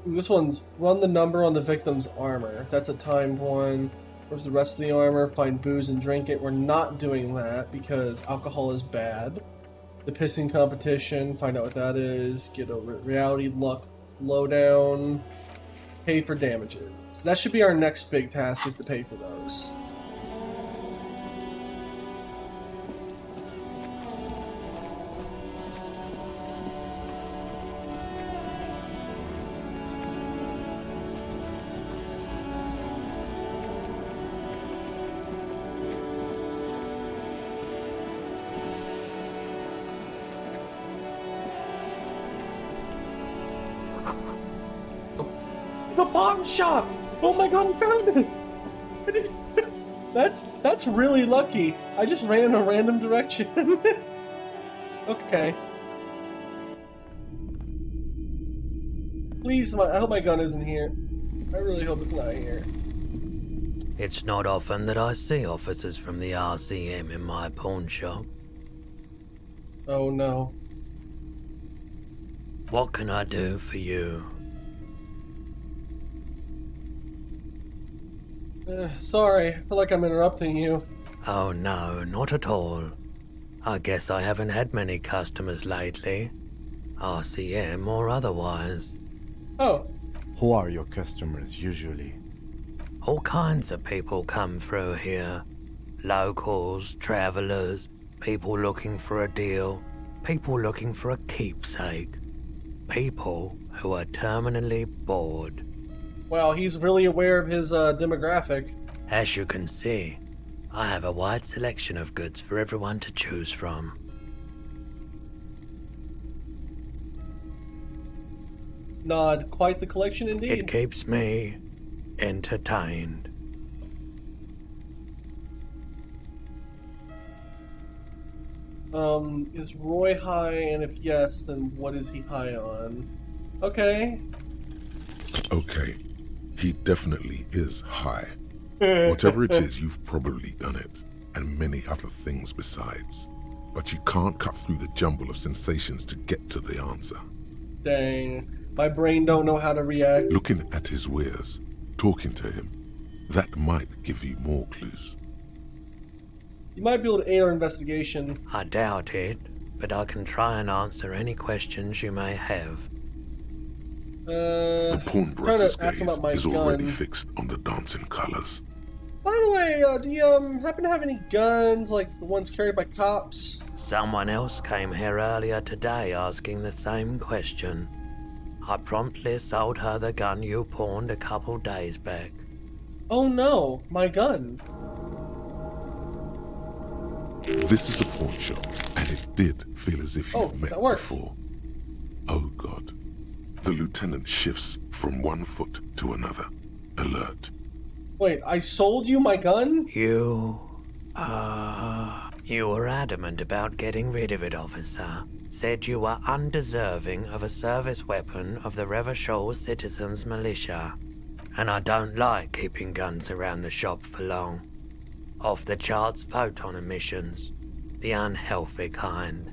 Ooh, this one's run the number on the victim's armor. That's a timed one. Where's the rest of the armor? Find booze and drink it. We're not doing that because alcohol is bad. The pissing competition. Find out what that is. Get a reality luck lowdown. Pay for damages. So that should be our next big task, is to pay for those. The bomb shop! Oh my god, I found it! That's really lucky. I just ran in a random direction. Okay. Please, I hope my gun isn't here. I really hope it's not here. It's not often that I see officers from the RCM in my pawn shop. Oh no. What can I do for you? Sorry, I feel like I'm interrupting you. Oh no, not at all. I guess I haven't had many customers lately. RCM or otherwise. Oh. Who are your customers usually? All kinds of people come through here. Locals, travelers, people looking for a deal, people looking for a keepsake. People who are terminally bored. Wow, he's really aware of his demographic. As you can see, I have a wide selection of goods for everyone to choose from. Nod, quite the collection indeed. It keeps me entertained. Is Roy high? And if yes, then what is he high on? Okay. Okay, he definitely is high. Whatever it is, you've probably done it, and many other things besides. But you can't cut through the jumble of sensations to get to the answer. Dang. My brain don't know how to react. Looking at his wares, talking to him, that might give you more clues. You might be able to aid our investigation. I doubt it, but I can try and answer any questions you may have. The pawnbroker's gaze is already gun. fixed on the dancing colors. By the way, do you happen to have any guns, like the ones carried by cops? Someone else came here earlier today asking the same question. I promptly sold her the gun you pawned a couple days back. Oh no, my gun. This is a pawn shop, and it did feel as if you've met before. Oh god. The lieutenant shifts from one foot to another, alert. Wait, I sold you my gun? You were adamant about getting rid of it, officer. Said you were undeserving of a service weapon of the Revachol Citizens Militia. And I don't like keeping guns around the shop for long. Off the charts photon emissions. The unhealthy kind.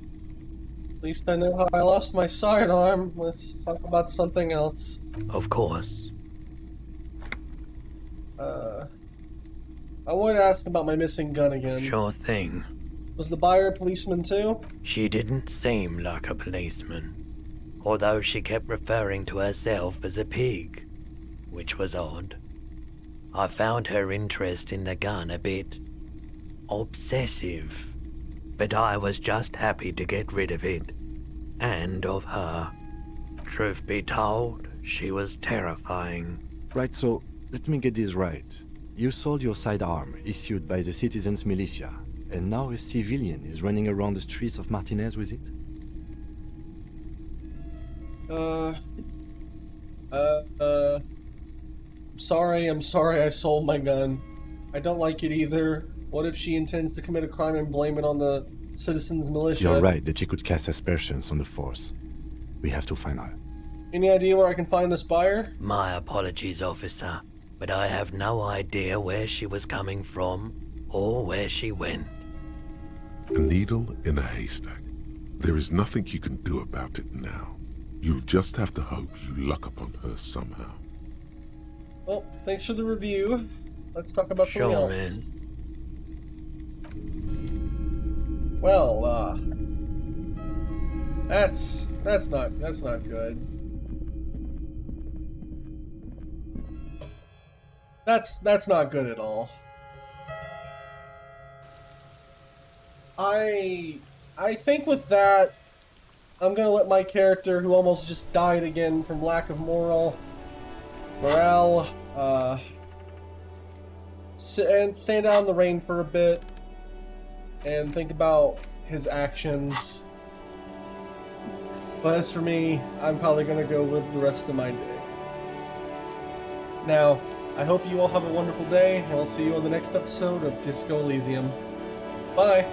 At least I know how I lost my sidearm. Let's talk about something else. Of course. I wanted to ask about my missing gun again. Sure thing. Was the buyer a policeman too? She didn't seem like a policeman, although she kept referring to herself as a pig, which was odd. I found her interest in the gun a bit obsessive, but I was just happy to get rid of it, and of her. Truth be told, she was terrifying. Right, so let me get this right. You sold your sidearm, issued by the citizens' militia, and now a civilian is running around the streets of Martinez with it? I'm sorry I sold my gun. I don't like it either. What if she intends to commit a crime and blame it on the citizens' militia? You're right that she could cast aspersions on the force. We have to find her. Any idea where I can find this buyer? My apologies, officer, but I have no idea where she was coming from or where she went. A needle in a haystack. There is nothing you can do about it now. You'll just have to hope you luck upon her somehow. Well, thanks for the review. Let's talk about something else. Man. Well, that's not good. That's not good at all. I think with that, I'm gonna let my character, who almost just died again from lack of morale, and stand out in the rain for a bit and think about his actions. But as for me, I'm probably gonna go live the rest of my day. Now, I hope you all have a wonderful day, and I'll see you on the next episode of Disco Elysium. Bye!